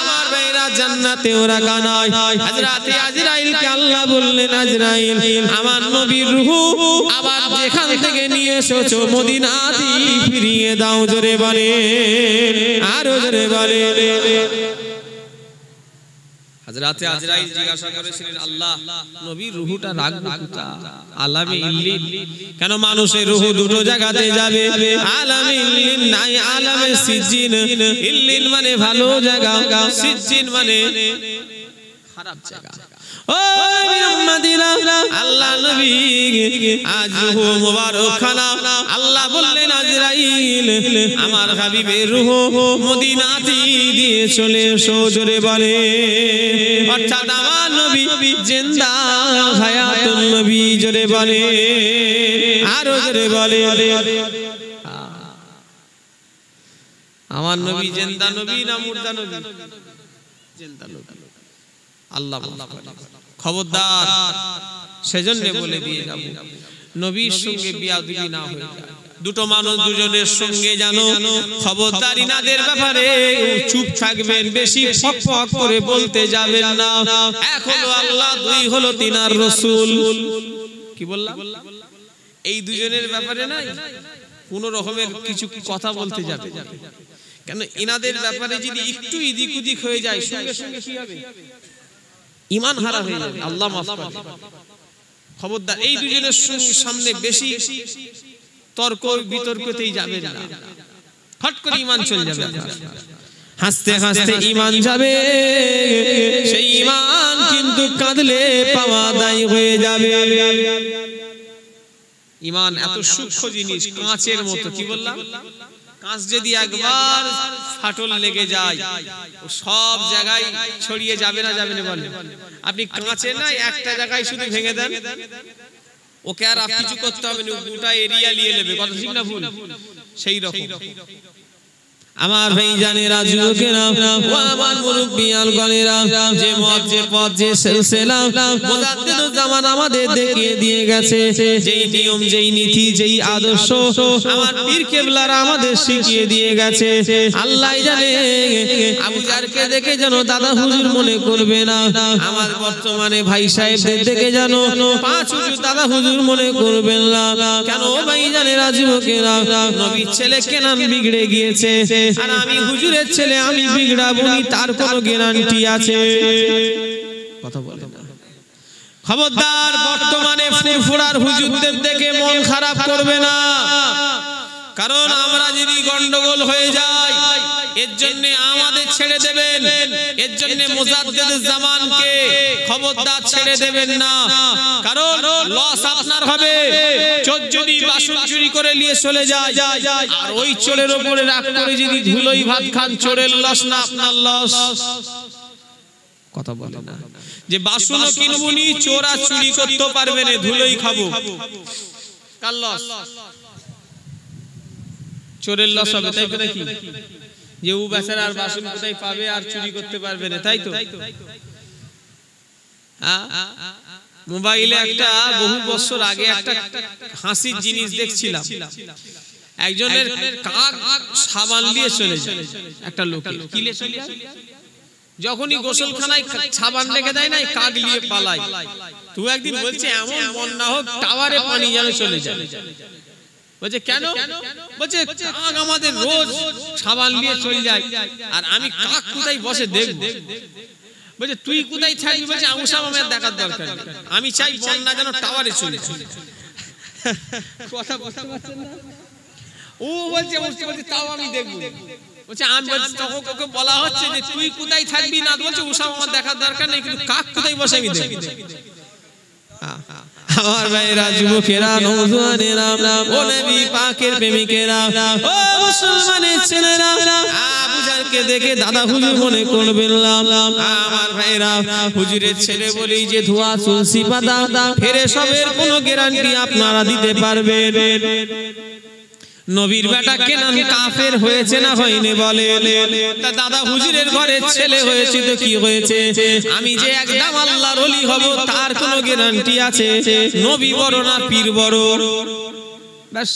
আমার ভাইরা জান্নাতেও রাখা নয়। হযরত আজরাইলকে আল্লাহ বললেন, আজরাইল আমার নবীর রূহ আবার যেখান থেকে নিয়ে এসেছো মদিনাতে ফিরিয়ে দাও। জোরে বলে, আরো জোরে বলে। হযরতে আজরাইল জিজ্ঞাসা করেছিলেন, আল্লাহ নবীর রূহটা রাখবো কোথায়? আলামে ইল্লিন। কেন মানুষের রূহ দুটো জায়গাতে যাবে, আলামে ইল্লিন নাই, আলামে সিজ্জিন। ইল্লিন মানে ভালো জায়গা, সিজ্জিন মানে খারাপ জায়গা। ও মুহাম্মাদিরা, আল্লাহ নবী আজ রূহ মুবারক খানা, আল্লাহ বললেন আজরাইল আমার হাবিবের রূহ মদিনাতে দিয়ে চলে এসো। জোরে বলে, অর্থাৎ আমার নবী জিন্দা হায়াতুন নবী। জোরে বলে, আরো জোরে বলে। আমার নবী জিন্দা নবী না মুর্দা নবী? জিন্দা নবী। আল্লাহ খবরদার, সেজন্য বলে দিয়ে যাব, নবীর সঙ্গে বিয়াদবি না হয়ে যায়। দুটো মানুষ দুজনের সঙ্গে জানো খবরদার ইনাদের ব্যাপারে চুপ থাকবেন, বেশি ফক ফক করে বলতে যাবেন না। এক হলো আল্লাহ, দুই হলো তিনার রাসূল। কি বললাম? এই দুজনের ব্যাপারে নাই কোনো রকমের কিছু কথা বলতে যাবে। কেন ইনাদের ব্যাপারে যদি একটু এদিক ওদিক হয়ে যায় সঙ্গে সঙ্গে কি হবে? ঈমান হারা হয়ে যাবে। আল্লাহ মাফ করবে। খবরদার এই দুজনের সামনে বেশি তর্ক বিতর্কতেই যাবে না, হট করে ঈমান চলে যাবে। হাসতে হাসতে ঈমান যাবে, সেই ঈমান কিন্তু কাঁদলে পাওয়া দায় হয়ে যাবে। ঈমান এত সূক্ষ্ম জিনিস, কাঁচের মতো। কি বললাম? কাঁচ যদি একবার ফাটল লেগে যায় ও সব জায়গায় ছড়িয়ে যাবে না যাবে না? বলে আপনি কাঁচে না একটা জায়গায় শুধু ভেঙে দেন, ওকে আর আপনি কিছু করতে হবে না, গোটা এরিয়া নিয়ে নেবে। কথা ঠিক না ভুল? সেই রকম আমার ভাই জানেরা, যুবকেরা, ও আমার মুরব্বিয়ান গণেরা, যে মত যে পথ যে সিলসিলা মুজাদ্দিদুল জামান আমাদের দেখিয়ে দিয়ে গেছে, যেই নিয়ম যেই নীতি যেই আদর্শ আমার পীর কেবলারা আমাদের শিখিয়ে দিয়ে গেছে, আল্লাহ জানে। আবু জারকে দেখে যেন দাদা হুজুর মনে করবে না, আমার বর্তমানে ভাই সাহেবদের দেখে যেন পাঁচ হুজুর দাদা হুজুর মনে করবেন না। কেন ভাই জানেরা, যুবকেরা, নবীর ছেলে কেনান বিগড়ে গিয়েছে আর আমি হুজুরের ছেলে, আমি বিগড়াবো না, তার কোনো গ্যারান্টি আছে? কথা বলে না। খবরদার বর্তমানে ফুরফুরার হুজুরদের দেখে মন খারাপ করবে না, কারণ আমরা যদি গন্ডগোল হয়ে যায় এর জন্য আমাদের ছেড়ে দেবেন, এর জন্য মুজাদ্দিদুল জামানকে খবরদার ছেড়ে দেবেন না, কারণ লস আপনার হবে। চোর যদি বাসন চুরি করে নিয়ে চলে যায় আর ওই চোরের উপরে রাগ করে যদি ধুলোই ভাত খান, চোরের লস না আপনার লস? কথা বলে না যে বাসনও কিনবুনি, চোর আর চুরি করতে পারবে না, ধুলোই খাবো, কার লস? চোরের লস হবে, তাই তো নাকি? যে ও বেচারা আর বাসন কোথায় পাবে আর চুরি করতে পারবে না, তাই তো? মোবাইলে একটা বহু বছর আগে একটা হাসির জিনিস দেখছিলাম, একজনের কাক সাবান দিয়ে চলে যায়, একটা লোকের কি নিয়ে চলে যায়, যখনই গোসলখানায় সাবান রেখে দেয় না, কাক নিয়ে পালায়। তো একদিন বলছে এমন মন না হোক টাওয়ারে পানি যেন চলে যায়। বলছে কেন? বলছে কাক আমাদের রোজ সাবান নিয়ে চলে যায় আর আমি কাক কোথায় বসে দেখব। বলছে তুই কোথায় থাকবি? বলছে আমার দেখার দরকার নেই, আমি চাই বন্যা যেন টাওয়ারে চলে যায়। কথা বুঝতে পারছেন না? ও বলছে তাও আমি দেখবো, বলছে আমি বলছি তখন ওকে বলা হচ্ছে যে তুই কোথায় থাকবি না, বলছে ওসব আমার দেখার দরকার নেই, কিন্তু কাক কোথায় বসে আমি দেখবো। আমার ভাইরা, যুবকেরা, নওজোয়ানেরা, ও নবী পাকের প্রেমিকেরা, ও মুসলমানের ছেলেরা, আবু জাহলকে দেখে দাদা হুজুর মনে করবেন না। আমার ভাইরা, হুজুরের ছেলে বলি যে ধোয়া তুলসী পাতা ফেরে সবের কোনো গ্যারান্টি আপনারা দিতে পারবেন? নবীর বেটা কেনান কাফের হয়েছে না হয়নি বলে? তা দাদা হুজুরের ঘরের ছেলে হয়েছে তো কি হয়েছে? আমি যে একদম আল্লাহর ওলি হব তার কোনো গ্যারান্টি আছে? নবী বড় না পীর বড়? ব্যাস,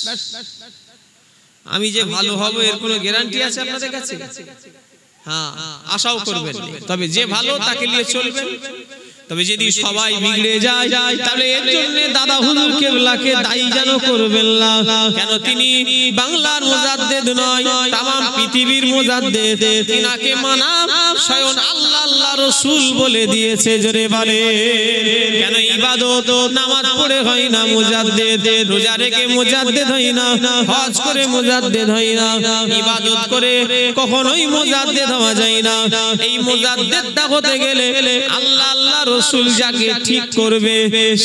আমি যে ভালো হব এর কোনো গ্যারান্টি আছে আপনাদের কাছে? হ্যাঁ, আশাও করবেন, তবে যে ভালো তাকে নিয়ে চলবেন। তবে যদি সবাই বিগড়ে যায় তাহলে এর জন্য দাদা হুজুর কেবলাকে দায়ী যেন করবেন না। কেন তিনি বাংলার মুজাদ্দেদ নয়, তামাম পৃথিবীর মুজাদ্দেদ। তিনাকে মানা স্বয়ং আল্লাহ আল্লাহ রাসূল বলে দিয়েছে। জোরে বলে কেন? ইবাদত নামাজ পড়ে হয় না মুজাদ্দেদ, রোজা রেখে মুজাদ্দেদ হয় না, হজ করে মুজাদ্দেদ হয় না, ইবাদত করে কখনোই মুজাদ্দেদ হওয়া যায় না। এই মুজাদ্দেদটা হতে গেলে আল্লাহ আল্লাহ রাসূল যাকে ঠিক করবে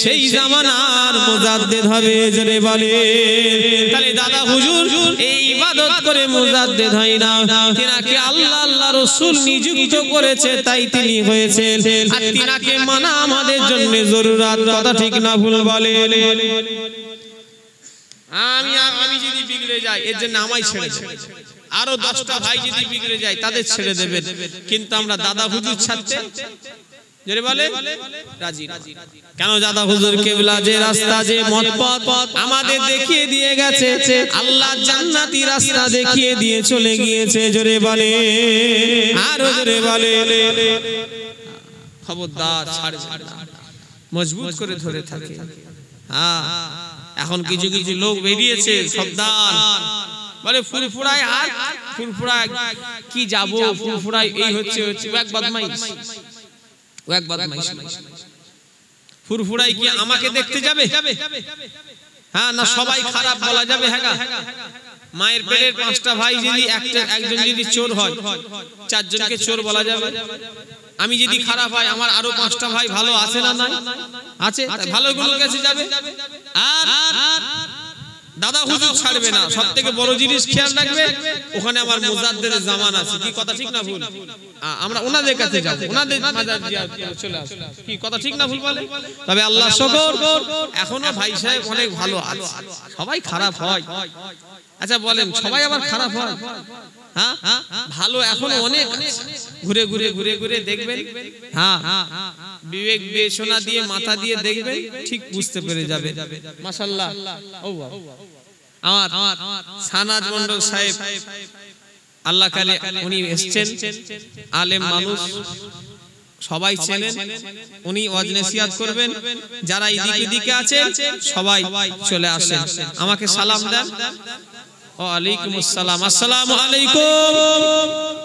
সেই জামানার মুজাদ্দেদ হবে। জোরে বলে তাহলে দাদা হুজুর এই ইবাদত করে মুজাদ্দেদ হয় না, তিনাকে আল্লাহ আল্লাহ রাসূল নিযুক্ত করেছে তাই তিনি হয়েছেন, আর তিনাকে মানা আমাদের জন্য জরুরত। কথা ঠিক না ভুল বলে? আমি যদি বিগড়ে যাই এর জন্য আমায় ছেড়ে দেবেন, আরো 10টা ভাই যদি বিগড়ে যায় তাদের ছেড়ে দেবেন, কিন্তু আমরা দাদা হুজুর ছাড়তে জোরে বলে রাজি। কেন? দাদা হুজুর কেবলা যে রাস্তা, যে মত আমাদের দেখিয়ে দিয়ে গেছে, আল্লাহ জান্নাতি রাস্তা দেখিয়ে দিয়ে চলে গিয়েছে। জোরে বলে আরো জোরে বলে। খবরদার ছাড়বেন না, মজবুত করে ধরে থাকে। হ্যাঁ, এখন কিছু কিছু লোক বেরিয়েছে সাবধান, বলে ফুরফুরায় আর ফুরফুরায় কি যাবো, ফুরফুরায় এই হচ্ছে এক বদমাইশ, এক বদমাইশ। ফুরফুরাই কি আমাকে দেখতে যাবে? হ্যাঁ না, সবাই খারাপ বলা যাবে? হ্যাঁ, মায়ের পেটের 5টা ভাই যদি একজন যদি চোর হয়, 4 জনকে চোর বলা যাবে? আমি যদি খারাপ হয় আমার আরো 5টা ভাই ভালো আছে না? নাই আছে, ভালো গুলো কাছে যাবে। আর দাদা হুজুর ছাড়বে না, সবথেকে বড় জিনিস খেয়াল রাখবে, ওখানে আমার মুজাদ্দেদের জামান আছে। কি কথা ঠিক না ভুল? আমরা ওনাদের কাছে যাব, ওনাদের মাজার জিয়ারত করে চলে আসব। কি কথা ঠিক না ভুল বলে? তবে আল্লাহ শুকর, এখনো ভাই সাহেব অনেক ভালো আছে, সবাই খারাপ হয়। আচ্ছা বলেন, সবাই আবার খারাপ হয়? হ্যাঁ, ভালো এখনো অনেক আছে। ঘুরে ঘুরে ঘুরে ঘুরে দেখবেন, হ্যাঁ, বিবেক বিবেচনা দিয়ে মাথা দিয়ে দেখবেন, ঠিক বুঝতে পেরে যাবে। মাশাআল্লাহ। আমার সানাদ মন্ডল সাহেব আল্লাহ কালে উনি এসেছেন, আলেম মানুষ, সবাই চেনেন। উনি ওয়াজ নসিহত করবেন, যারা এদিকে দিকে আছে সবাই চলে আসেন, আমাকে সালাম দেন। ওয়া আলাইকুম আসসালাম। আসসালামু আলাইকুম।